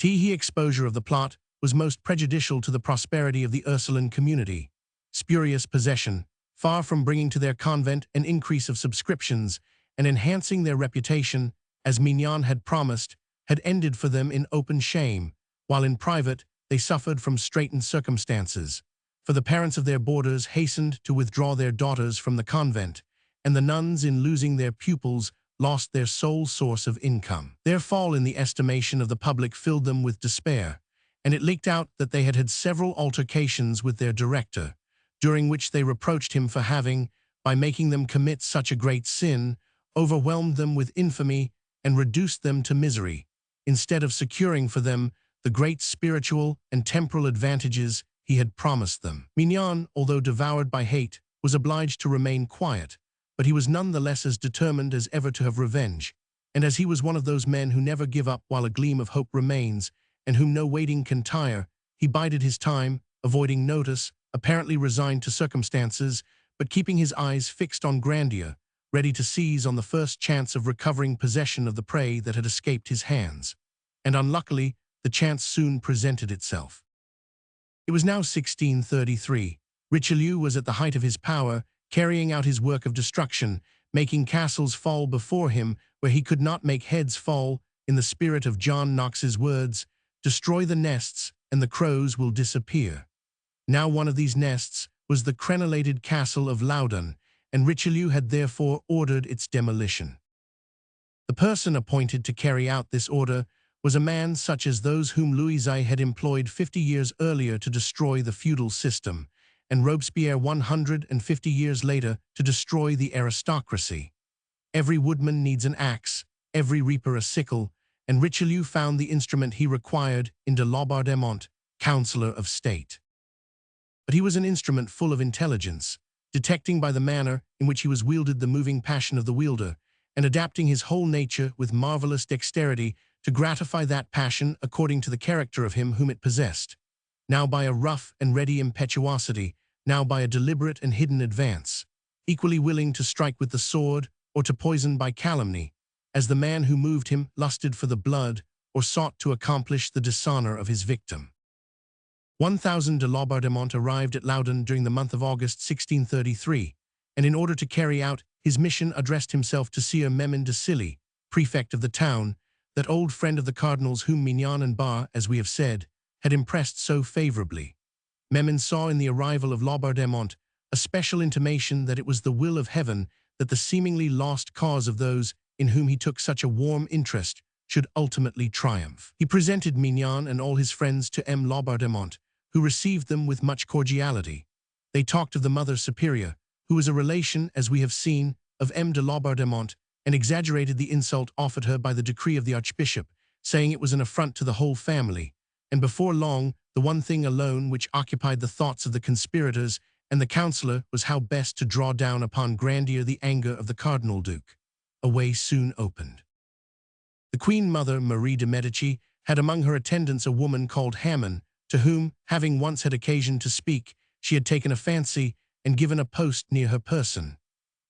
The exposure of the plot was most prejudicial to the prosperity of the Ursuline community. Spurious possession, far from bringing to their convent an increase of subscriptions and enhancing their reputation, as Mignon had promised, had ended for them in open shame, while in private they suffered from straitened circumstances. For the parents of their boarders hastened to withdraw their daughters from the convent, and the nuns, in losing their pupils, lost their sole source of income. Their fall in the estimation of the public filled them with despair, and it leaked out that they had had several altercations with their director, during which they reproached him for having, by making them commit such a great sin, overwhelmed them with infamy and reduced them to misery, instead of securing for them the great spiritual and temporal advantages he had promised them. Mignon, although devoured by hate, was obliged to remain quiet, but he was none the less as determined as ever to have revenge, and as he was one of those men who never give up while a gleam of hope remains, and whom no waiting can tire, he bided his time, avoiding notice, apparently resigned to circumstances, but keeping his eyes fixed on Grandier, ready to seize on the first chance of recovering possession of the prey that had escaped his hands. And unluckily, the chance soon presented itself. It was now 1633. Richelieu was at the height of his power, carrying out his work of destruction, making castles fall before him where he could not make heads fall, in the spirit of John Knox's words, "Destroy the nests, and the crows will disappear." Now one of these nests was the crenellated castle of Loudun, and Richelieu had therefore ordered its demolition. The person appointed to carry out this order was a man such as those whom Louis had employed 50 years earlier to destroy the feudal system, and Robespierre 150 years later to destroy the aristocracy. Every woodman needs an axe, every reaper a sickle, and Richelieu found the instrument he required in de Laubardemont, Councillor of State. But he was an instrument full of intelligence, detecting by the manner in which he was wielded the moving passion of the wielder, and adapting his whole nature with marvelous dexterity to gratify that passion according to the character of him whom it possessed, now by a rough and ready impetuosity, now by a deliberate and hidden advance, equally willing to strike with the sword or to poison by calumny, as the man who moved him lusted for the blood or sought to accomplish the dishonor of his victim. 1,000 de Laubardemont arrived at Loudun during the month of August 1633, and in order to carry out his mission addressed himself to Sieur Memon de Silly, prefect of the town, that old friend of the cardinals whom Mignon and Bar, as we have said, had impressed so favorably. Memon saw in the arrival of Laubardemont a special intimation that it was the will of heaven that the seemingly lost cause of those in whom he took such a warm interest should ultimately triumph. He presented Mignon and all his friends to M. Laubardemont, who received them with much cordiality. They talked of the Mother Superior, who was a relation, as we have seen, of M. de Laubardemont, and exaggerated the insult offered her by the decree of the Archbishop, saying it was an affront to the whole family, and before long the one thing alone which occupied the thoughts of the conspirators and the councillor was how best to draw down upon Grandier the anger of the Cardinal Duke. A way soon opened. The Queen Mother, Marie de Medici, had among her attendants a woman called Hammond, to whom, having once had occasion to speak, she had taken a fancy and given a post near her person.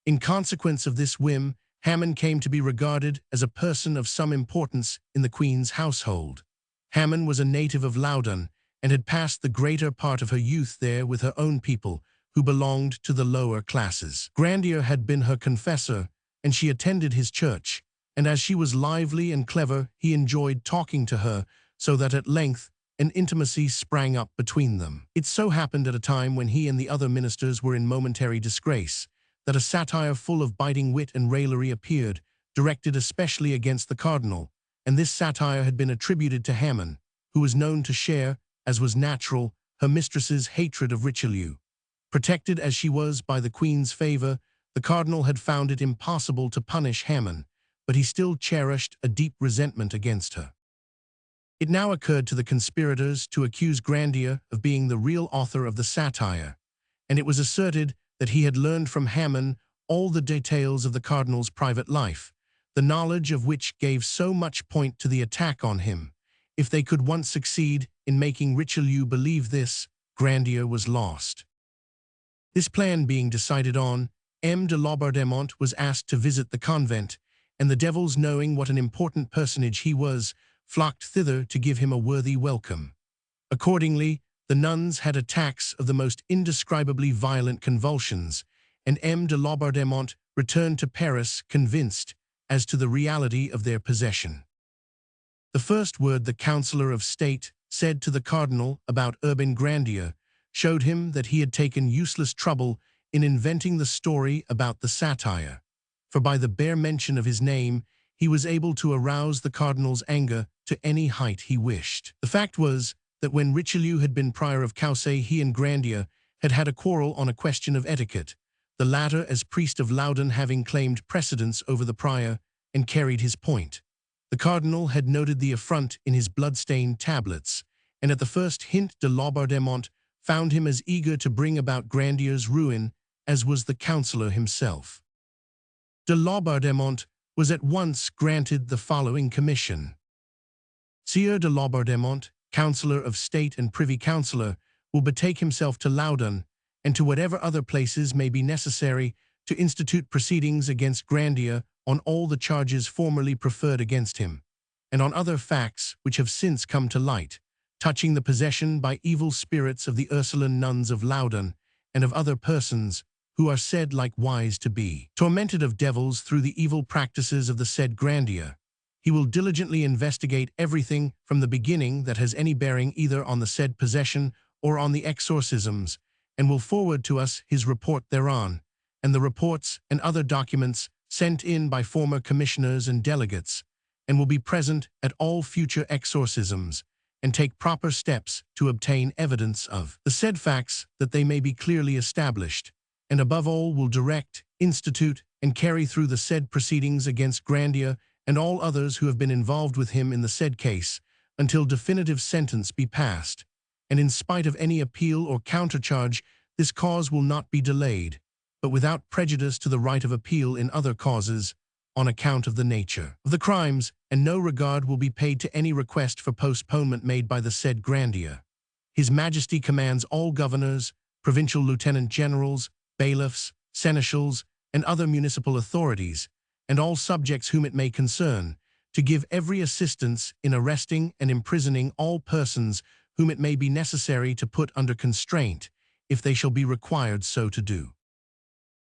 In consequence of this whim, Hammond came to be regarded as a person of some importance in the Queen's household. Hammond was a native of Loudun and had passed the greater part of her youth there with her own people, who belonged to the lower classes. Grandier had been her confessor, and she attended his church, and as she was lively and clever, he enjoyed talking to her, so that at length an intimacy sprang up between them. It so happened at a time when he and the other ministers were in momentary disgrace, that a satire full of biting wit and raillery appeared, directed especially against the cardinal, and this satire had been attributed to Hammond, who was known to share, as was natural, her mistress's hatred of Richelieu. Protected as she was by the Queen's favor, the cardinal had found it impossible to punish Hammond, but he still cherished a deep resentment against her. It now occurred to the conspirators to accuse Grandier of being the real author of the satire, and it was asserted that he had learned from Hammond all the details of the cardinal's private life, the knowledge of which gave so much point to the attack on him. If they could once succeed in making Richelieu believe this, Grandier was lost. This plan being decided on, M. de Laubardemont was asked to visit the convent, and the devils, knowing what an important personage he was, flocked thither to give him a worthy welcome. Accordingly, the nuns had attacks of the most indescribably violent convulsions, and M. de Laubardemont returned to Paris convinced as to the reality of their possession. The first word the Councillor of State said to the cardinal about Urbain Grandier showed him that he had taken useless trouble in inventing the story about the satire, for by the bare mention of his name he was able to arouse the cardinal's anger to any height he wished. The fact was that when Richelieu had been prior of Caussay, he and Grandier had had a quarrel on a question of etiquette, the latter as priest of Loudun having claimed precedence over the prior and carried his point. The cardinal had noted the affront in his blood-stained tablets, and at the first hint de Laubardemont found him as eager to bring about Grandier's ruin as was the councillor himself. De Laubardemont was at once granted the following commission. Sieur de Laubardemont, Councillor of State and Privy Councillor, will betake himself to Loudun and to whatever other places may be necessary to institute proceedings against Grandier on all the charges formerly preferred against him, and on other facts which have since come to light, touching the possession by evil spirits of the Ursuline nuns of Loudun and of other persons who are said likewise to be tormented of devils through the evil practices of the said Grandier. He will diligently investigate everything from the beginning that has any bearing either on the said possession or on the exorcisms, and will forward to us his report thereon, and the reports and other documents sent in by former commissioners and delegates, and will be present at all future exorcisms, and take proper steps to obtain evidence of the said facts that they may be clearly established, and above all will direct, institute, and carry through the said proceedings against Grandier and all others who have been involved with him in the said case, until definitive sentence be passed, and in spite of any appeal or countercharge, this cause will not be delayed, but without prejudice to the right of appeal in other causes, on account of the nature of the crimes, and no regard will be paid to any request for postponement made by the said Grandier. His Majesty commands all governors, provincial lieutenant-generals, bailiffs, seneschals, and other municipal authorities, and all subjects whom it may concern, to give every assistance in arresting and imprisoning all persons whom it may be necessary to put under constraint, if they shall be required so to do.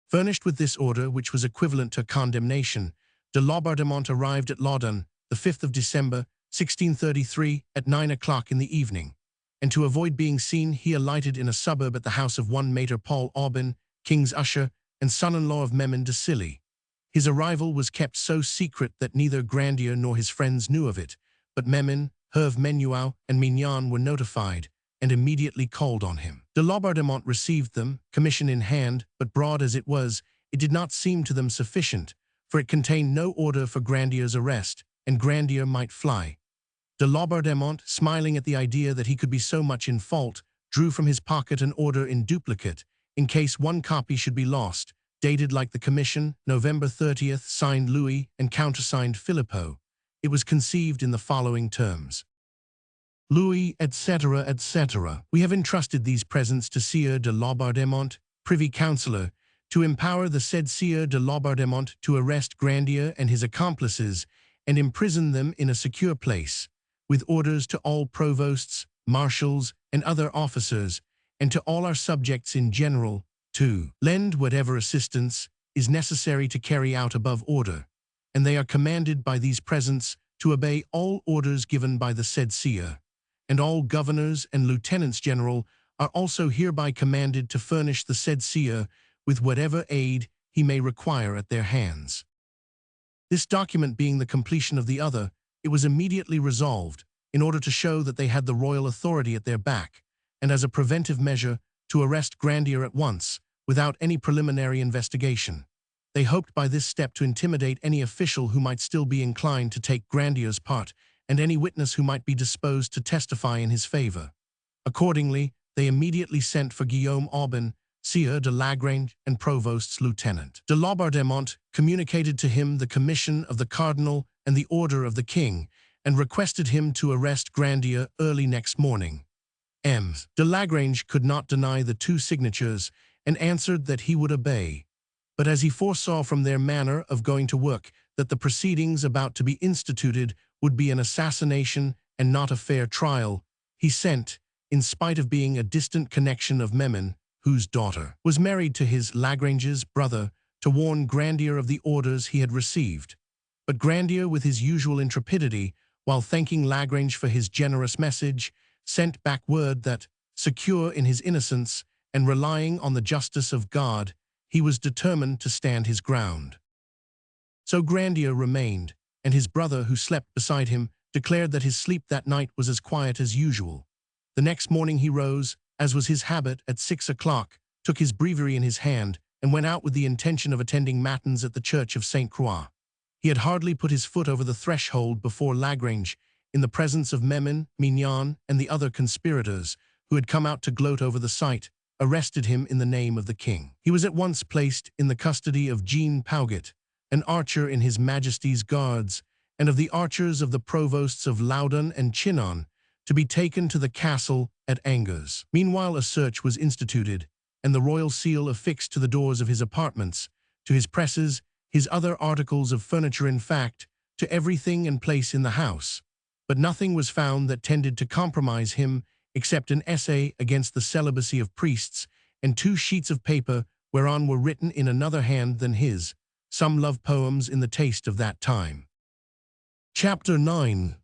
Furnished with this order, which was equivalent to condemnation, de Laubardemont arrived at Loudun, the 5th of December, 1633, at 9 o'clock in the evening, and to avoid being seen, he alighted in a suburb at the house of one Maître Paul Aubin, king's usher, and son-in-law of Memon de Silly. His arrival was kept so secret that neither Grandier nor his friends knew of it, but Memon, Herve Menuau, and Mignon were notified, and immediately called on him. De Laubardemont received them, commission in hand, but broad as it was, it did not seem to them sufficient, for it contained no order for Grandier's arrest, and Grandier might fly. De Laubardemont, smiling at the idea that he could be so much in fault, drew from his pocket an order in duplicate, in case one copy should be lost, dated like the commission, November 30th, signed Louis and countersigned Philippot. It was conceived in the following terms. Louis, etc., etc. We have entrusted these presents to Sieur de Laubardemont, Privy Councillor, to empower the said Sieur de Laubardemont to arrest Grandier and his accomplices and imprison them in a secure place, with orders to all provosts, marshals, and other officers, and to all our subjects in general, to lend whatever assistance is necessary to carry out above order, and they are commanded by these presents to obey all orders given by the said Sieur, and all governors and lieutenants general are also hereby commanded to furnish the said Sieur with whatever aid he may require at their hands. This document being the completion of the other, it was immediately resolved, in order to show that they had the royal authority at their back, and as a preventive measure, to arrest Grandier at once, without any preliminary investigation. They hoped by this step to intimidate any official who might still be inclined to take Grandier's part, and any witness who might be disposed to testify in his favor. Accordingly, they immediately sent for Guillaume Aubin, Sieur de Lagrange, and Provost's lieutenant. De Laubardemont communicated to him the commission of the cardinal and the order of the king, and requested him to arrest Grandier early next morning. M. de Lagrange could not deny the two signatures, and answered that he would obey. But as he foresaw from their manner of going to work that the proceedings about to be instituted would be an assassination and not a fair trial, he sent, in spite of being a distant connection of Memon, whose daughter was married to his Lagrange's brother, to warn Grandier of the orders he had received. But Grandier, with his usual intrepidity, while thanking Lagrange for his generous message, sent back word that, secure in his innocence and relying on the justice of God, he was determined to stand his ground. So Grandier remained, and his brother, who slept beside him, declared that his sleep that night was as quiet as usual. The next morning he rose, as was his habit, at 6 o'clock, took his breviary in his hand, and went out with the intention of attending matins at the church of St. Croix. He had hardly put his foot over the threshold before Lagrange, in the presence of Memon, Mignon, and the other conspirators, who had come out to gloat over the sight, arrested him in the name of the king. He was at once placed in the custody of Jean Pauget, an archer in his Majesty's guards, and of the archers of the provosts of Loudun and Chinon, to be taken to the castle at Angers. Meanwhile a search was instituted, and the royal seal affixed to the doors of his apartments, to his presses, his other articles of furniture, in fact, to everything and place in the house. But nothing was found that tended to compromise him, except an essay against the celibacy of priests, and 2 sheets of paper whereon were written in another hand than his, some love poems in the taste of that time. Chapter 9.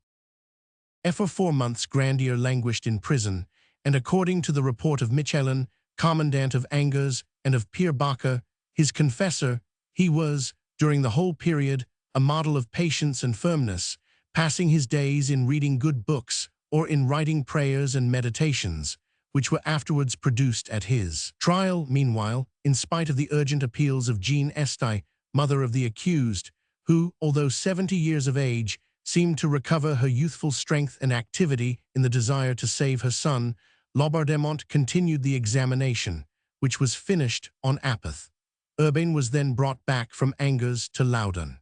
For 4 months Grandier languished in prison, and according to the report of Michelin, commandant of Angers, and of Pierre Bacca, his confessor, he was, during the whole period, a model of patience and firmness, passing his days in reading good books or in writing prayers and meditations, which were afterwards produced at his trial. Meanwhile, in spite of the urgent appeals of Jean Estey, mother of the accused, who, although 70 years of age, seemed to recover her youthful strength and activity in the desire to save her son, Laubardemont continued the examination, which was finished on Apath. Urbain was then brought back from Angers to Loudun.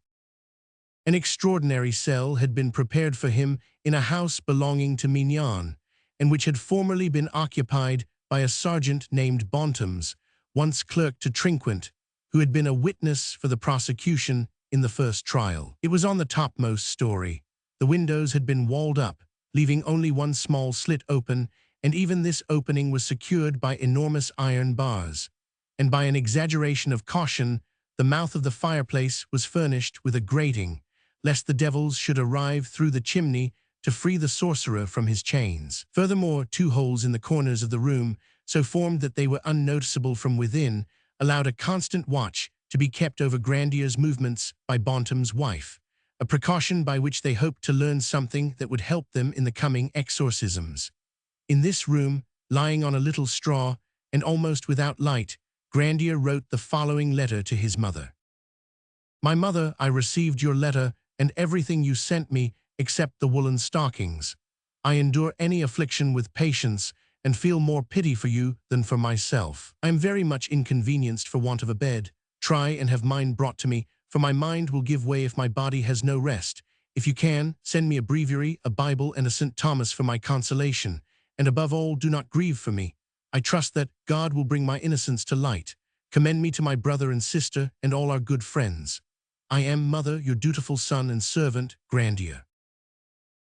An extraordinary cell had been prepared for him in a house belonging to Mignon, and which had formerly been occupied by a sergeant named Bontemps, once clerk to Trinquant, who had been a witness for the prosecution in the first trial. It was on the topmost story. The windows had been walled up, leaving only one small slit open, and even this opening was secured by enormous iron bars. And by an exaggeration of caution, the mouth of the fireplace was furnished with a grating, lest the devils should arrive through the chimney to free the sorcerer from his chains. Furthermore, 2 holes in the corners of the room, so formed that they were unnoticeable from within, allowed a constant watch to be kept over Grandier's movements by Bontemps' wife, a precaution by which they hoped to learn something that would help them in the coming exorcisms. In this room, lying on a little straw, and almost without light, Grandier wrote the following letter to his mother. My mother, I received your letter and everything you sent me except the woolen stockings. I endure any affliction with patience and feel more pity for you than for myself. I am very much inconvenienced for want of a bed. Try and have mine brought to me, for my mind will give way if my body has no rest. If you can, send me a breviary, a Bible, and a St. Thomas for my consolation, and above all, do not grieve for me. I trust that God will bring my innocence to light. Commend me to my brother and sister and all our good friends. I am, Mother, your dutiful son and servant, Grandier.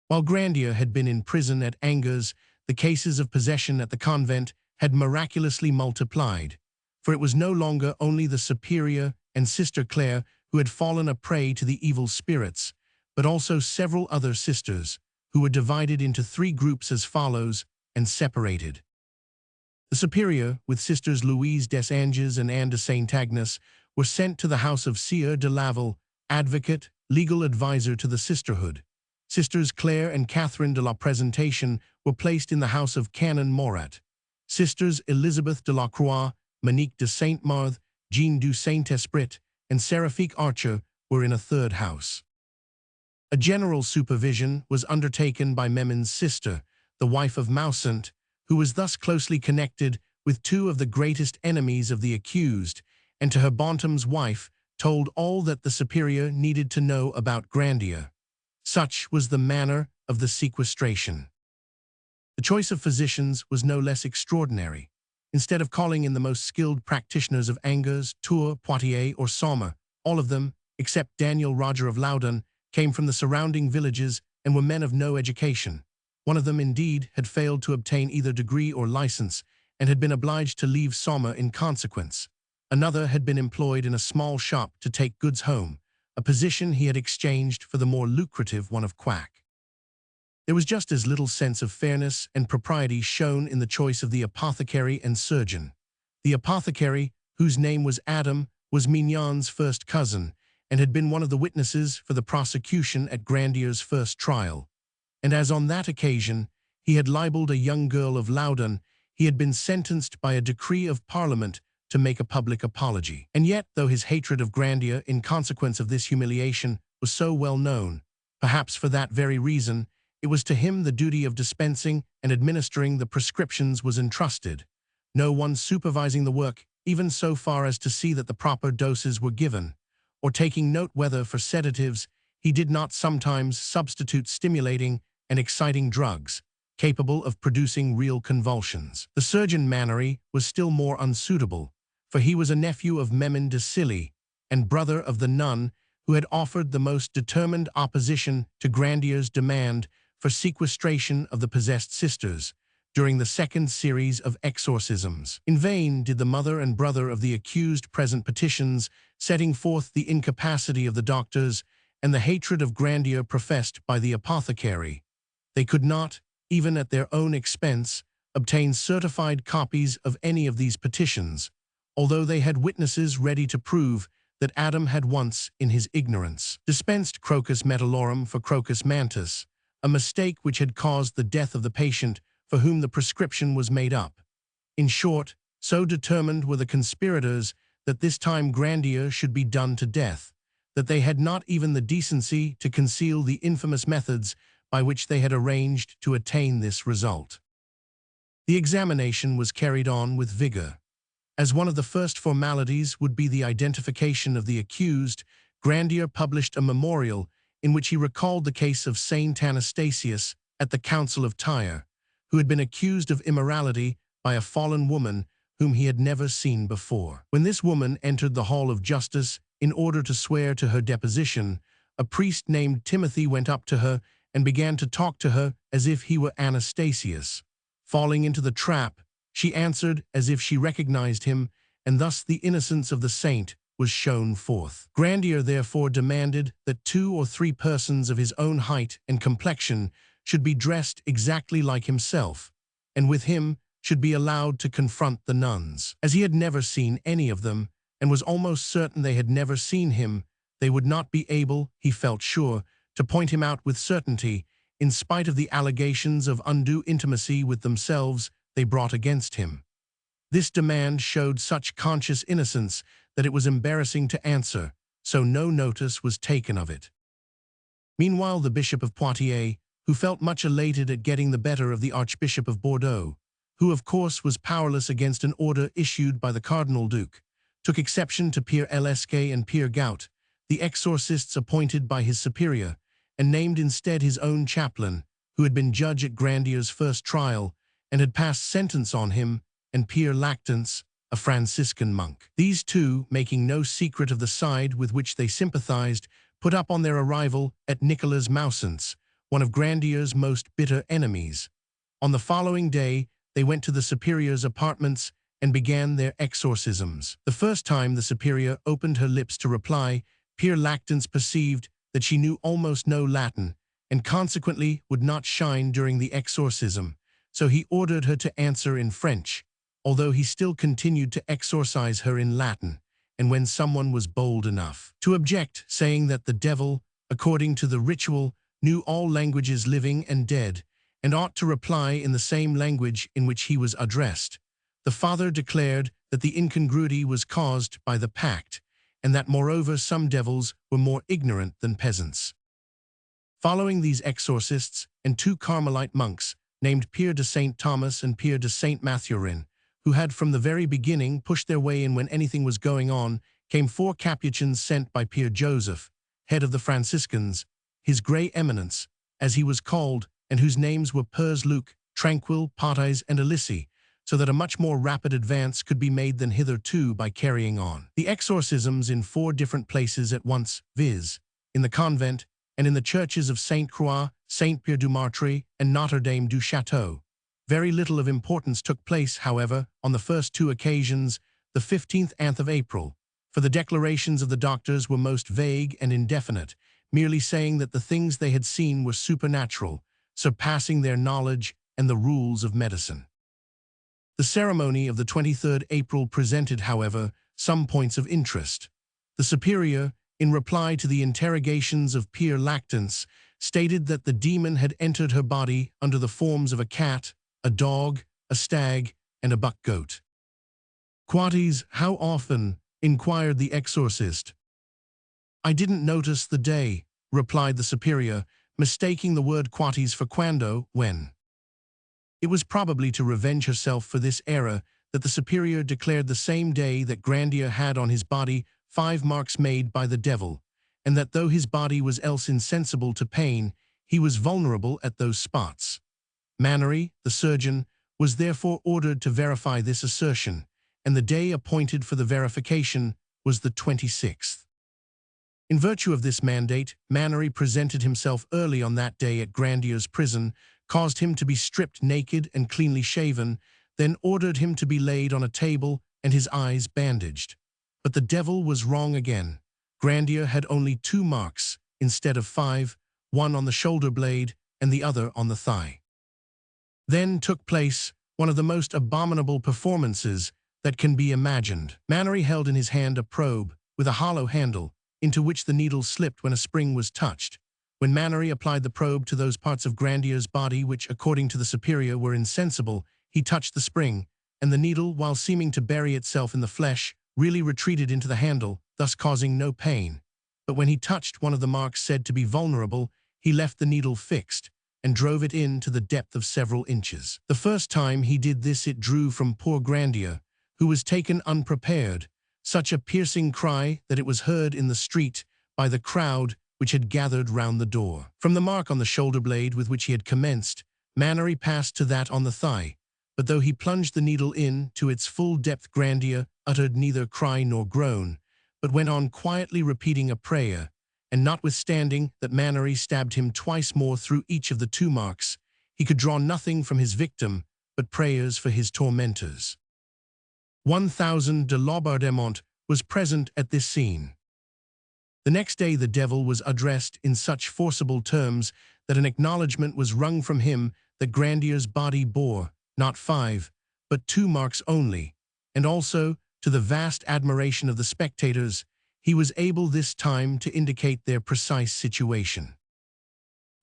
While Grandier had been in prison at Angers, the cases of possession at the convent had miraculously multiplied, for it was no longer only the superior and Sister Claire who had fallen a prey to the evil spirits, but also several other sisters, who were divided into 3 groups as follows, and separated. The superior, with Sisters Louise des Anges and Anne de Saint-Agnes, were sent to the house of Sieur de Laval, advocate, legal advisor to the sisterhood. Sisters Claire and Catherine de la Présentation were placed in the house of Canon Morat. Sisters Elizabeth de la Croix, Monique de Saint-Marthe, Jean du Saint-Esprit, and Seraphique Archer were in a 3rd house. A general supervision was undertaken by Memin's sister, the wife of Mausant, who was thus closely connected with 2 of the greatest enemies of the accused, and to her Bontem's wife told all that the superior needed to know about Grandier. Such was the manner of the sequestration. The choice of physicians was no less extraordinary. Instead of calling in the most skilled practitioners of Angers, Tours, Poitiers, or Somme, all of them, except Daniel Roger of Loudun, came from the surrounding villages and were men of no education. One of them, indeed, had failed to obtain either degree or license, and had been obliged to leave Somme in consequence. Another had been employed in a small shop to take goods home, a position he had exchanged for the more lucrative one of quack. There was just as little sense of fairness and propriety shown in the choice of the apothecary and surgeon. The apothecary, whose name was Adam, was Mignon's first cousin, and had been one of the witnesses for the prosecution at Grandier's first trial. And as on that occasion he had libeled a young girl of Loudun, he had been sentenced by a decree of Parliament to make a public apology. And yet, though his hatred of Grandier in consequence of this humiliation was so well known, perhaps for that very reason, it was to him the duty of dispensing and administering the prescriptions was entrusted, no one supervising the work even so far as to see that the proper doses were given, or taking note whether for sedatives he did not sometimes substitute stimulating and exciting drugs, capable of producing real convulsions. The surgeon Mannery was still more unsuitable, for he was a nephew of Memin de Silly, and brother of the nun who had offered the most determined opposition to Grandier's demand for sequestration of the possessed sisters during the 2nd series of exorcisms. In vain did the mother and brother of the accused present petitions, setting forth the incapacity of the doctors and the hatred of Grandier professed by the apothecary. They could not, even at their own expense, obtain certified copies of any of these petitions, although they had witnesses ready to prove that Adam had once, in his ignorance, dispensed crocus metallorum for crocus mantis, a mistake which had caused the death of the patient for whom the prescription was made up. In short, so determined were the conspirators that this time Grandier should be done to death, that they had not even the decency to conceal the infamous methods by which they had arranged to attain this result. The examination was carried on with vigor. As one of the first formalities would be the identification of the accused, Grandier published a memorial in which he recalled the case of Saint Anastasius at the Council of Tyre, who had been accused of immorality by a fallen woman whom he had never seen before. When this woman entered the hall of justice in order to swear to her deposition, a priest named Timothy went up to her and began to talk to her as if he were Anastasius. Falling into the trap, she answered as if she recognized him, and thus the innocence of the saint was shown forth. Grandier therefore demanded that 2 or 3 persons of his own height and complexion should be dressed exactly like himself, and with him should be allowed to confront the nuns. As he had never seen any of them, and was almost certain they had never seen him, they would not be able, he felt sure, to point him out with certainty, in spite of the allegations of undue intimacy with themselves they brought against him. This demand showed such conscious innocence that it was embarrassing to answer, so no notice was taken of it. Meanwhile, the Bishop of Poitiers, who felt much elated at getting the better of the Archbishop of Bordeaux, who of course was powerless against an order issued by the Cardinal-Duke, took exception to Pierre Lesquet and Pierre Gout, the exorcists appointed by his superior, and named instead his own chaplain, who had been judge at Grandier's first trial, and had passed sentence on him, and Pierre Lactance, a Franciscan monk. These two, making no secret of the side with which they sympathized, put up on their arrival at Nicolas Mausant's, one of Grandier's most bitter enemies. On the following day, they went to the superior's apartments and began their exorcisms. The first time the superior opened her lips to reply, Pierre Lactance perceived that she knew almost no Latin, and consequently would not shine during the exorcism, so he ordered her to answer in French, although he still continued to exorcise her in Latin, and when someone was bold enough to object, saying that the devil, according to the ritual, knew all languages living and dead, and ought to reply in the same language in which he was addressed, the father declared that the incongruity was caused by the pact, and that moreover some devils were more ignorant than peasants. Following these exorcists, and two Carmelite monks, named Pierre de Saint Thomas and Pierre de Saint Mathurin, who had from the very beginning pushed their way in when anything was going on, came 4 Capuchins sent by Pierre Joseph, head of the Franciscans, his Grey Eminence, as he was called, and whose names were Pers Luc, Tranquil, Patais, and Elyssi, so that a much more rapid advance could be made than hitherto by carrying on the exorcisms in 4 different places at once, viz., in the convent and in the churches of Saint Croix, Saint Pierre du Martre, and Notre Dame du Château. Very little of importance took place, however, on the first 2 occasions, the 15th of April, for the declarations of the doctors were most vague and indefinite, merely saying that the things they had seen were supernatural, surpassing their knowledge and the rules of medicine. The ceremony of the 23rd April presented, however, some points of interest. The superior, in reply to the interrogations of Pierre Lactance, stated that the demon had entered her body under the forms of a cat, a dog, a stag, and a buck-goat. "Quatis, how often?" inquired the exorcist. "I didn't notice the day," replied the superior, mistaking the word quatis for quando, when. It was probably to revenge herself for this error that the superior declared the same day that Grandier had on his body 5 marks made by the devil, and that though his body was else insensible to pain, he was vulnerable at those spots. Mannery, the surgeon, was therefore ordered to verify this assertion, and the day appointed for the verification was the 26th. In virtue of this mandate, Mannery presented himself early on that day at Grandier's prison, caused him to be stripped naked and cleanly shaven, then ordered him to be laid on a table and his eyes bandaged. But the devil was wrong again. Grandier had only 2 marks, instead of 5, one on the shoulder blade and the other on the thigh. Then took place one of the most abominable performances that can be imagined. Mannery held in his hand a probe with a hollow handle, into which the needle slipped when a spring was touched. When Mannery applied the probe to those parts of Grandier's body which, according to the superior, were insensible, he touched the spring, and the needle, while seeming to bury itself in the flesh, really retreated into the handle, thus causing no pain. But when he touched one of the marks said to be vulnerable, he left the needle fixed, and drove it in to the depth of several inches. The first time he did this it drew from poor Grandier, who was taken unprepared, such a piercing cry that it was heard in the street by the crowd which had gathered round the door. From the mark on the shoulder blade with which he had commenced, Mannery passed to that on the thigh, but though he plunged the needle in to its full depth, Grandier uttered neither cry nor groan, but went on quietly repeating a prayer, and notwithstanding that Mannery stabbed him twice more through each of the 2 marks, he could draw nothing from his victim but prayers for his tormentors. 1000 de Laubardemont was present at this scene. The next day the devil was addressed in such forcible terms that an acknowledgment was wrung from him that Grandier's body bore, not 5, but 2 marks only, and also, to the vast admiration of the spectators, he was able this time to indicate their precise situation.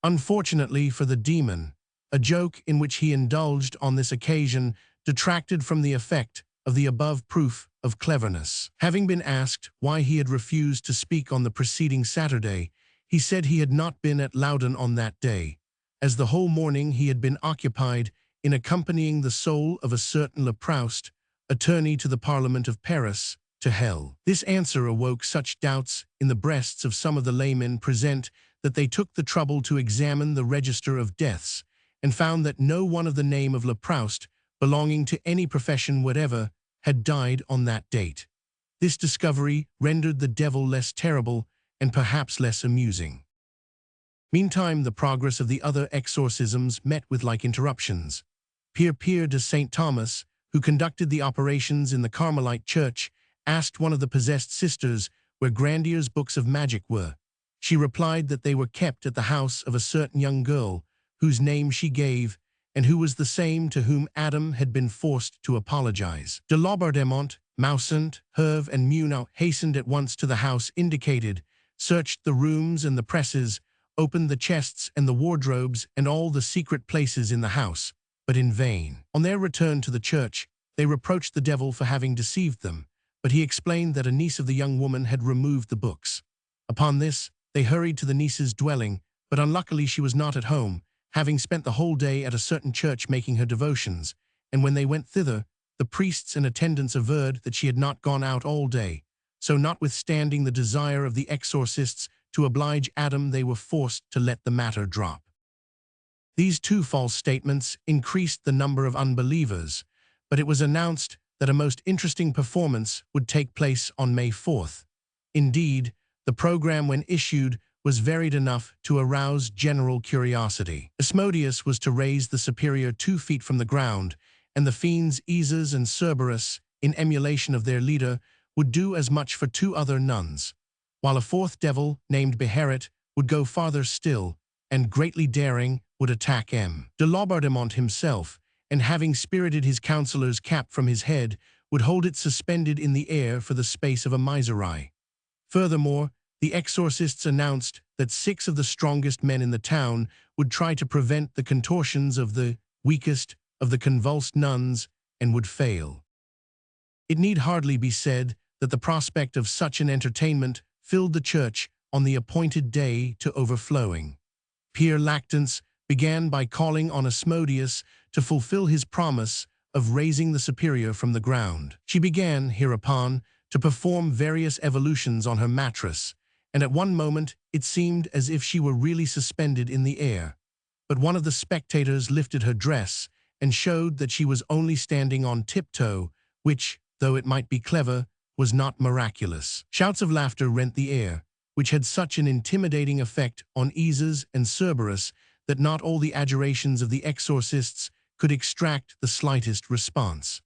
Unfortunately for the demon, a joke in which he indulged on this occasion detracted from the effect of the above proof of cleverness. Having been asked why he had refused to speak on the preceding Saturday, he said he had not been at Loudun on that day, as the whole morning he had been occupied in accompanying the soul of a certain Leproust, attorney to the Parliament of Paris, to hell. This answer awoke such doubts in the breasts of some of the laymen present that they took the trouble to examine the register of deaths and found that no one of the name of Leproust, belonging to any profession whatever, had died on that date. This discovery rendered the devil less terrible and perhaps less amusing. Meantime, the progress of the other exorcisms met with like interruptions. Pierre de Saint Thomas, who conducted the operations in the Carmelite church, asked one of the possessed sisters where Grandier's books of magic were. She replied that they were kept at the house of a certain young girl, whose name she gave, and who was the same to whom Adam had been forced to apologize. De Laubardemont, Mausant, Herve, and Munau hastened at once to the house indicated, searched the rooms and the presses, opened the chests and the wardrobes and all the secret places in the house, but in vain. On their return to the church, they reproached the devil for having deceived them, but he explained that a niece of the young woman had removed the books. Upon this, they hurried to the niece's dwelling, but unluckily she was not at home, having spent the whole day at a certain church making her devotions, and when they went thither, the priests and attendants averred that she had not gone out all day. So notwithstanding the desire of the exorcists to oblige Adam, they were forced to let the matter drop. These two false statements increased the number of unbelievers, but it was announced that a most interesting performance would take place on May 4th. Indeed, the program when issued was varied enough to arouse general curiosity. Asmodeus was to raise the superior 2 feet from the ground, and the fiends Isis and Cerberus, in emulation of their leader, would do as much for 2 other nuns, while a 4th devil, named Beherit, would go farther still, and greatly daring, would attack M. de Laubardemont himself, and having spirited his counselor's cap from his head, would hold it suspended in the air for the space of a miserere. Furthermore, the exorcists announced that 6 of the strongest men in the town would try to prevent the contortions of the weakest of the convulsed nuns and would fail. It need hardly be said that the prospect of such an entertainment filled the church on the appointed day to overflowing. Pierre Lactance began by calling on Asmodeus to fulfill his promise of raising the superior from the ground. She began, hereupon, to perform various evolutions on her mattress, and at one moment it seemed as if she were really suspended in the air. But one of the spectators lifted her dress and showed that she was only standing on tiptoe, which, though it might be clever, was not miraculous. Shouts of laughter rent the air, which had such an intimidating effect on Isis and Cerberus that not all the adjurations of the exorcists could extract the slightest response.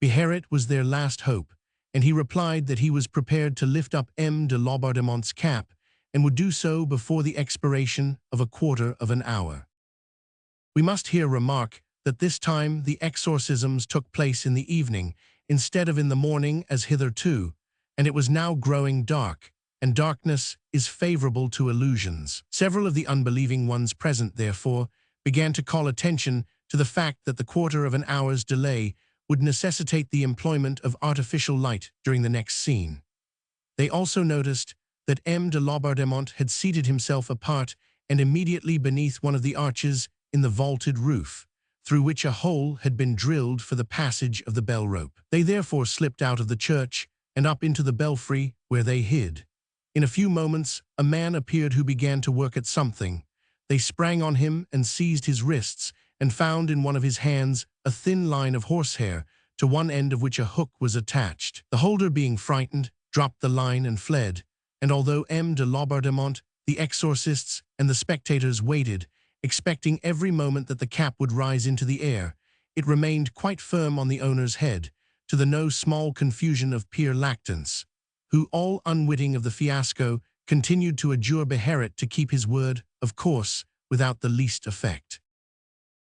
Beherit was their last hope, and he replied that he was prepared to lift up M. de Laubardemont's cap and would do so before the expiration of a quarter of an hour. We must here remark that this time the exorcisms took place in the evening instead of in the morning as hitherto, and it was now growing dark, and darkness is favorable to illusions. Several of the unbelieving ones present, therefore, began to call attention to the fact that the quarter of an hour's delay would necessitate the employment of artificial light during the next scene. They also noticed that M. de Laubardemont had seated himself apart and immediately beneath one of the arches in the vaulted roof, through which a hole had been drilled for the passage of the bell rope. They therefore slipped out of the church and up into the belfry, where they hid. In a few moments, a man appeared who began to work at something. They sprang on him and seized his wrists, and found in one of his hands a thin line of horsehair, to one end of which a hook was attached. The holder, being frightened, dropped the line and fled, and although M. de Laubardemont, the exorcists, and the spectators waited, expecting every moment that the cap would rise into the air, it remained quite firm on the owner's head, to the no small confusion of Pierre Lactance, who, all unwitting of the fiasco, continued to adjure Beherit to keep his word, of course, without the least effect.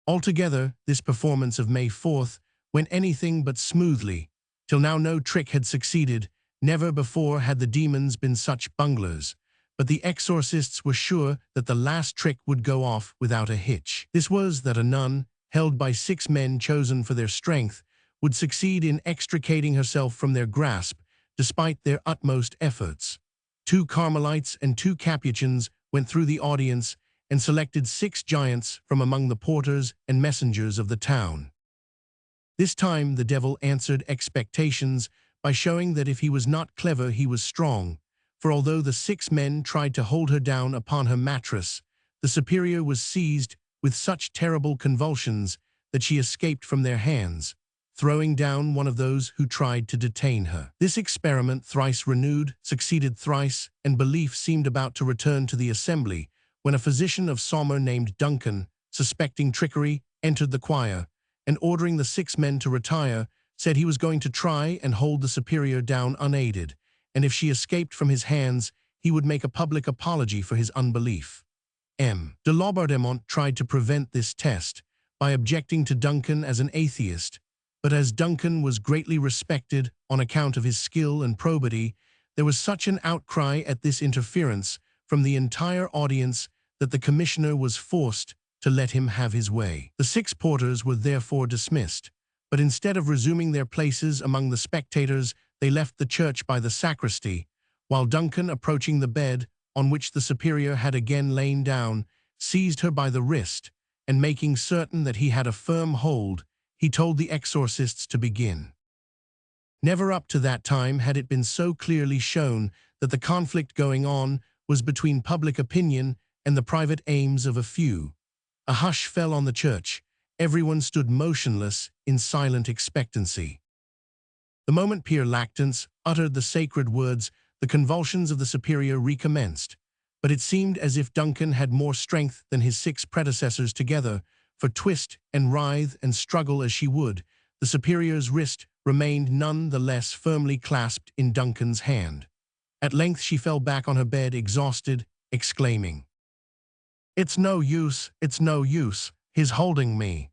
Altogether, this performance of May 4th went anything but smoothly. Till now no trick had succeeded, never before had the demons been such bunglers, but the exorcists were sure that the last trick would go off without a hitch. This was that a nun, held by 6 men chosen for their strength, would succeed in extricating herself from their grasp, despite their utmost efforts. 2 Carmelites and 2 Capuchins went through the audience and selected 6 giants from among the porters and messengers of the town. This time the devil answered expectations by showing that if he was not clever he was strong, for although the 6 men tried to hold her down upon her mattress, the superior was seized with such terrible convulsions that she escaped from their hands, throwing down one of those who tried to detain her. This experiment, thrice renewed, succeeded thrice, and belief seemed about to return to the assembly, when a physician of Somer named Duncan, suspecting trickery, entered the choir, and ordering the 6 men to retire, said he was going to try and hold the superior down unaided, and if she escaped from his hands, he would make a public apology for his unbelief. De Laubardemont tried to prevent this test by objecting to Duncan as an atheist, but as Duncan was greatly respected on account of his skill and probity, there was such an outcry at this interference from the entire audience that the commissioner was forced to let him have his way. The 6 porters were therefore dismissed, but instead of resuming their places among the spectators, they left the church by the sacristy, while Duncan, approaching the bed on which the superior had again lain down, seized her by the wrist, and making certain that he had a firm hold, he told the exorcists to begin. Never up to that time had it been so clearly shown that the conflict going on was between public opinion and the private aims of a few. A hush fell on the church. Everyone stood motionless in silent expectancy. The moment Pere Lactance uttered the sacred words, the convulsions of the superior recommenced, but it seemed as if Duncan had more strength than his 6 predecessors together, for twist and writhe and struggle as she would, the superior's wrist remained none the less firmly clasped in Duncan's hand. At length she fell back on her bed exhausted, exclaiming, "It's no use, he's holding me."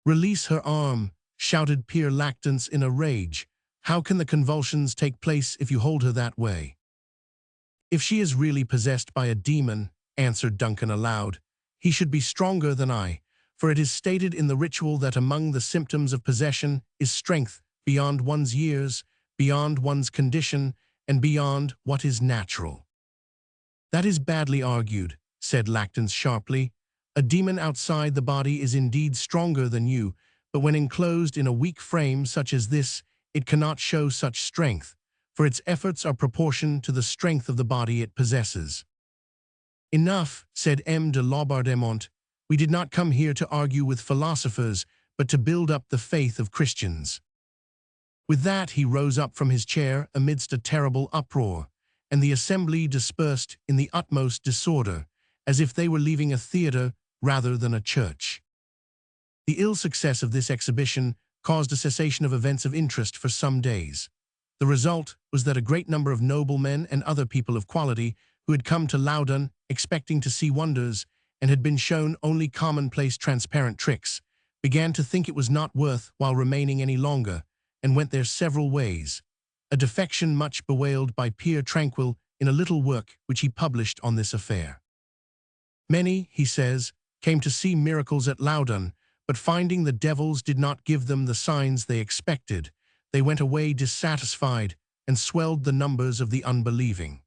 "Release her arm," shouted Pere Lactance in a rage. "How can the convulsions take place if you hold her that way?" "If she is really possessed by a demon," answered Duncan aloud, "he should be stronger than I, for it is stated in the ritual that among the symptoms of possession is strength beyond one's years, beyond one's condition, and beyond what is natural." "That is badly argued," said Lactance sharply. "A demon outside the body is indeed stronger than you, but when enclosed in a weak frame such as this, it cannot show such strength, for its efforts are proportioned to the strength of the body it possesses." "Enough," said de Laubardemont. "We did not come here to argue with philosophers, but to build up the faith of Christians." With that he rose up from his chair amidst a terrible uproar, and the assembly dispersed in the utmost disorder, as if they were leaving a theatre rather than a church. The ill success of this exhibition caused a cessation of events of interest for some days. The result was that a great number of noblemen and other people of quality who had come to Loudun expecting to see wonders and had been shown only commonplace transparent tricks, began to think it was not worth while remaining any longer, and went their several ways, a defection much bewailed by Pere Tranquil in a little work which he published on this affair. "Many," he says, "came to see miracles at Loudun, but finding the devils did not give them the signs they expected, they went away dissatisfied and swelled the numbers of the unbelieving."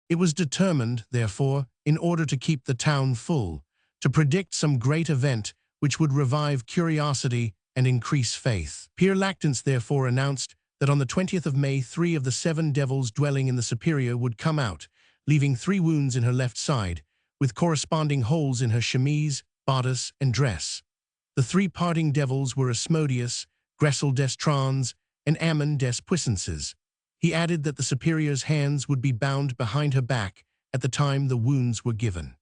It was determined, therefore, in order to keep the town full, to predict some great event which would revive curiosity and increase faith. Pere Lactance therefore announced that on the 20th of May 3 of the 7 devils dwelling in the superior would come out, leaving 3 wounds in her left side, with corresponding holes in her chemise, bodice, and dress. The 3 parting devils were Asmodeus, Gressel des Trons, and Ammon des Puissances. He added that the superior's hands would be bound behind her back at the time the wounds were given.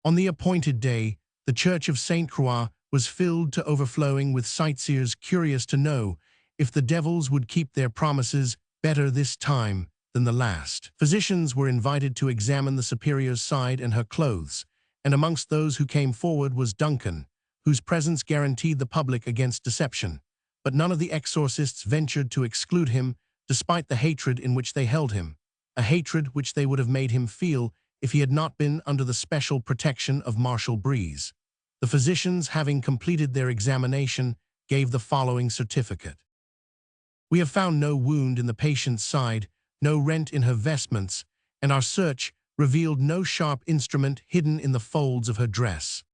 On the appointed day, the church of Sainte Croix was filled to overflowing with sightseers curious to know if the devils would keep their promises better this time than the last. Physicians were invited to examine the superior's side and her clothes, and amongst those who came forward was Duncan, whose presence guaranteed the public against deception, but none of the exorcists ventured to exclude him despite the hatred in which they held him, a hatred which they would have made him feel if he had not been under the special protection of Marshal Breze. The physicians, having completed their examination, gave the following certificate. "We have found no wound in the patient's side, no rent in her vestments, and our search revealed no sharp instrument hidden in the folds of her dress."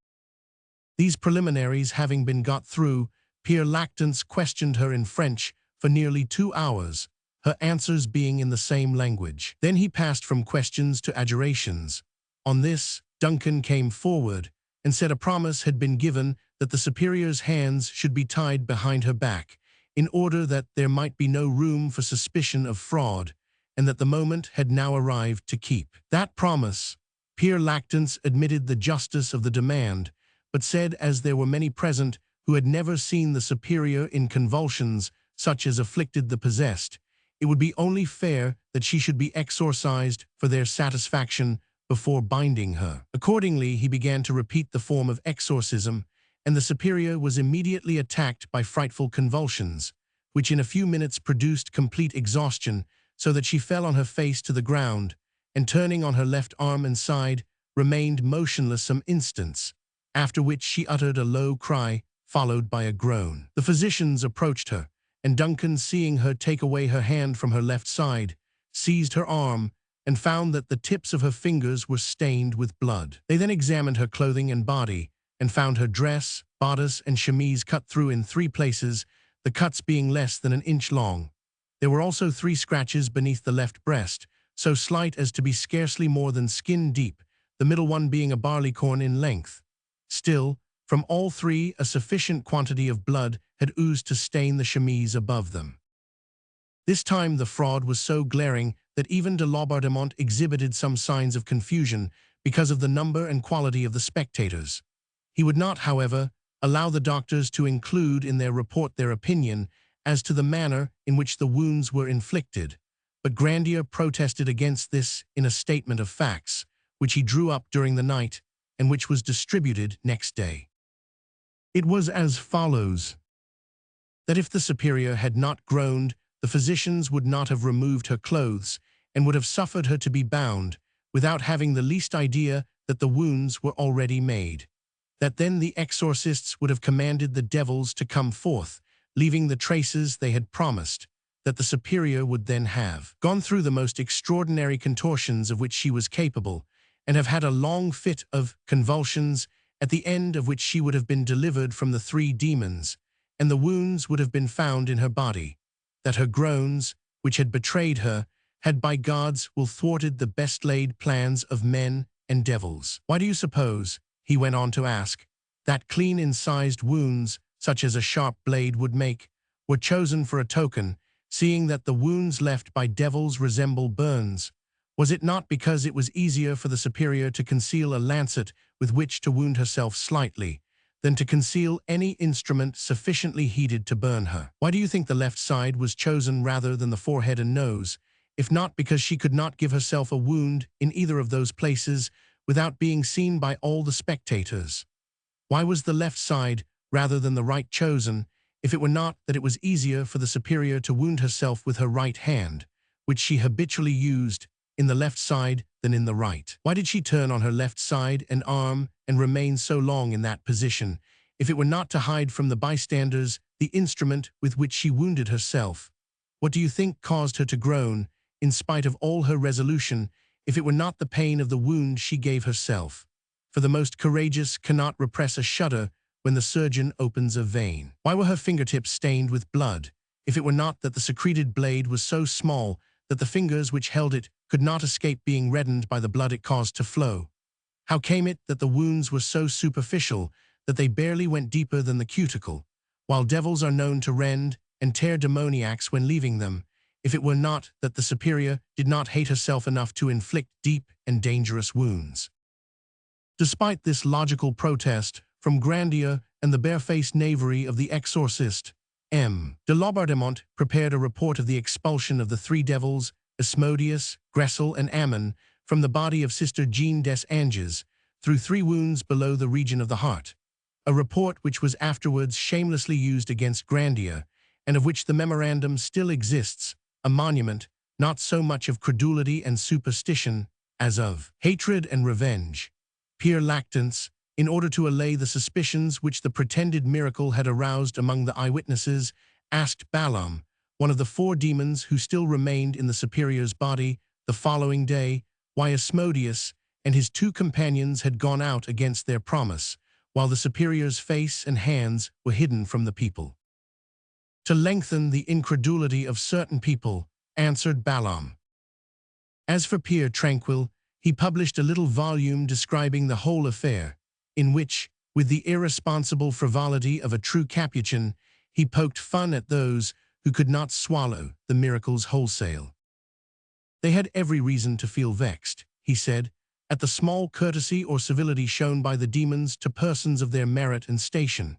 These preliminaries having been got through, Pere Lactance questioned her in French for nearly 2 hours, her answers being in the same language. Then he passed from questions to adjurations. On this, Duncan came forward and said a promise had been given that the superior's hands should be tied behind her back, in order that there might be no room for suspicion of fraud, and that the moment had now arrived to keep that promise. Peer Lactance admitted the justice of the demand, but said as there were many present who had never seen the superior in convulsions such as afflicted the possessed, it would be only fair that she should be exorcised for their satisfaction before binding her. Accordingly, he began to repeat the form of exorcism, and the superior was immediately attacked by frightful convulsions, which in a few minutes produced complete exhaustion, so that she fell on her face to the ground, and turning on her left arm and side, remained motionless some instants, after which she uttered a low cry, followed by a groan. The physicians approached her, and Duncan, seeing her take away her hand from her left side, seized her arm, and found that the tips of her fingers were stained with blood. They then examined her clothing and body, and found her dress, bodice, and chemise cut through in 3 places, the cuts being less than an inch long. There were also 3 scratches beneath the left breast, so slight as to be scarcely more than skin deep, the middle one being a barleycorn in length. Still, from all 3 a sufficient quantity of blood had oozed to stain the chemise above them. This time the fraud was so glaring that even de Laubardemont exhibited some signs of confusion because of the number and quality of the spectators. He would not, however, allow the doctors to include in their report their opinion as to the manner in which the wounds were inflicted, but Grandier protested against this in a statement of facts, which he drew up during the night and which was distributed next day. It was as follows: that if the superior had not groaned, the physicians would not have removed her clothes and would have suffered her to be bound, without having the least idea that the wounds were already made. That then the exorcists would have commanded the devils to come forth, leaving the traces they had promised, that the superior would then have gone through the most extraordinary contortions of which she was capable, and have had a long fit of convulsions, at the end of which she would have been delivered from the 3 demons, and the wounds would have been found in her body, that her groans, which had betrayed her, had by God's will thwarted the best laid plans of men and devils. Why do you suppose, he went on to ask, that clean incised wounds, such as a sharp blade would make, were chosen for a token, seeing that the wounds left by devils resemble burns? Was it not because it was easier for the superior to conceal a lancet with which to wound herself slightly, than to conceal any instrument sufficiently heated to burn her? Why do you think the left side was chosen rather than the forehead and nose, if not because she could not give herself a wound in either of those places without being seen by all the spectators? Why was the left side rather than the right chosen, if it were not that it was easier for the superior to wound herself with her right hand, which she habitually used, in the left side than in the right? Why did she turn on her left side and arm and remain so long in that position, if it were not to hide from the bystanders the instrument with which she wounded herself? What do you think caused her to groan, in spite of all her resolution, if it were not the pain of the wound she gave herself? For the most courageous cannot repress a shudder when the surgeon opens a vein. Why were her fingertips stained with blood, if it were not that the secreted blade was so small that the fingers which held it could not escape being reddened by the blood it caused to flow? How came it that the wounds were so superficial that they barely went deeper than the cuticle, while devils are known to rend and tear demoniacs when leaving them, if it were not that the superior did not hate herself enough to inflict deep and dangerous wounds? Despite this logical protest from Grandier and the barefaced knavery of the exorcist, M. de Laubardemont prepared a report of the expulsion of the 3 devils, Asmodeus, Gressel, and Ammon, from the body of Sister Jean des Anges, through 3 wounds below the region of the heart, a report which was afterwards shamelessly used against Grandier, and of which the memorandum still exists, a monument not so much of credulity and superstition as of hatred and revenge. Peer Lactance, in order to allay the suspicions which the pretended miracle had aroused among the eyewitnesses, asked Balaam, one of the 4 demons who still remained in the superior's body, the following day, why Asmodeus and his 2 companions had gone out against their promise, while the superior's face and hands were hidden from the people. To lengthen the incredulity of certain people, answered Balaam. As for Pierre Tranquil, he published a little volume describing the whole affair, in which, with the irresponsible frivolity of a true Capuchin, he poked fun at those who could not swallow the miracles wholesale. They had every reason to feel vexed, he said, at the small courtesy or civility shown by the demons to persons of their merit and station.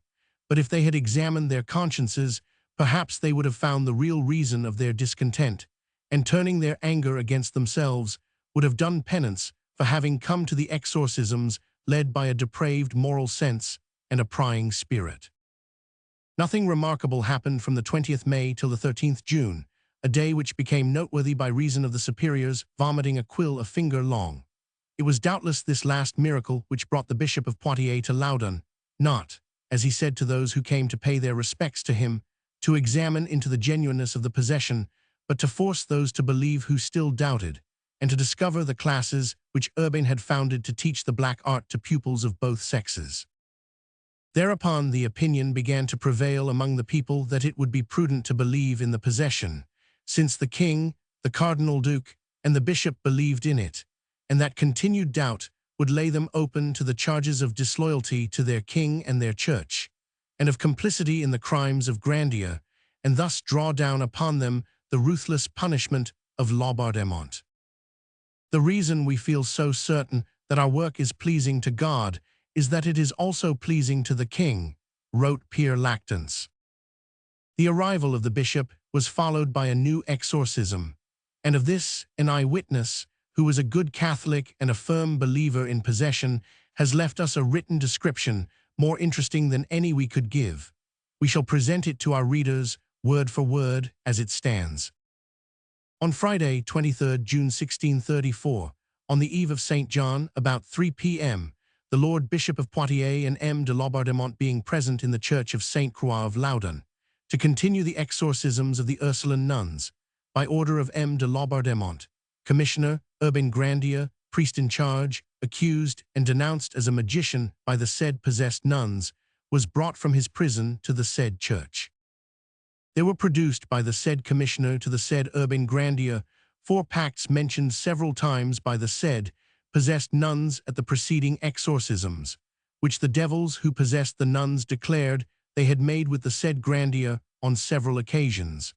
But if they had examined their consciences, perhaps they would have found the real reason of their discontent, and turning their anger against themselves, would have done penance for having come to the exorcisms led by a depraved moral sense and a prying spirit. Nothing remarkable happened from the 20th May till the 13th June, a day which became noteworthy by reason of the superiors vomiting a quill a finger long. It was doubtless this last miracle which brought the Bishop of Poitiers to Loudun, not, as he said to those who came to pay their respects to him, to examine into the genuineness of the possession, but to force those to believe who still doubted, and to discover the classes which Urbain had founded to teach the black art to pupils of both sexes. Thereupon the opinion began to prevail among the people that it would be prudent to believe in the possession, since the king, the cardinal-duke, and the bishop believed in it, and that continued doubt would lay them open to the charges of disloyalty to their king and their church, and of complicity in the crimes of Grandier, and thus draw down upon them the ruthless punishment of Loubardemont. The reason we feel so certain that our work is pleasing to God is that it is also pleasing to the king, wrote Pierre Lactance. The arrival of the bishop was followed by a new exorcism, and of this an eyewitness, who was a good Catholic and a firm believer in possession, has left us a written description more interesting than any we could give. We shall present it to our readers, word for word, as it stands. On Friday, 23rd June 1634, on the eve of St. John, about 3 p.m., the Lord Bishop of Poitiers and M. de Loubardemont being present in the church of St. Croix of Loudun, to continue the exorcisms of the Ursuline nuns, by order of M. de Loubardemont, Commissioner, Urbain Grandier, priest in charge, accused and denounced as a magician by the said possessed nuns, was brought from his prison to the said church. There were produced by the said commissioner to the said Urbain Grandier 4 pacts mentioned several times by the said possessed nuns at the preceding exorcisms, which the devils who possessed the nuns declared they had made with the said Grandier on several occasions.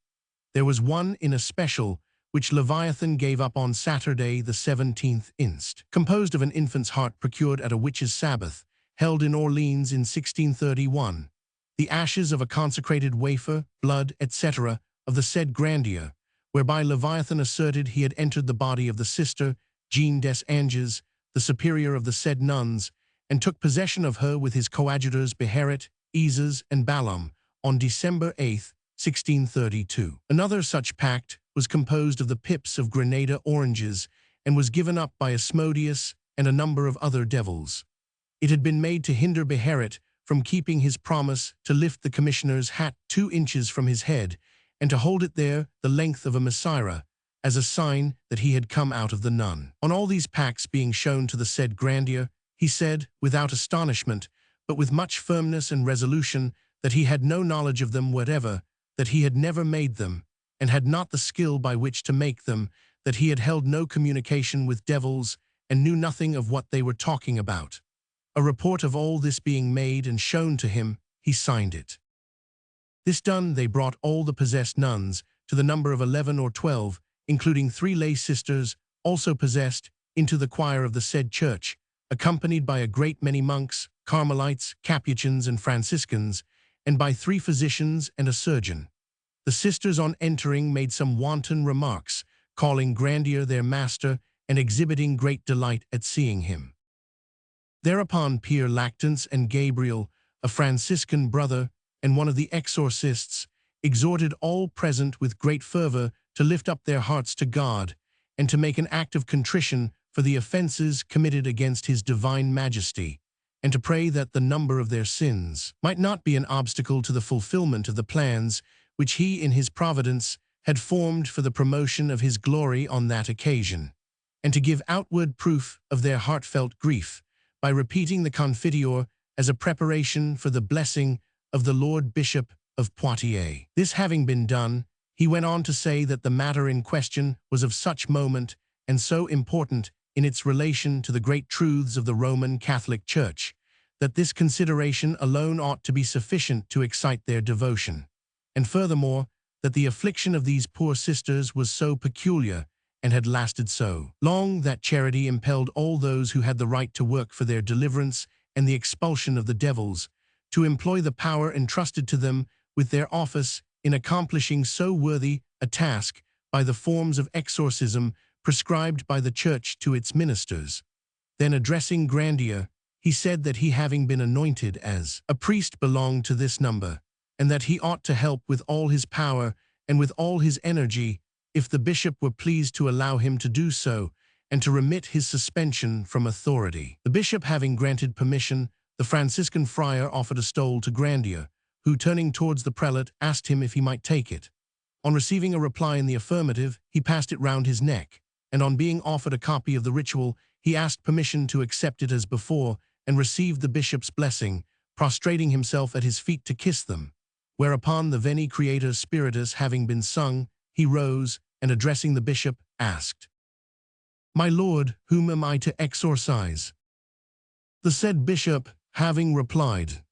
There was one in especial which Leviathan gave up on Saturday the 17th inst., composed of an infant's heart procured at a witch's sabbath, held in Orleans in 1631, the ashes of a consecrated wafer, blood, etc., of the said Grandier, whereby Leviathan asserted he had entered the body of the sister, Jean des Anges, the superior of the said nuns, and took possession of her with his coadjutors Beherit, Izes, and Balaam, on December 8, 1632. Another such pact was composed of the pips of Grenada oranges, and was given up by Asmodeus and a number of other devils. It had been made to hinder Beherit from keeping his promise to lift the commissioner's hat 2 inches from his head, and to hold it there the length of a missira, as a sign that he had come out of the nun. On all these pacts being shown to the said Grandier, he said, without astonishment, but with much firmness and resolution, that he had no knowledge of them whatever, that he had never made them, and had not the skill by which to make them, that he had held no communication with devils, and knew nothing of what they were talking about. A report of all this being made and shown to him, he signed it. This done, they brought all the possessed nuns, to the number of 11 or 12, including 3 lay sisters, also possessed, into the choir of the said church, accompanied by a great many monks, Carmelites, Capuchins, and Franciscans, and by 3 physicians and a surgeon. The sisters on entering made some wanton remarks, calling Grandier their master, and exhibiting great delight at seeing him. Thereupon Pierre Lactance and Gabriel, a Franciscan brother, and one of the exorcists, exhorted all present with great fervor to lift up their hearts to God, and to make an act of contrition for the offenses committed against his divine majesty, and to pray that the number of their sins might not be an obstacle to the fulfillment of the plans which he in his providence had formed for the promotion of his glory on that occasion, and to give outward proof of their heartfelt grief, by repeating the Confiteor as a preparation for the blessing of the Lord Bishop of Poitiers. This having been done, He went on to say that the matter in question was of such moment and so important in its relation to the great truths of the Roman Catholic Church, that this consideration alone ought to be sufficient to excite their devotion. And furthermore, that the affliction of these poor sisters was so peculiar and had lasted so long that charity impelled all those who had the right to work for their deliverance and the expulsion of the devils, to employ the power entrusted to them with their office in accomplishing so worthy a task by the forms of exorcism prescribed by the Church to its ministers. Then addressing Grandier, he said that he, having been anointed as a priest, belonged to this number, and that he ought to help with all his power and with all his energy, if the bishop were pleased to allow him to do so, and to remit his suspension from authority. The bishop having granted permission, the Franciscan friar offered a stole to Grandier, who, turning towards the prelate, asked him if he might take it. On receiving a reply in the affirmative, he passed it round his neck, and on being offered a copy of the ritual, he asked permission to accept it as before, and received the bishop's blessing, prostrating himself at his feet to kiss them. Whereupon the Veni Creator Spiritus having been sung, he rose, and addressing the bishop, asked, "My lord, whom am I to exorcise?" The said bishop, having replied,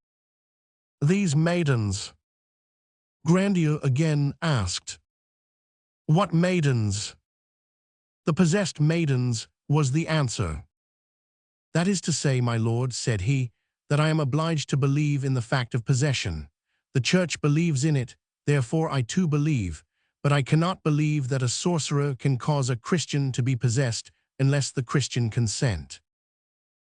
"These maidens." Grandier again asked, "What maidens?" "The possessed maidens," was the answer. "That is to say, my lord," said he, "that I am obliged to believe in the fact of possession. The Church believes in it, therefore I too believe, but I cannot believe that a sorcerer can cause a Christian to be possessed unless the Christian consent."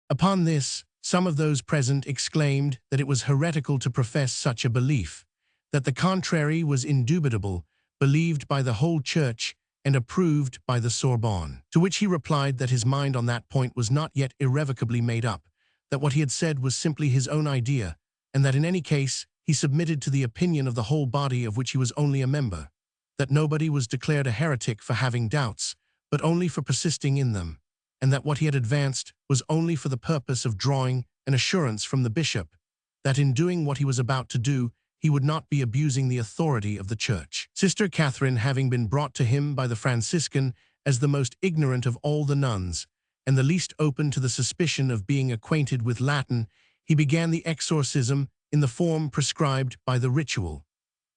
Upon this, some of those present exclaimed that it was heretical to profess such a belief, that the contrary was indubitable, believed by the whole Church, and approved by the Sorbonne. To which he replied that his mind on that point was not yet irrevocably made up, that what he had said was simply his own idea, and that in any case he submitted to the opinion of the whole body of which he was only a member, that nobody was declared a heretic for having doubts, but only for persisting in them, and that what he had advanced was only for the purpose of drawing an assurance from the bishop, that in doing what he was about to do, he would not be abusing the authority of the Church. Sister Catherine having been brought to him by the Franciscan as the most ignorant of all the nuns, and the least open to the suspicion of being acquainted with Latin, he began the exorcism in the form prescribed by the ritual.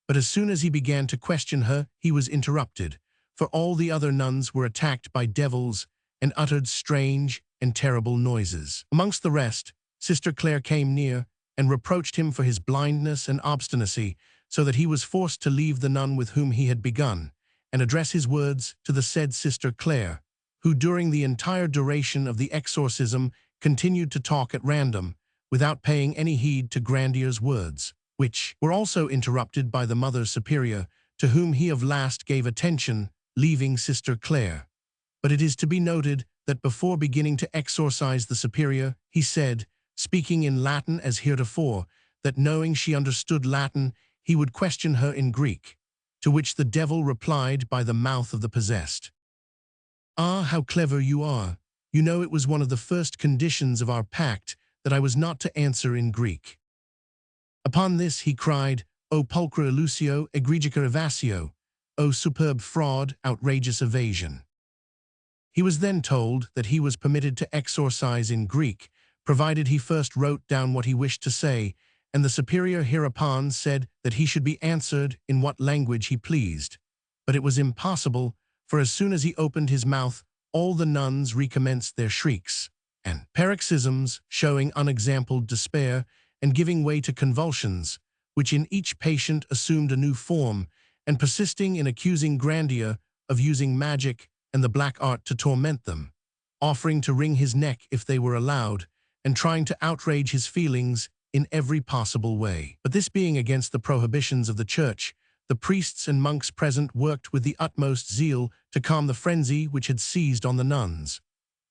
But as soon as he began to question her, he was interrupted, for all the other nuns were attacked by devils and uttered strange and terrible noises. Amongst the rest, Sister Claire came near and reproached him for his blindness and obstinacy, so that he was forced to leave the nun with whom he had begun, and address his words to the said Sister Claire, who during the entire duration of the exorcism continued to talk at random, without paying any heed to Grandier's words, which were also interrupted by the Mother Superior, to whom he of last gave attention, leaving Sister Claire. But it is to be noted that before beginning to exorcise the Superior, he said, speaking in Latin as heretofore, that knowing she understood Latin, he would question her in Greek, to which the devil replied by the mouth of the possessed, "Ah, how clever you are! You know it was one of the first conditions of our pact that I was not to answer in Greek." Upon this he cried, "O pulchra illusio, egregica evasio! O superb fraud, outrageous evasion!" He was then told that he was permitted to exorcise in Greek, provided he first wrote down what he wished to say, and the Superior hereupon said that he should be answered in what language he pleased. But it was impossible, for as soon as he opened his mouth, all the nuns recommenced their shrieks and paroxysms, showing unexampled despair and giving way to convulsions, which in each patient assumed a new form, and persisting in accusing Grandier of using magic and the black art to torment them, offering to wring his neck if they were allowed, and trying to outrage his feelings in every possible way. But this being against the prohibitions of the Church, the priests and monks present worked with the utmost zeal to calm the frenzy which had seized on the nuns.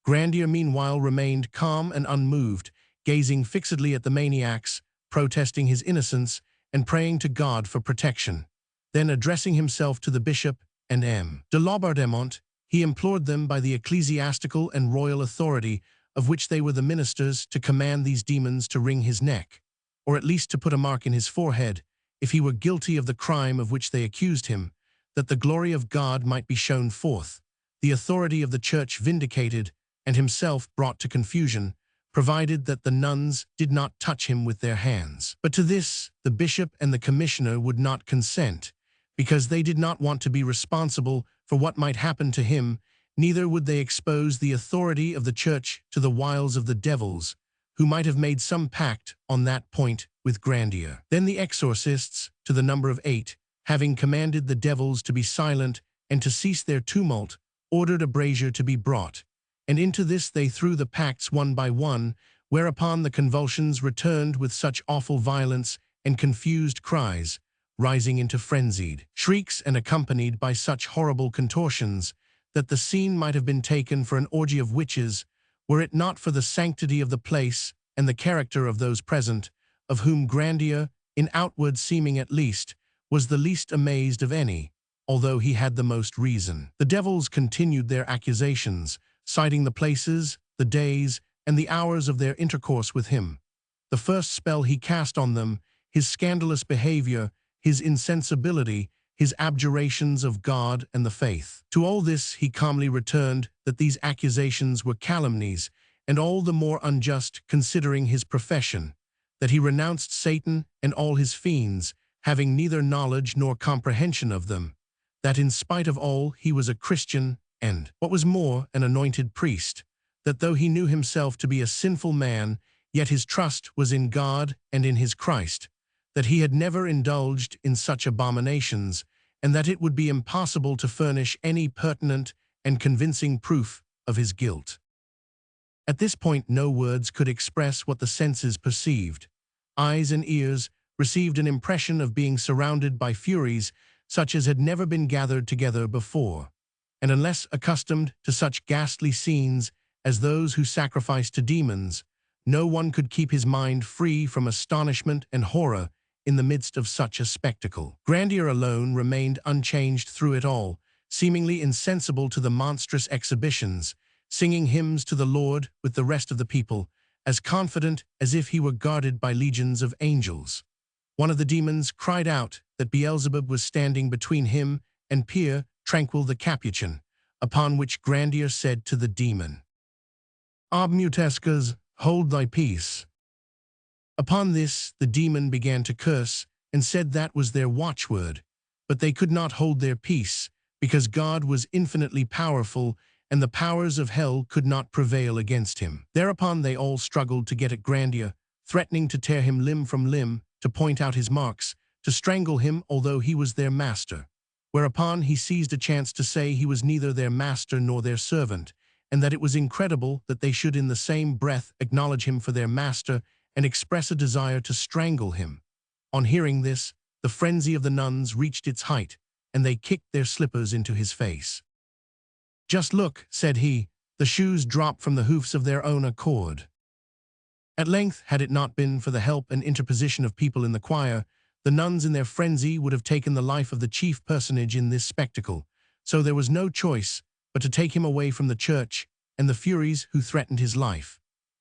Grandier meanwhile remained calm and unmoved, gazing fixedly at the maniacs, protesting his innocence, and praying to God for protection. Then addressing himself to the bishop and M. de Laubardemont, he implored them by the ecclesiastical and royal authority of which they were the ministers to command these demons to wring his neck, or at least to put a mark in his forehead, if he were guilty of the crime of which they accused him, that the glory of God might be shown forth, the authority of the church vindicated, and himself brought to confusion, provided that the nuns did not touch him with their hands. But to this the bishop and the commissioner would not consent, because they did not want to be responsible for what might happen to him, neither would they expose the authority of the church to the wiles of the devils, who might have made some pact on that point with Grandier. Then the exorcists, to the number of 8, having commanded the devils to be silent and to cease their tumult, ordered a brazier to be brought, and into this they threw the pacts one by one, whereupon the convulsions returned with such awful violence and confused cries, rising into frenzied shrieks and accompanied by such horrible contortions, that the scene might have been taken for an orgy of witches, were it not for the sanctity of the place and the character of those present, of whom Grandier, in outward seeming at least, was the least amazed of any, although he had the most reason. The devils continued their accusations, citing the places, the days, and the hours of their intercourse with him, the first spell he cast on them, his scandalous behavior, his insensibility, his abjurations of God and the faith. To all this he calmly returned that these accusations were calumnies, and all the more unjust considering his profession, that he renounced Satan and all his fiends, having neither knowledge nor comprehension of them, that in spite of all he was a Christian and, what was more, an anointed priest, that though he knew himself to be a sinful man, yet his trust was in God and in his Christ, that he had never indulged in such abominations, and that it would be impossible to furnish any pertinent and convincing proof of his guilt. At this point no words could express what the senses perceived. Eyes and ears received an impression of being surrounded by furies such as had never been gathered together before, and unless accustomed to such ghastly scenes as those who sacrificed to demons, no one could keep his mind free from astonishment and horror in the midst of such a spectacle. Grandier alone remained unchanged through it all, seemingly insensible to the monstrous exhibitions, singing hymns to the Lord with the rest of the people, as confident as if he were guarded by legions of angels. One of the demons cried out that Beelzebub was standing between him and Pierre Tranquil the Capuchin, upon which Grandier said to the demon, "Obmutescas, hold thy peace." Upon this the demon began to curse, and said that was their watchword, but they could not hold their peace, because God was infinitely powerful, and the powers of hell could not prevail against him. Thereupon they all struggled to get at Grandier, threatening to tear him limb from limb, to point out his marks, to strangle him although he was their master, whereupon he seized a chance to say he was neither their master nor their servant, and that it was incredible that they should in the same breath acknowledge him for their master and express a desire to strangle him. On hearing this, the frenzy of the nuns reached its height, and they kicked their slippers into his face. "Just look," said he, "the shoes drop from the hoofs of their own accord." At length, had it not been for the help and interposition of people in the choir, the nuns in their frenzy would have taken the life of the chief personage in this spectacle, so there was no choice but to take him away from the church and the furies who threatened his life.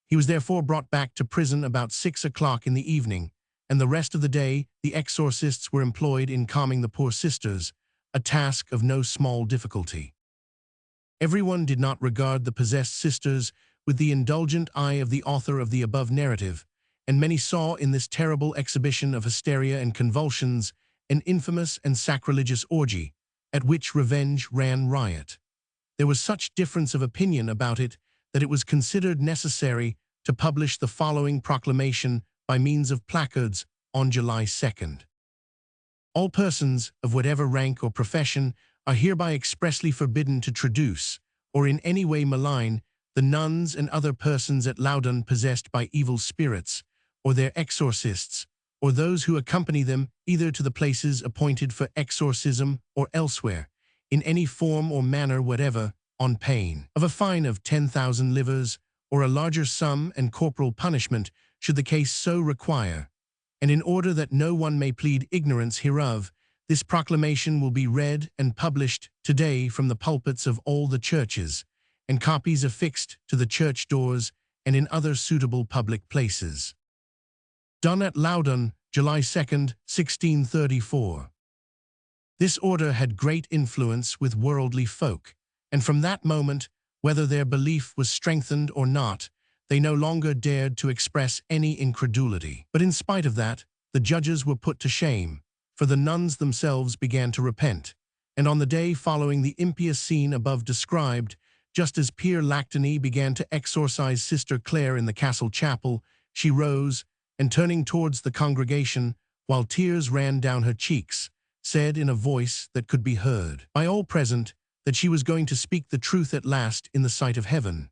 He was therefore brought back to prison about 6 o'clock in the evening, and the rest of the day the exorcists were employed in calming the poor sisters, a task of no small difficulty. Everyone did not regard the possessed sisters with the indulgent eye of the author of the above narrative, and many saw in this terrible exhibition of hysteria and convulsions an infamous and sacrilegious orgy, at which revenge ran riot. There was such difference of opinion about it that it was considered necessary to publish the following proclamation by means of placards on July 2nd. All persons of whatever rank or profession are hereby expressly forbidden to traduce, or in any way malign, the nuns and other persons at Loudun possessed by evil spirits, or their exorcists, or those who accompany them either to the places appointed for exorcism or elsewhere, in any form or manner whatever, on pain of a fine of 10,000 livres, or a larger sum and corporal punishment, should the case so require. And in order that no one may plead ignorance hereof, this proclamation will be read and published today from the pulpits of all the churches, and copies affixed to the church doors and in other suitable public places. Done at Loudun, July 2nd, 1634. This order had great influence with worldly folk, and from that moment, whether their belief was strengthened or not, they no longer dared to express any incredulity. But in spite of that, the judges were put to shame, for the nuns themselves began to repent, and on the day following the impious scene above described, just as Père Lactany began to exorcise Sister Claire in the castle chapel, she rose, and turning towards the congregation, while tears ran down her cheeks, said in a voice that could be heard by all present that she was going to speak the truth at last in the sight of heaven.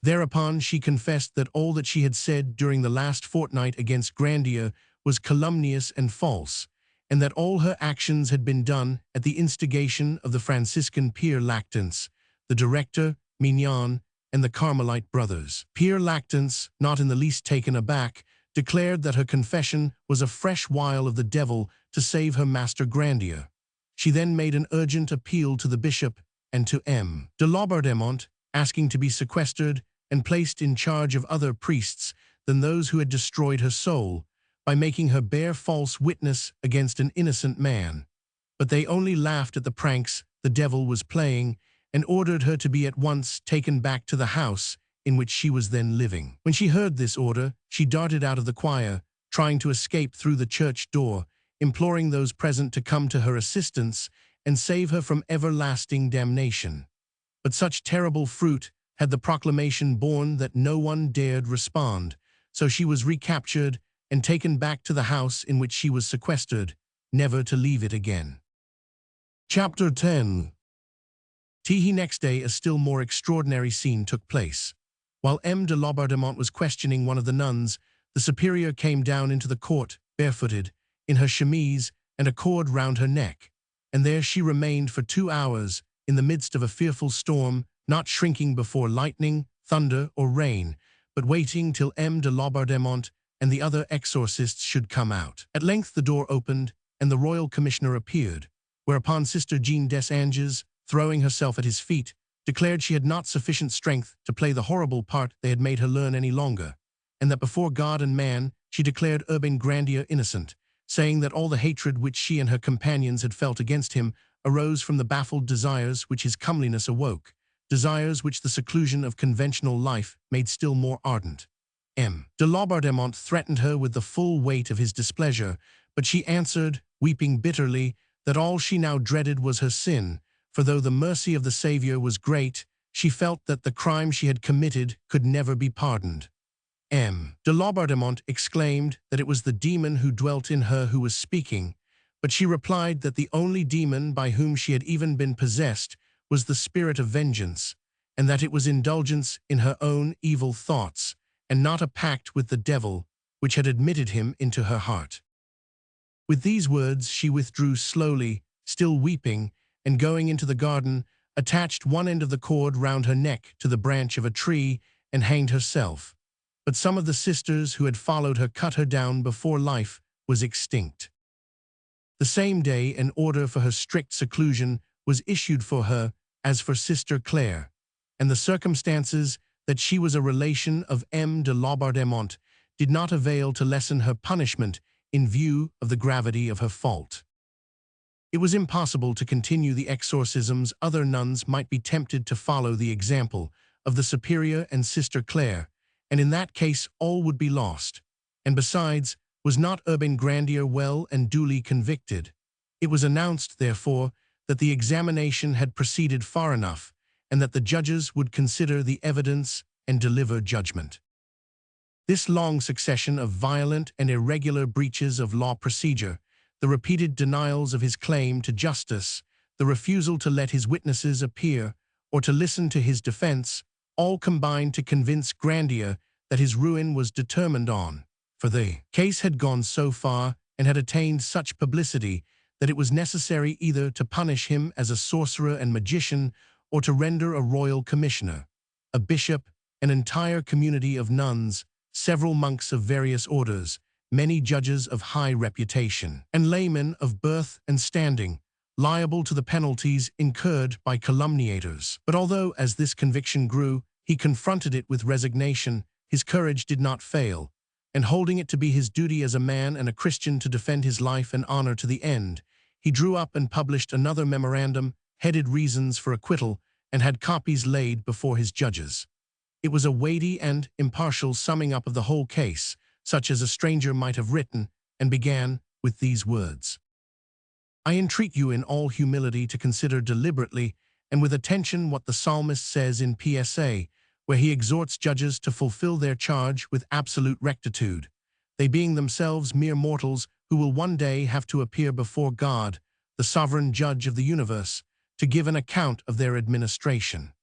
Thereupon she confessed that all that she had said during the last fortnight against Grandier was calumnious and false, and that all her actions had been done at the instigation of the Franciscan Père Lactance, the director, Mignon, and the Carmelite brothers. Père Lactance, not in the least taken aback, declared that her confession was a fresh wile of the devil to save her master Grandier. She then made an urgent appeal to the bishop and to M. de Laubardemont, asking to be sequestered and placed in charge of other priests than those who had destroyed her soul, by making her bear false witness against an innocent man. But they only laughed at the pranks the devil was playing, and ordered her to be at once taken back to the house in which she was then living. When she heard this order, she darted out of the choir, trying to escape through the church door, imploring those present to come to her assistance and save her from everlasting damnation. But such terrible fruit had the proclamation borne that no one dared respond, so she was recaptured and taken back to the house in which she was sequestered, never to leave it again. Chapter 10. Next day a still more extraordinary scene took place. While M. de Laubardemont was questioning one of the nuns, the superior came down into the court, barefooted, in her chemise and a cord round her neck, and there she remained for 2 hours, in the midst of a fearful storm, not shrinking before lightning, thunder, or rain, but waiting till M. de Laubardemont and the other exorcists should come out. At length the door opened, and the royal commissioner appeared, whereupon Sister Jeanne des Anges, throwing herself at his feet, declared she had not sufficient strength to play the horrible part they had made her learn any longer, and that before God and man she declared Urbain Grandier innocent, saying that all the hatred which she and her companions had felt against him arose from the baffled desires which his comeliness awoke, desires which the seclusion of conventional life made still more ardent. M. de Laubardemont threatened her with the full weight of his displeasure, but she answered, weeping bitterly, that all she now dreaded was her sin, for though the mercy of the Saviour was great, she felt that the crime she had committed could never be pardoned. M. de Laubardemont exclaimed that it was the demon who dwelt in her who was speaking, but she replied that the only demon by whom she had even been possessed was the spirit of vengeance, and that it was indulgence in her own evil thoughts, and not a pact with the devil, which had admitted him into her heart. With these words she withdrew slowly, still weeping, and going into the garden, attached one end of the cord round her neck to the branch of a tree, and hanged herself. But some of the sisters who had followed her cut her down before life was extinct. The same day an order for her strict seclusion was issued for her as for Sister Claire, and the circumstances that she was a relation of M. de Laubardemont did not avail to lessen her punishment in view of the gravity of her fault. It was impossible to continue the exorcisms. Other nuns might be tempted to follow the example of the Superior and Sister Claire, and in that case all would be lost. And besides, was not Urbain Grandier well and duly convicted? It was announced, therefore, that the examination had proceeded far enough, and that the judges would consider the evidence and deliver judgment. This long succession of violent and irregular breaches of law procedure, the repeated denials of his claim to justice, the refusal to let his witnesses appear or to listen to his defense, all combined to convince Grandier that his ruin was determined on, for the case had gone so far and had attained such publicity that it was necessary either to punish him as a sorcerer and magician or to render a royal commissioner, a bishop, an entire community of nuns, several monks of various orders, many judges of high reputation, and laymen of birth and standing, liable to the penalties incurred by calumniators. But although, as this conviction grew, he confronted it with resignation, his courage did not fail, and holding it to be his duty as a man and a Christian to defend his life and honor to the end, he drew up and published another memorandum, headed Reasons for Acquittal, and had copies laid before his judges. It was a weighty and impartial summing up of the whole case, such as a stranger might have written, and began with these words. I entreat you in all humility to consider deliberately and with attention what the psalmist says in PSA, where he exhorts judges to fulfill their charge with absolute rectitude, they being themselves mere mortals who will one day have to appear before God, the sovereign judge of the universe, to give an account of their administration.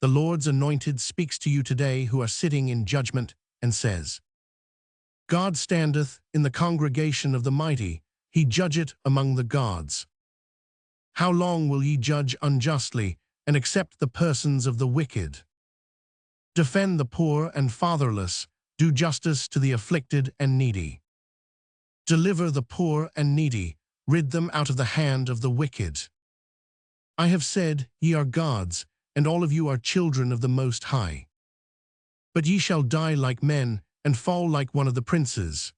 The Lord's anointed speaks to you today who are sitting in judgment and says, God standeth in the congregation of the mighty, he judgeth among the gods. How long will ye judge unjustly and accept the persons of the wicked? Defend the poor and fatherless, do justice to the afflicted and needy. Deliver the poor and needy, rid them out of the hand of the wicked. I have said, ye are gods, and all of you are children of the Most High. But ye shall die like men, and fall like one of the princes.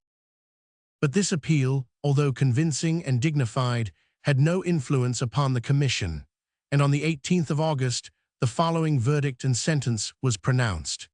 But this appeal, although convincing and dignified, had no influence upon the commission, and on the 18th of August, the following verdict and sentence was pronounced.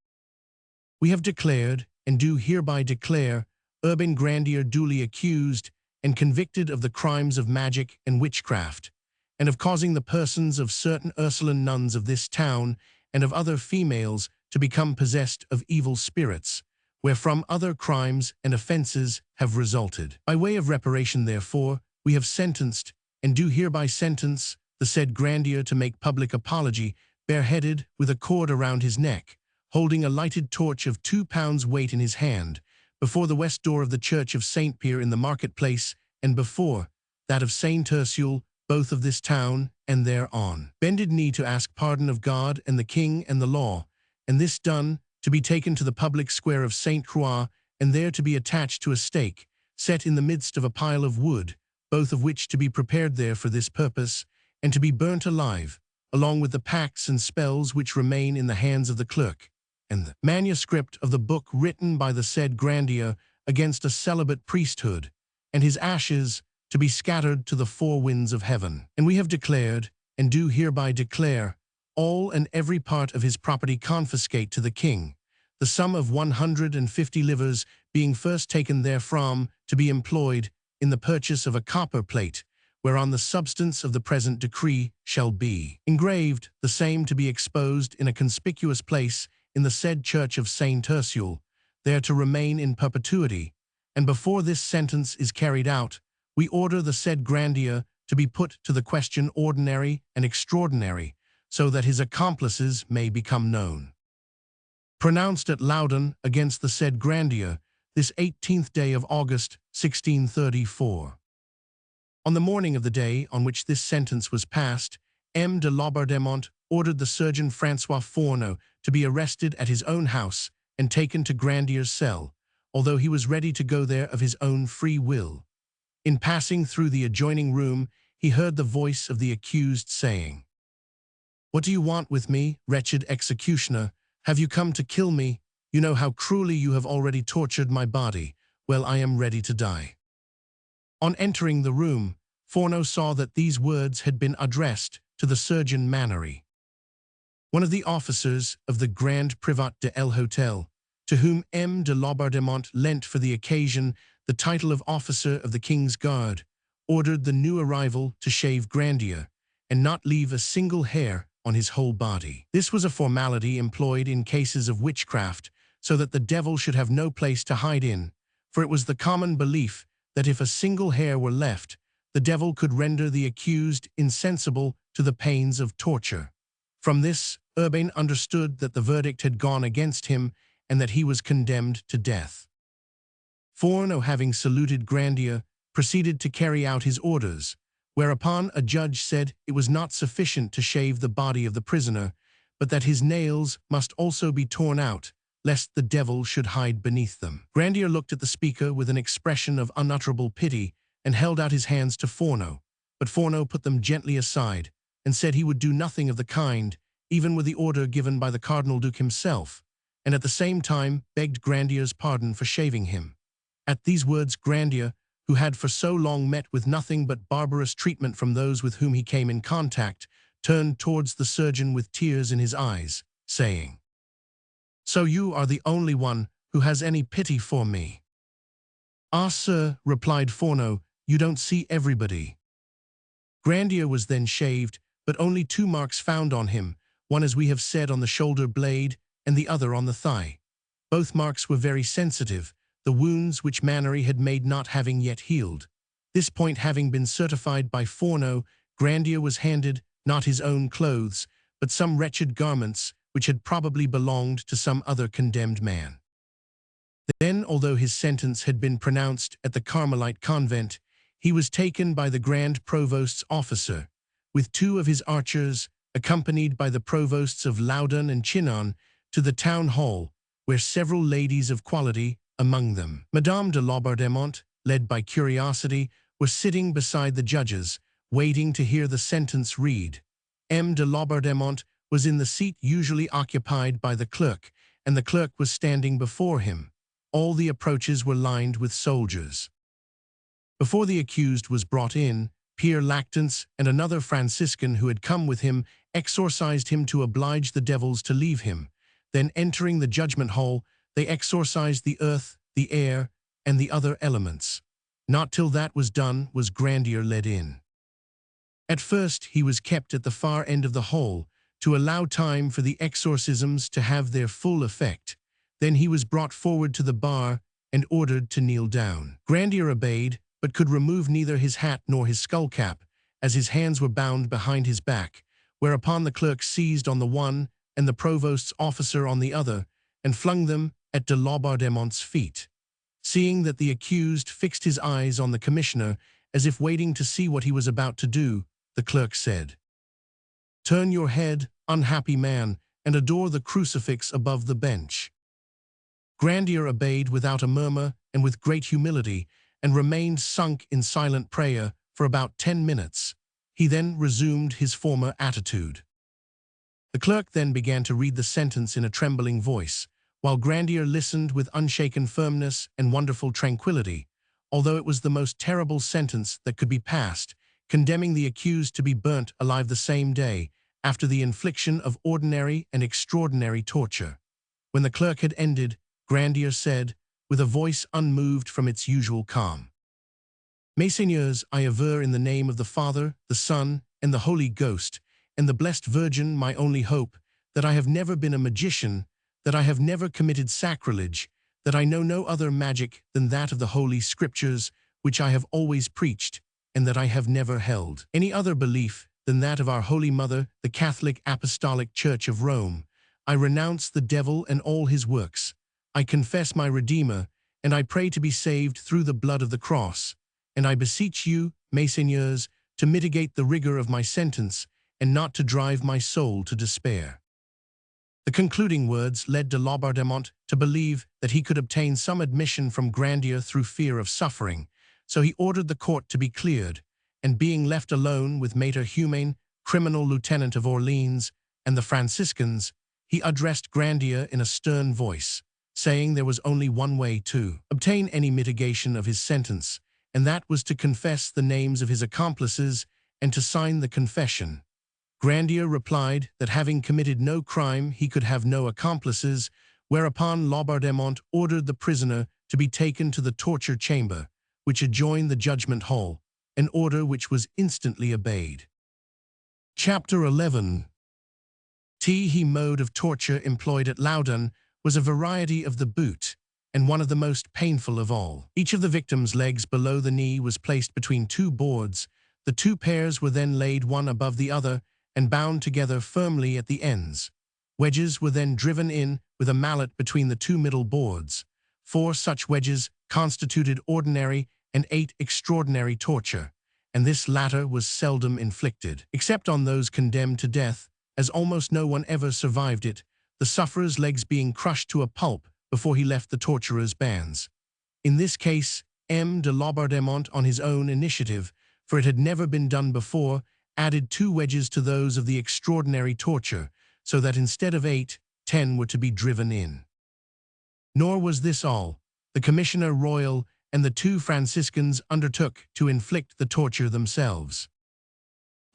We have declared, and do hereby declare, Urbain Grandier duly accused and convicted of the crimes of magic and witchcraft, and of causing the persons of certain Ursuline nuns of this town and of other females to become possessed of evil spirits, wherefrom other crimes and offences have resulted. By way of reparation, therefore, we have sentenced, and do hereby sentence, the said Grandier to make public apology, bareheaded, with a cord around his neck, holding a lighted torch of 2 pounds weight in his hand, before the west door of the church of St. Pierre in the marketplace, and before that of St. Ursule, both of this town, and thereon. Bended knee to ask pardon of God and the king and the law, and this done, to be taken to the public square of St. Croix, and there to be attached to a stake, set in the midst of a pile of wood, both of which to be prepared there for this purpose, and to be burnt alive, along with the pacts and spells which remain in the hands of the clerk, and the manuscript of the book written by the said Grandier against a celibate priesthood, and his ashes to be scattered to the 4 winds of heaven. And we have declared, and do hereby declare, all and every part of his property confiscate to the king, the sum of 150 livres being first taken therefrom to be employed in the purchase of a copper plate, whereon the substance of the present decree shall be engraved, the same to be exposed in a conspicuous place in the said church of St. Ursule, there to remain in perpetuity, and before this sentence is carried out, we order the said Grandier to be put to the question ordinary and extraordinary, so that his accomplices may become known. Pronounced at Loudun against the said Grandier, this 18th day of August, 1634. On the morning of the day on which this sentence was passed, M. de Laubardemont ordered the surgeon François Fourneau to be arrested at his own house and taken to Grandier's cell, although he was ready to go there of his own free will. In passing through the adjoining room, he heard the voice of the accused saying, What do you want with me, wretched executioner? Have you come to kill me? You know how cruelly you have already tortured my body. Well, I am ready to die. On entering the room, Fourneau saw that these words had been addressed to the surgeon Mannery, one of the officers of the Grand Privat de l'Hôtel, to whom M. de Laubardemont lent for the occasion the title of Officer of the King's Guard, ordered the new arrival to shave Grandier, and not leave a single hair on his whole body. This was a formality employed in cases of witchcraft, so that the devil should have no place to hide in, for it was the common belief that if a single hair were left, the devil could render the accused insensible to the pains of torture. From this, Urbain understood that the verdict had gone against him and that he was condemned to death. Fourneau, having saluted Grandier, proceeded to carry out his orders, whereupon a judge said it was not sufficient to shave the body of the prisoner, but that his nails must also be torn out, lest the devil should hide beneath them. Grandier looked at the speaker with an expression of unutterable pity and held out his hands to Fourneau, but Fourneau put them gently aside and said he would do nothing of the kind, even with the order given by the Cardinal Duke himself, and at the same time begged Grandier's pardon for shaving him. At these words Grandier, who had for so long met with nothing but barbarous treatment from those with whom he came in contact, turned towards the surgeon with tears in his eyes, saying, "So you are the only one who has any pity for me?" "Ah, sir," replied Forno, "you don't see everybody." Grandier was then shaved, but only 2 marks found on him, one as we have said on the shoulder blade, and the other on the thigh. Both marks were very sensitive, the wounds which Mannery had made not having yet healed. This point having been certified by Forno, Grandier was handed, not his own clothes, but some wretched garments which had probably belonged to some other condemned man. Then, although his sentence had been pronounced at the Carmelite convent, he was taken by the Grand Provost's officer, with 2 of his archers, accompanied by the provosts of Loudun and Chinon, to the town hall, where several ladies of quality, among them Madame de Laubardemont, led by curiosity, were sitting beside the judges, waiting to hear the sentence read. M. de Laubardemont was in the seat usually occupied by the clerk, and the clerk was standing before him. All the approaches were lined with soldiers. Before the accused was brought in, Pierre Lactance and another Franciscan who had come with him exorcised him to oblige the devils to leave him. Then, entering the judgment hall, they exorcised the earth, the air, and the other elements. Not till that was done was Grandier led in. At first he was kept at the far end of the hall, to allow time for the exorcisms to have their full effect. Then he was brought forward to the bar and ordered to kneel down. Grandier obeyed, but could remove neither his hat nor his skullcap, as his hands were bound behind his back, whereupon the clerk seized on the one and the provost's officer on the other, and flung them at de Laubardemont's feet. Seeing that the accused fixed his eyes on the commissioner, as if waiting to see what he was about to do, the clerk said, "Turn your head, unhappy man, and adore the crucifix above the bench." Grandier obeyed without a murmur and with great humility, and remained sunk in silent prayer for about 10 minutes. He then resumed his former attitude. The clerk then began to read the sentence in a trembling voice, while Grandier listened with unshaken firmness and wonderful tranquility, although it was the most terrible sentence that could be passed, condemning the accused to be burnt alive the same day, after the infliction of ordinary and extraordinary torture. When the clerk had ended, Grandier said, with a voice unmoved from its usual calm, "Messieurs, I aver in the name of the Father, the Son, and the Holy Ghost, and the blessed Virgin, my only hope, that I have never been a magician, that I have never committed sacrilege, that I know no other magic than that of the Holy Scriptures, which I have always preached, and that I have never held any other belief than that of our Holy Mother, the Catholic Apostolic Church of Rome. I renounce the devil and all his works. I confess my Redeemer, and I pray to be saved through the blood of the cross. And I beseech you, Messieurs, to mitigate the rigor of my sentence, and not to drive my soul to despair." The concluding words led de Laubardemont to believe that he could obtain some admission from Grandier through fear of suffering, so he ordered the court to be cleared, and being left alone with Maître Humain, criminal lieutenant of Orleans, and the Franciscans, he addressed Grandier in a stern voice, saying there was only one way to obtain any mitigation of his sentence, and that was to confess the names of his accomplices and to sign the confession. Grandier replied that having committed no crime he could have no accomplices, whereupon Laubardemont ordered the prisoner to be taken to the torture chamber, which adjoined the judgment hall, an order which was instantly obeyed. Chapter 11. The mode of torture employed at Loudun was a variety of the boot, and one of the most painful of all. Each of the victim's legs below the knee was placed between 2 boards. The 2 pairs were then laid one above the other and bound together firmly at the ends. Wedges were then driven in with a mallet between the 2 middle boards. 4 such wedges constituted ordinary and 8 extraordinary torture, and this latter was seldom inflicted, except on those condemned to death, as almost no one ever survived it, the sufferer's legs being crushed to a pulp before he left the torturer's bands. In this case, M. de Laubardemont, on his own initiative, for it had never been done before, added 2 wedges to those of the extraordinary torture, so that instead of 8, 10 were to be driven in. Nor was this all. The Commissioner Royal and the two Franciscans undertook to inflict the torture themselves.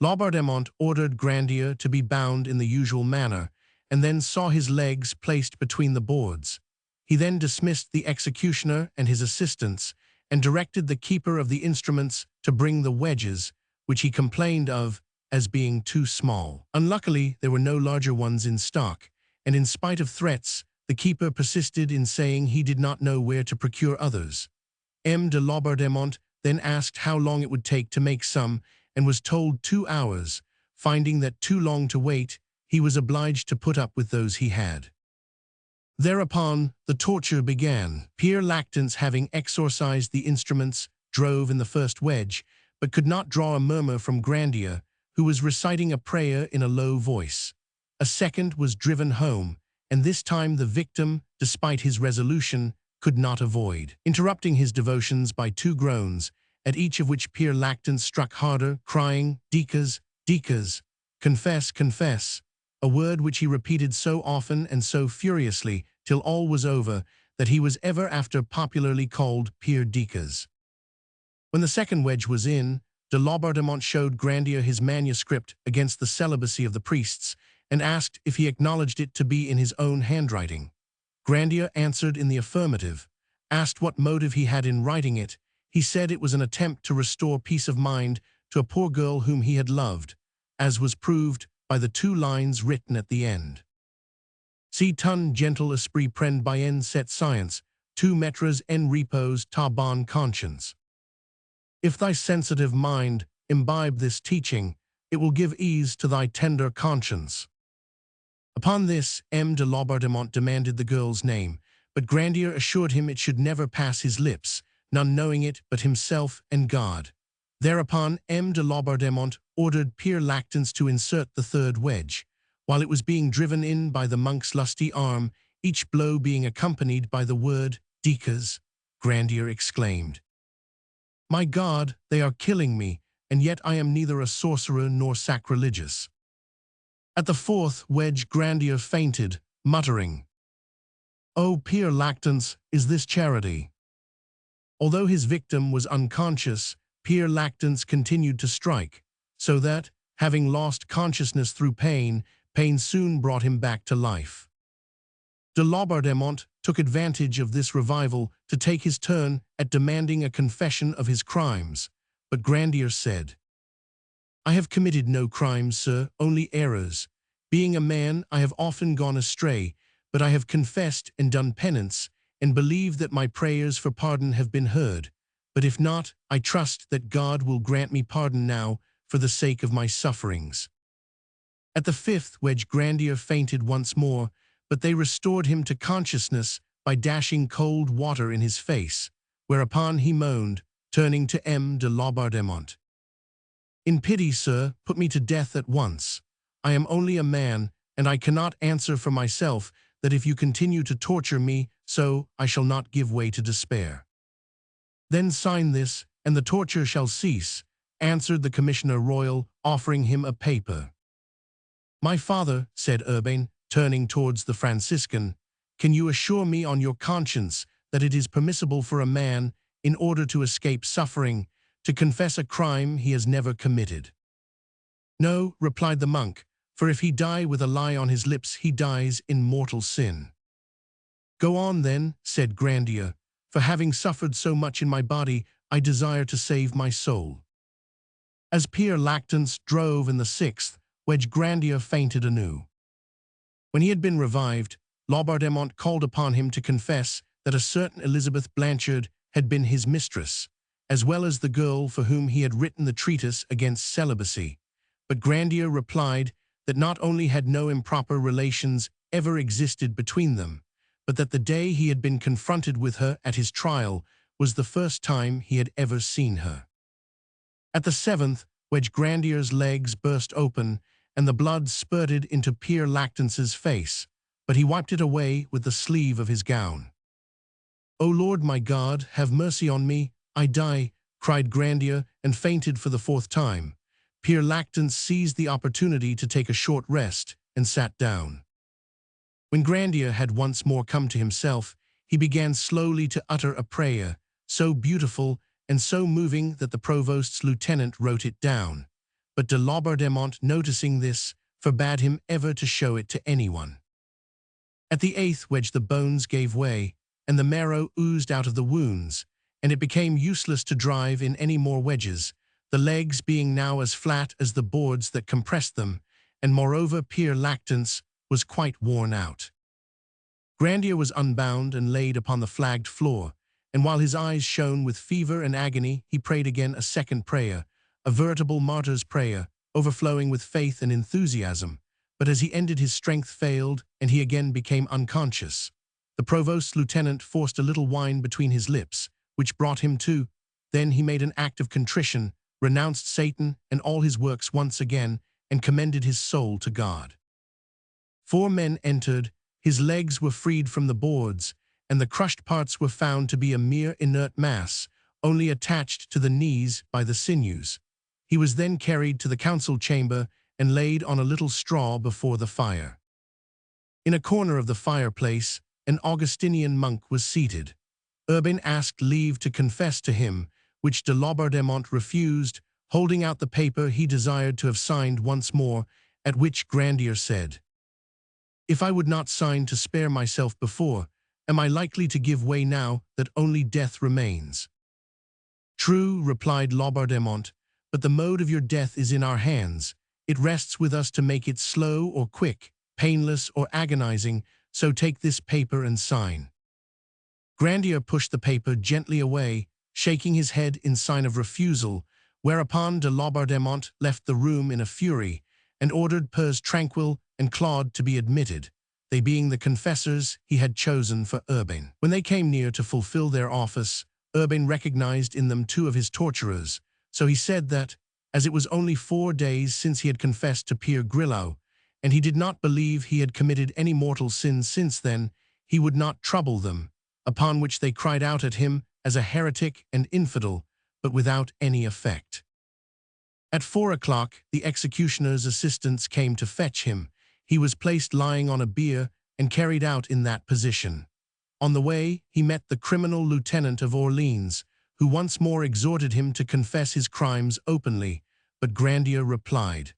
Laubardemont ordered Grandier to be bound in the usual manner, and then saw his legs placed between the boards. He then dismissed the executioner and his assistants, and directed the keeper of the instruments to bring the wedges, which he complained of as being too small. Unluckily, there were no larger ones in stock, and in spite of threats, the keeper persisted in saying he did not know where to procure others. M. de Laubardemont then asked how long it would take to make some, and was told 2 hours. Finding that too long to wait, he was obliged to put up with those he had. Thereupon, the torture began. Pere Lactance, having exorcised the instruments, drove in the first wedge, but could not draw a murmur from Grandier, who was reciting a prayer in a low voice. A second was driven home, and this time the victim, despite his resolution, could not avoid interrupting his devotions by 2 groans, at each of which Pere Lactance struck harder, crying, "Dicas, dicas, confess, confess," a word which he repeated so often and so furiously till all was over that he was ever after popularly called Pere Dicas. When the second wedge was in, de Laubardemont showed Grandier his manuscript against the celibacy of the priests, and asked if he acknowledged it to be in his own handwriting. Grandier answered in the affirmative. Asked what motive he had in writing it, he said it was an attempt to restore peace of mind to a poor girl whom he had loved, as was proved by the 2 lines written at the end. Si ton gentle esprit prend bien cette science, tu mettras en repose ta bonne conscience. If thy sensitive mind imbibe this teaching, it will give ease to thy tender conscience. Upon this, M. de Laubardemont demanded the girl's name, but Grandier assured him it should never pass his lips, none knowing it but himself and God. Thereupon, M. de Laubardemont ordered Pere Lactance to insert the third wedge. While it was being driven in by the monk's lusty arm, each blow being accompanied by the word "Dicas," Grandier exclaimed, "My God, they are killing me, and yet I am neither a sorcerer nor sacrilegious." At the fourth wedge Grandier fainted, muttering, "O Pere Lactance, is this charity?" Although his victim was unconscious, Pere Lactance continued to strike, so that, having lost consciousness through pain, pain soon brought him back to life. De Laubardemont took advantage of this revival to take his turn at demanding a confession of his crimes, but Grandier said, "I have committed no crimes, sir, only errors. Being a man, I have often gone astray, but I have confessed and done penance, and believe that my prayers for pardon have been heard. But if not, I trust that God will grant me pardon now for the sake of my sufferings." At the fifth wedge Grandier fainted once more, but they restored him to consciousness by dashing cold water in his face, whereupon he moaned, turning to M. de Laubardemont, "In pity, sir, put me to death at once. I am only a man, and I cannot answer for myself that if you continue to torture me so, I shall not give way to despair." "Then sign this, and the torture shall cease," answered the Commissioner Royal, offering him a paper. "My father," said Urbain, turning towards the Franciscan, "can you assure me on your conscience that it is permissible for a man, in order to escape suffering, to confess a crime he has never committed?" "No," replied the monk, "for if he die with a lie on his lips, he dies in mortal sin." "Go on then," said Grandier, "for having suffered so much in my body, I desire to save my soul." As Pere Lactance drove in the sixth wedge, Grandier fainted anew. When he had been revived, Laubardemont called upon him to confess that a certain Elizabeth Blanchard had been his mistress, as well as the girl for whom he had written the treatise against celibacy. But Grandier replied that not only had no improper relations ever existed between them, but that the day he had been confronted with her at his trial was the first time he had ever seen her. At the seventh wedge Grandier's legs burst open, and the blood spurted into Pere Lactance's face, but he wiped it away with the sleeve of his gown. "O Lord my God, have mercy on me, I die," cried Grandier, and fainted for the fourth time. Pere Lactance seized the opportunity to take a short rest, and sat down. When Grandier had once more come to himself, he began slowly to utter a prayer, so beautiful and so moving that the provost's lieutenant wrote it down. But de Laubardemont, noticing this, forbade him ever to show it to anyone. At the 8th wedge the bones gave way, and the marrow oozed out of the wounds, and it became useless to drive in any more wedges, the legs being now as flat as the boards that compressed them, and moreover Pere Lactance was quite worn out. Grandier was unbound and laid upon the flagged floor, and while his eyes shone with fever and agony, he prayed again a second prayer, a veritable martyr's prayer, overflowing with faith and enthusiasm. But as he ended, his strength failed, and he again became unconscious. The provost's lieutenant forced a little wine between his lips, which brought him to. Then he made an act of contrition, renounced Satan and all his works once again, and commended his soul to God. 4 men entered, his legs were freed from the boards, and the crushed parts were found to be a mere inert mass, only attached to the knees by the sinews. He was then carried to the council chamber and laid on a little straw before the fire. In a corner of the fireplace, an Augustinian monk was seated. Urbain asked leave to confess to him, which de Laubardemont refused, holding out the paper he desired to have signed once more, at which Grandier said, "If I would not sign to spare myself before, am I likely to give way now that only death remains?" "True," replied Laubardemont, "but the mode of your death is in our hands. It rests with us to make it slow or quick, painless or agonizing, so take this paper and sign." Grandier pushed the paper gently away, shaking his head in sign of refusal, whereupon de Laubardemont left the room in a fury, and ordered Pers Tranquille and Claude to be admitted, they being the confessors he had chosen for Urbain. When they came near to fulfill their office, Urbain recognized in them 2 of his torturers, so he said that, as it was only 4 days since he had confessed to Pere Grillau, and he did not believe he had committed any mortal sin since then, he would not trouble them, upon which they cried out at him as a heretic and infidel, but without any effect. At 4 o'clock, the executioner's assistants came to fetch him. He was placed lying on a bier and carried out in that position. On the way, he met the criminal lieutenant of Orleans, who once more exhorted him to confess his crimes openly, but Grandier replied,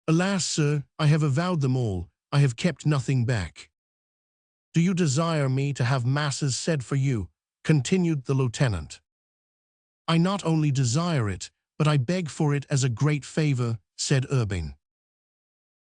"Alas, sir, I have avowed them all. I have kept nothing back." "Do you desire me to have masses said for you?" continued the lieutenant. "I not only desire it, but I beg for it as a great favor," said Urbain.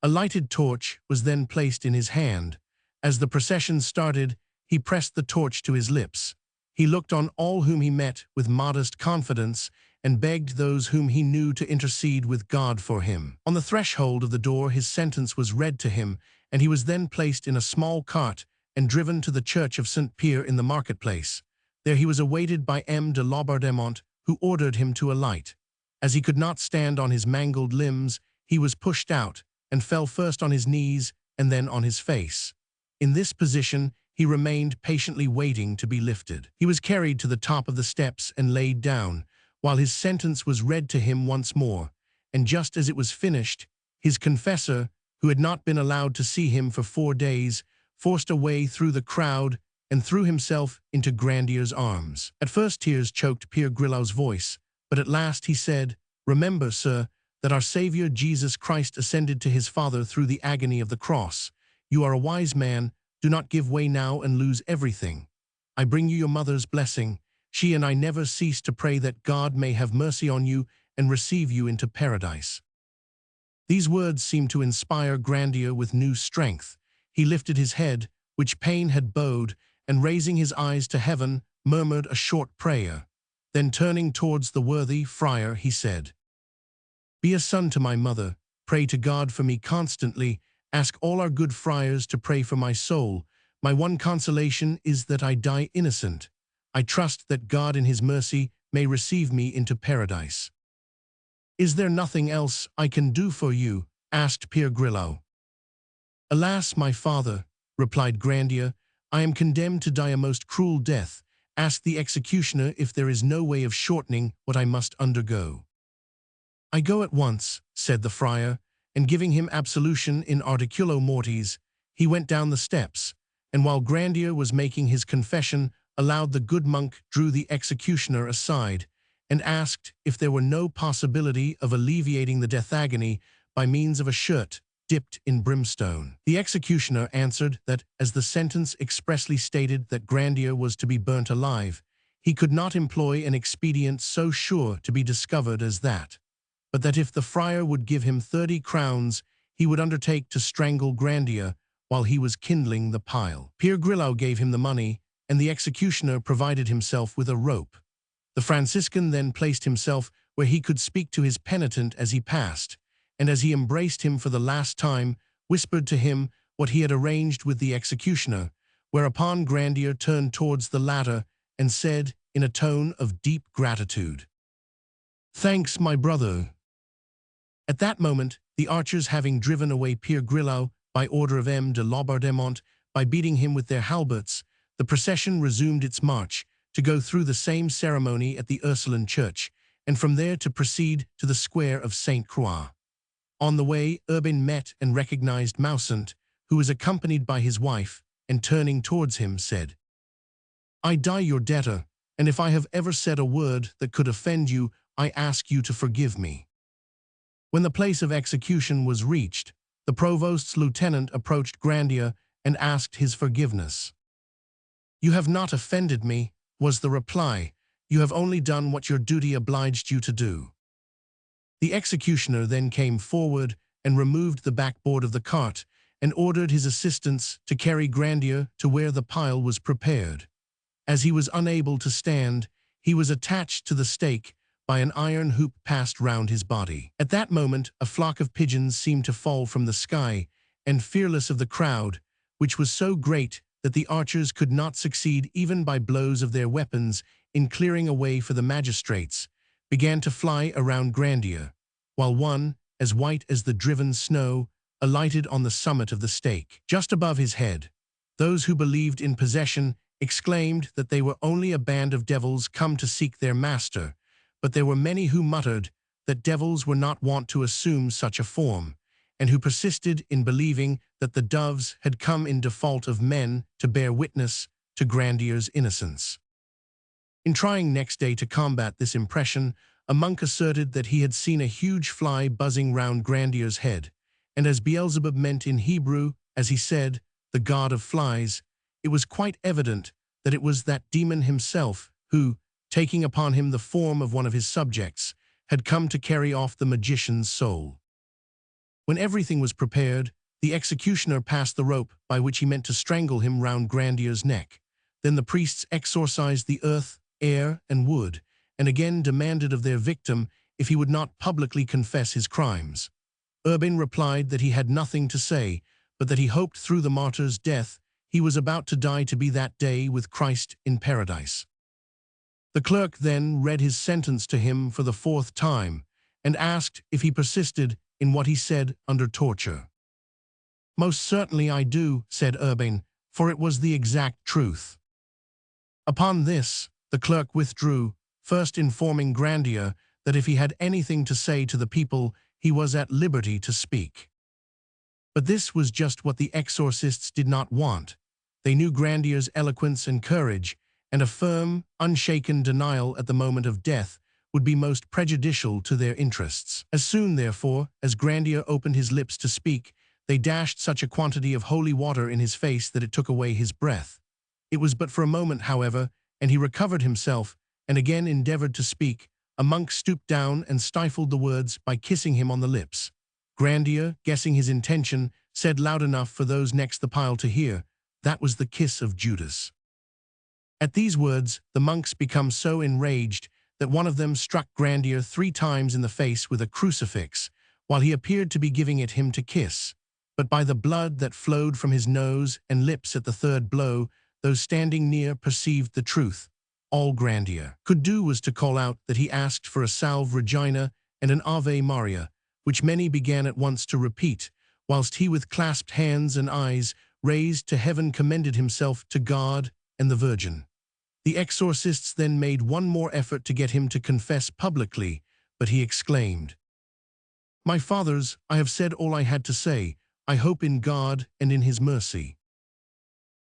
A lighted torch was then placed in his hand. As the procession started, he pressed the torch to his lips. He looked on all whom he met with modest confidence and begged those whom he knew to intercede with God for him. On the threshold of the door his sentence was read to him, and he was then placed in a small cart and driven to the church of St. Pierre in the marketplace. There he was awaited by M. de Laubardemont, who ordered him to alight. As he could not stand on his mangled limbs, he was pushed out, and fell first on his knees and then on his face. In this position, he remained patiently waiting to be lifted. He was carried to the top of the steps and laid down, while his sentence was read to him once more, and just as it was finished, his confessor, who had not been allowed to see him for 4 days, forced a way through the crowd and threw himself into Grandier's arms. At first tears choked Pere Grilau's voice, but at last he said, "Remember, sir, that our Savior Jesus Christ ascended to his Father through the agony of the cross. You are a wise man. Do not give way now and lose everything. I bring you your mother's blessing. She and I never cease to pray that God may have mercy on you and receive you into paradise." These words seemed to inspire Grandier with new strength. He lifted his head, which pain had bowed, and raising his eyes to heaven, murmured a short prayer. Then turning towards the worthy friar, he said, "Be a son to my mother, pray to God for me constantly, ask all our good friars to pray for my soul. My one consolation is that I die innocent. I trust that God in his mercy may receive me into paradise." "Is there nothing else I can do for you?" asked Pere Grillau. "Alas, my father," replied Grandier, "I am condemned to die a most cruel death. Ask the executioner if there is no way of shortening what I must undergo." "I go at once," said the friar, and giving him absolution in articulo mortis, he went down the steps, and while Grandier was making his confession, aloud the good monk drew the executioner aside and asked if there were no possibility of alleviating the death agony by means of a shirt dipped in brimstone. The executioner answered that, as the sentence expressly stated that Grandier was to be burnt alive, he could not employ an expedient so sure to be discovered as that, but that if the friar would give him 30 crowns, he would undertake to strangle Grandier while he was kindling the pile. Pere Grillau gave him the money, and the executioner provided himself with a rope. The Franciscan then placed himself where he could speak to his penitent as he passed, and as he embraced him for the last time, whispered to him what he had arranged with the executioner, whereupon Grandier turned towards the latter and said in a tone of deep gratitude, "Thanks, my brother." At that moment, the archers having driven away Pere Grillau by order of M. de Laubardemont by beating him with their halberts, the procession resumed its march to go through the same ceremony at the Ursuline church, and from there to proceed to the square of Sainte Croix. On the way, Urbain met and recognized Mausant, who was accompanied by his wife, and turning towards him said, "I die your debtor, and if I have ever said a word that could offend you, I ask you to forgive me." When the place of execution was reached, the provost's lieutenant approached Grandier and asked his forgiveness. "You have not offended me," was the reply. "You have only done what your duty obliged you to do." The executioner then came forward and removed the backboard of the cart and ordered his assistants to carry Grandier to where the pile was prepared. As he was unable to stand, he was attached to the stake by an iron hoop passed round his body. At that moment, a flock of pigeons seemed to fall from the sky, and fearless of the crowd, which was so great that the archers could not succeed even by blows of their weapons in clearing a way for the magistrates, began to fly around Grandier, while one, as white as the driven snow, alighted on the summit of the stake. Just above his head, those who believed in possession exclaimed that they were only a band of devils come to seek their master, but there were many who muttered that devils were not wont to assume such a form, and who persisted in believing that the doves had come in default of men to bear witness to Grandier's innocence. In trying next day to combat this impression, a monk asserted that he had seen a huge fly buzzing round Grandier's head, and as Beelzebub meant in Hebrew, as he said, the god of flies, it was quite evident that it was that demon himself who, taking upon him the form of one of his subjects, had come to carry off the magician's soul. When everything was prepared, the executioner passed the rope by which he meant to strangle him round Grandier's neck. Then the priests exorcised the earth, air, and wood, and again demanded of their victim if he would not publicly confess his crimes. Urbain replied that he had nothing to say, but that he hoped through the martyr's death he was about to die to be that day with Christ in paradise. The clerk then read his sentence to him for the 4th time, and asked if he persisted in what he said under torture. "Most certainly I do," said Urbain, "for it was the exact truth." Upon this, the clerk withdrew, first informing Grandier that if he had anything to say to the people, he was at liberty to speak. But this was just what the exorcists did not want. They knew Grandier's eloquence and courage, and a firm, unshaken denial at the moment of death would be most prejudicial to their interests. As soon, therefore, as Grandier opened his lips to speak, they dashed such a quantity of holy water in his face that it took away his breath. It was but for a moment, however, and he recovered himself, and again endeavored to speak. A monk stooped down and stifled the words by kissing him on the lips. Grandier, guessing his intention, said loud enough for those next the pile to hear, "That was the kiss of Judas." At these words, the monks became so enraged that one of them struck Grandier 3 times in the face with a crucifix, while he appeared to be giving it him to kiss. But by the blood that flowed from his nose and lips at the 3rd blow, those standing near perceived the truth. All Grandier could do was to call out that he asked for a Salve Regina and an Ave Maria, which many began at once to repeat, whilst he with clasped hands and eyes raised to heaven commended himself to God and the Virgin. The exorcists then made one more effort to get him to confess publicly, but he exclaimed, "My fathers, I have said all I had to say. I hope in God and in his mercy."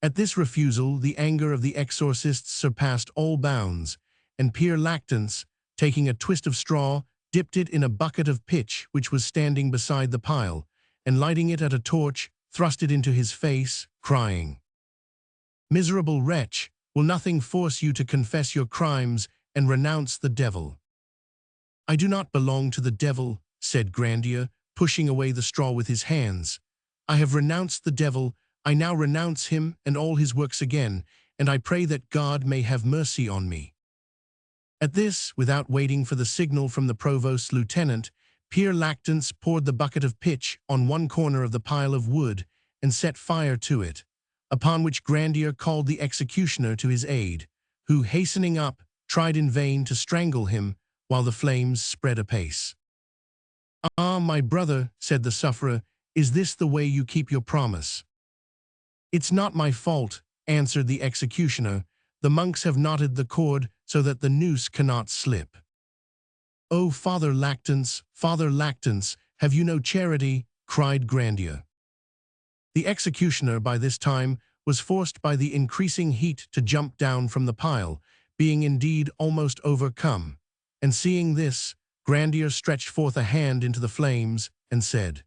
At this refusal, the anger of the exorcists surpassed all bounds, and Pere Lactance, taking a twist of straw, dipped it in a bucket of pitch which was standing beside the pile, and lighting it at a torch, thrust it into his face, crying, "Miserable wretch, will nothing force you to confess your crimes and renounce the devil?" "I do not belong to the devil," said Grandier, pushing away the straw with his hands. "I have renounced the devil, I now renounce him and all his works again, and I pray that God may have mercy on me." At this, without waiting for the signal from the provost's lieutenant, Pere Lactance poured the bucket of pitch on one corner of the pile of wood and set fire to it, upon which Grandier called the executioner to his aid, who, hastening up, tried in vain to strangle him while the flames spread apace. "Ah, my brother," said the sufferer, "is this the way you keep your promise?" "It's not my fault," answered the executioner. "The monks have knotted the cord so that the noose cannot slip." "Oh, Father Lactance, have you no charity?" cried Grandier. The executioner by this time was forced by the increasing heat to jump down from the pile, being indeed almost overcome, and seeing this, Grandier stretched forth a hand into the flames and said,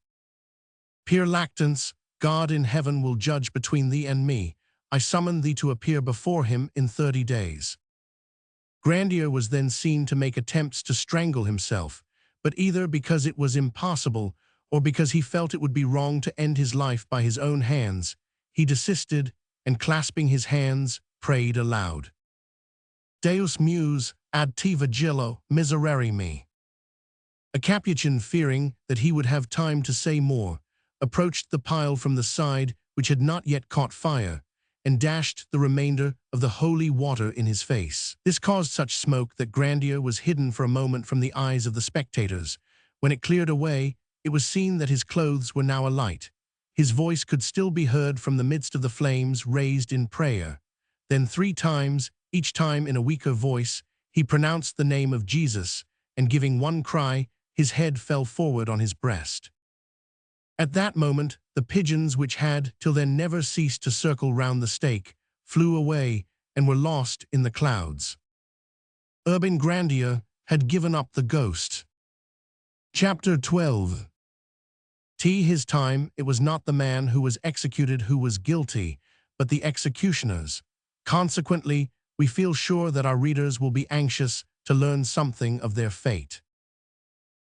"Pere Lactance, God in heaven will judge between thee and me. I summon thee to appear before him in 30 days. Grandier was then seen to make attempts to strangle himself, but either because it was impossible or because he felt it would be wrong to end his life by his own hands, he desisted and, clasping his hands, prayed aloud, "Deus meus, ad te vigilo, miserere me." A Capuchin, fearing that he would have time to say more, approached the pile from the side which had not yet caught fire, and dashed the remainder of the holy water in his face. This caused such smoke that Grandier was hidden for a moment from the eyes of the spectators. When it cleared away, it was seen that his clothes were now alight. His voice could still be heard from the midst of the flames raised in prayer. Then 3 times, each time in a weaker voice, he pronounced the name of Jesus, and giving one cry, his head fell forward on his breast. At that moment, the pigeons which had till then never ceased to circle round the stake flew away and were lost in the clouds. Urbain Grandier had given up the ghost. Chapter 12. His time, it was not the man who was executed who was guilty, but the executioners. Consequently, we feel sure that our readers will be anxious to learn something of their fate.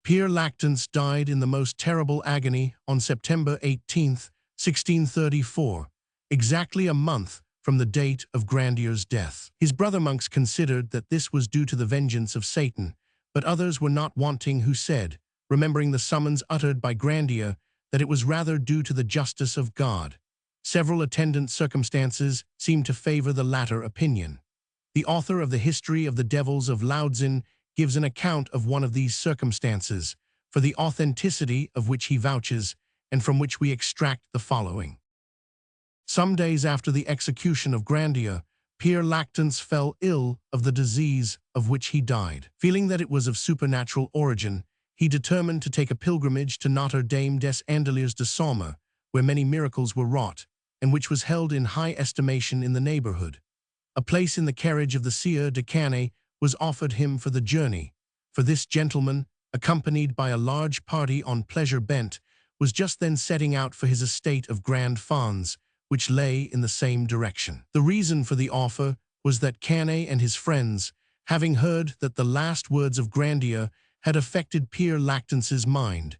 Pere Lactance died in the most terrible agony on September 18, 1634, exactly a month from the date of Grandier's death. His brother monks considered that this was due to the vengeance of Satan, but others were not wanting who said, remembering the summons uttered by Grandier, that it was rather due to the justice of God. Several attendant circumstances seem to favor the latter opinion. The author of the History of the Devils of Loudun gives an account of one of these circumstances, for the authenticity of which he vouches, and from which we extract the following. Some days after the execution of Grandier, Pere Lactance fell ill of the disease of which he died. Feeling that it was of supernatural origin, he determined to take a pilgrimage to Notre Dame des Andeliers de Saume, where many miracles were wrought, and which was held in high estimation in the neighborhood. A place in the carriage of the Sieur de Canet was offered him for the journey, for this gentleman, accompanied by a large party on pleasure bent, was just then setting out for his estate of Grand Fons, which lay in the same direction. The reason for the offer was that Canet and his friends, having heard that the last words of Grandier had affected Pere Lactance's mind,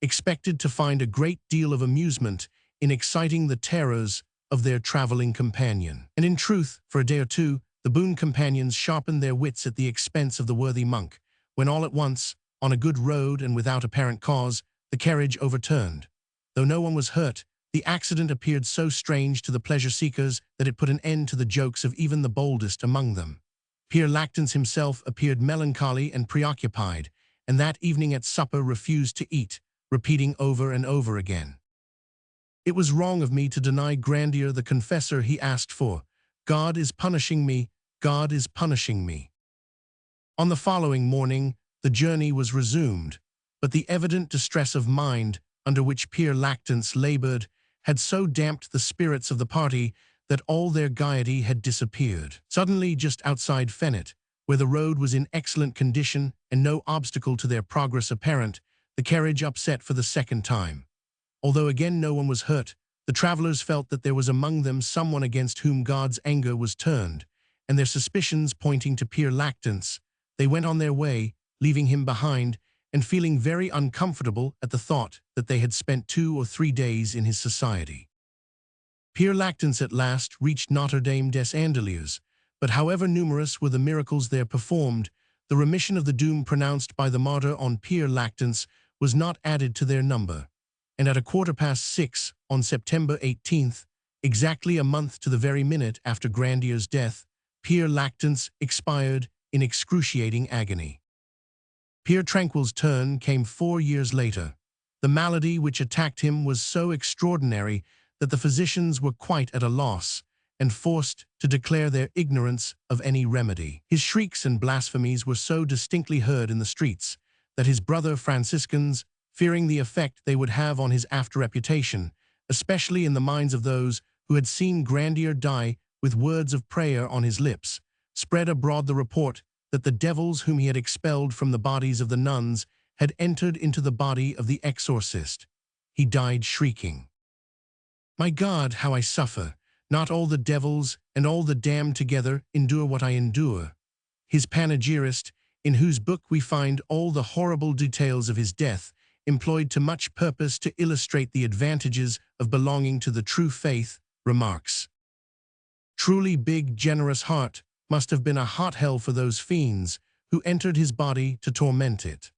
expected to find a great deal of amusement in exciting the terrors of their traveling companion. And in truth, for a day or two, the boon companions sharpened their wits at the expense of the worthy monk, when all at once, on a good road and without apparent cause, the carriage overturned. Though no one was hurt, the accident appeared so strange to the pleasure-seekers that it put an end to the jokes of even the boldest among them. Pere Lactance himself appeared melancholy and preoccupied, and that evening at supper refused to eat, repeating over and over again, "It was wrong of me to deny Grandier the confessor he asked for. God is punishing me, God is punishing me." On the following morning, the journey was resumed, but the evident distress of mind under which Pere Lactance labored had so damped the spirits of the party that all their gaiety had disappeared. Suddenly, just outside Fenet, where the road was in excellent condition and no obstacle to their progress apparent, the carriage upset for the second time. Although again no one was hurt, the travelers felt that there was among them someone against whom God's anger was turned, and their suspicions pointing to Pere Lactance, they went on their way, leaving him behind, and feeling very uncomfortable at the thought that they had spent 2 or 3 days in his society. Pere Lactance at last reached Notre Dame des Andeliers, but however numerous were the miracles there performed, the remission of the doom pronounced by the martyr on Pere Lactance was not added to their number, and at 6:15 on September 18th, exactly a month to the very minute after Grandier's death, Pere Lactance expired in excruciating agony. Pere Tranquille's turn came 4 years later. The malady which attacked him was so extraordinary that the physicians were quite at a loss, and forced to declare their ignorance of any remedy. His shrieks and blasphemies were so distinctly heard in the streets that his brother Franciscans, fearing the effect they would have on his after reputation, especially in the minds of those who had seen Grandier die with words of prayer on his lips, spread abroad the report that the devils whom he had expelled from the bodies of the nuns had entered into the body of the exorcist. He died shrieking, "My God, how I suffer! Not all the devils and all the damned together endure what I endure." His panegyrist, in whose book we find all the horrible details of his death, employed to much purpose to illustrate the advantages of belonging to the true faith, remarks, "Truly big, generous heart must have been a hot hell for those fiends who entered his body to torment it."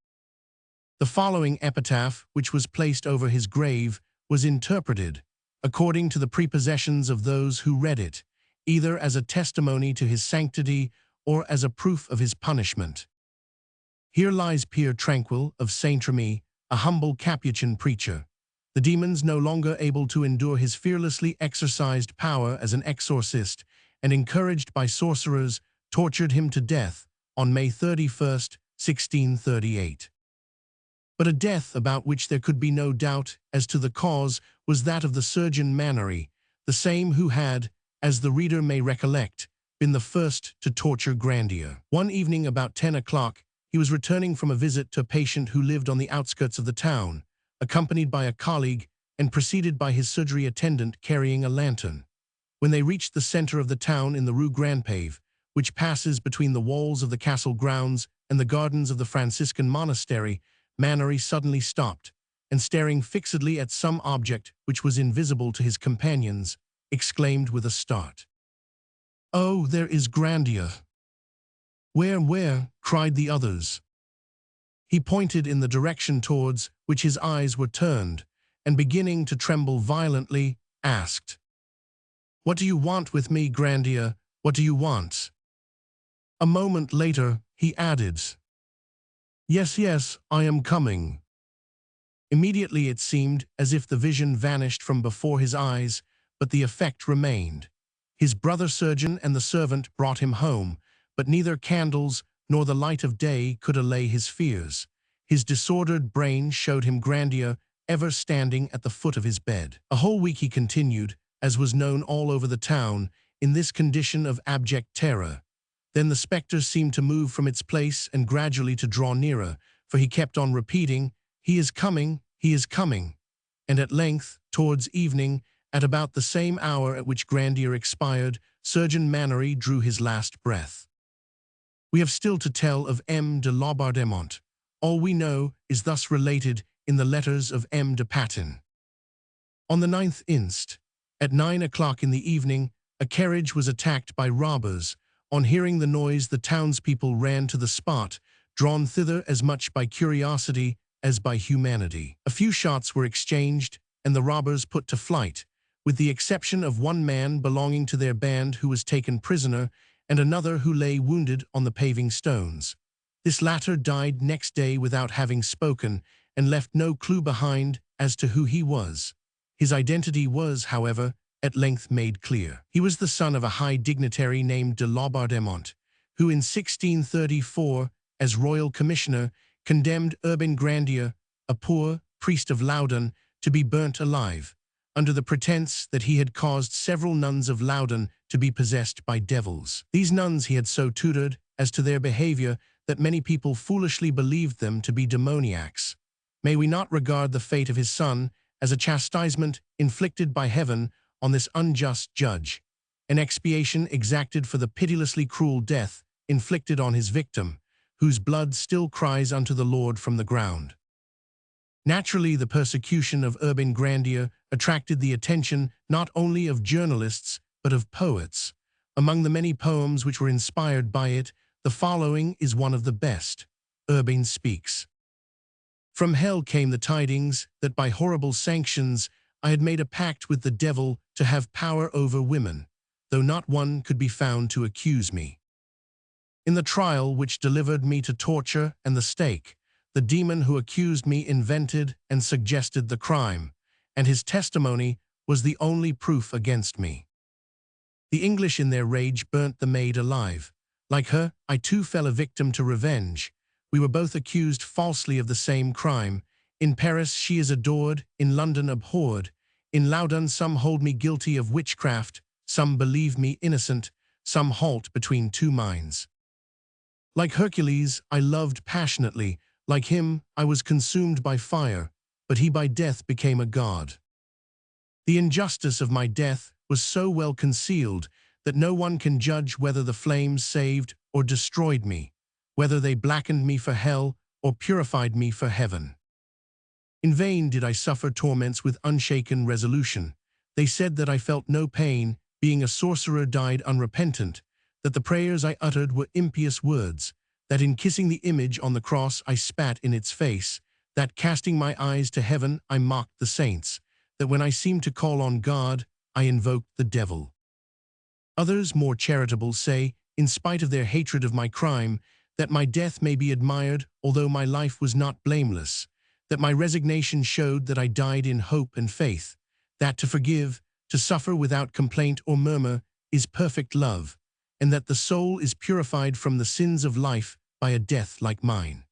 The following epitaph, which was placed over his grave, was interpreted, according to the prepossessions of those who read it, either as a testimony to his sanctity or as a proof of his punishment. "Here lies Pere Tranquille of Saint-Remy, a humble Capuchin preacher. The demons, no longer able to endure his fearlessly exercised power as an exorcist, and encouraged by sorcerers, tortured him to death on May 31st, 1638. But a death about which there could be no doubt as to the cause was that of the surgeon Mannery, the same who had, as the reader may recollect, been the first to torture Grandier. One evening about 10 o'clock, he was returning from a visit to a patient who lived on the outskirts of the town, accompanied by a colleague and preceded by his surgery attendant carrying a lantern. When they reached the center of the town in the Rue Grandpave, which passes between the walls of the castle grounds and the gardens of the Franciscan monastery, Mannery suddenly stopped, and staring fixedly at some object which was invisible to his companions, exclaimed with a start, "Oh, there is Grandier!" Where?" cried the others. He pointed in the direction towards which his eyes were turned, and beginning to tremble violently, asked, "What do you want with me, Grandier? What do you want?" A moment later, he added, Yes, I am coming." Immediately it seemed as if the vision vanished from before his eyes, but the effect remained. His brother surgeon and the servant brought him home, but neither candles nor the light of day could allay his fears. His disordered brain showed him Grandier ever standing at the foot of his bed. A whole week he continued, as was known all over the town, in this condition of abject terror. Then the spectre seemed to move from its place and gradually to draw nearer, for he kept on repeating, "He is coming, he is coming." And at length, towards evening, at about the same hour at which Grandier expired, Surgeon Mannery drew his last breath. We have still to tell of M. de Laubardemont. All we know is thus related in the letters of M. de Patin. On the 9th inst, at 9 o'clock in the evening, a carriage was attacked by robbers. On hearing the noise, the townspeople ran to the spot, drawn thither as much by curiosity as by humanity. A few shots were exchanged, and the robbers put to flight, with the exception of one man belonging to their band who was taken prisoner, and another who lay wounded on the paving stones. This latter died next day without having spoken, and left no clue behind as to who he was. His identity was, however, at length made clear. He was the son of a high dignitary named de Laubardemont, who in 1634, as royal commissioner, condemned Urbain Grandier, a poor priest of Loudun, to be burnt alive. under the pretense that he had caused several nuns of Loudun to be possessed by devils. These nuns he had so tutored as to their behavior that many people foolishly believed them to be demoniacs. May we not regard the fate of his son as a chastisement inflicted by heaven on this unjust judge, an expiation exacted for the pitilessly cruel death inflicted on his victim, whose blood still cries unto the Lord from the ground. Naturally, the persecution of Urbain Grandier attracted the attention not only of journalists but of poets. Among the many poems which were inspired by it, the following is one of the best. Urbain speaks. From hell came the tidings that by horrible sanctions I had made a pact with the devil to have power over women, though not one could be found to accuse me. In the trial which delivered me to torture and the stake, the demon who accused me invented and suggested the crime, and his testimony was the only proof against me. The English in their rage burnt the maid alive. Like her, I too fell a victim to revenge. We were both accused falsely of the same crime. In Paris she is adored, in London abhorred. In Loudun some hold me guilty of witchcraft, some believe me innocent, some halt between two minds. Like Hercules, I loved passionately. Like him, I was consumed by fire, but he by death became a god. The injustice of my death was so well concealed that no one can judge whether the flames saved or destroyed me, whether they blackened me for hell or purified me for heaven. In vain did I suffer torments with unshaken resolution. They said that I felt no pain, being a sorcerer died unrepentant, that the prayers I uttered were impious words, that in kissing the image on the cross I spat in its face, that casting my eyes to heaven I mocked the saints, that when I seemed to call on God, I invoked the devil. Others, more charitable, say, in spite of their hatred of my crime, that my death may be admired, although my life was not blameless, that my resignation showed that I died in hope and faith, that to forgive, to suffer without complaint or murmur, is perfect love, and that the soul is purified from the sins of life by a death like mine.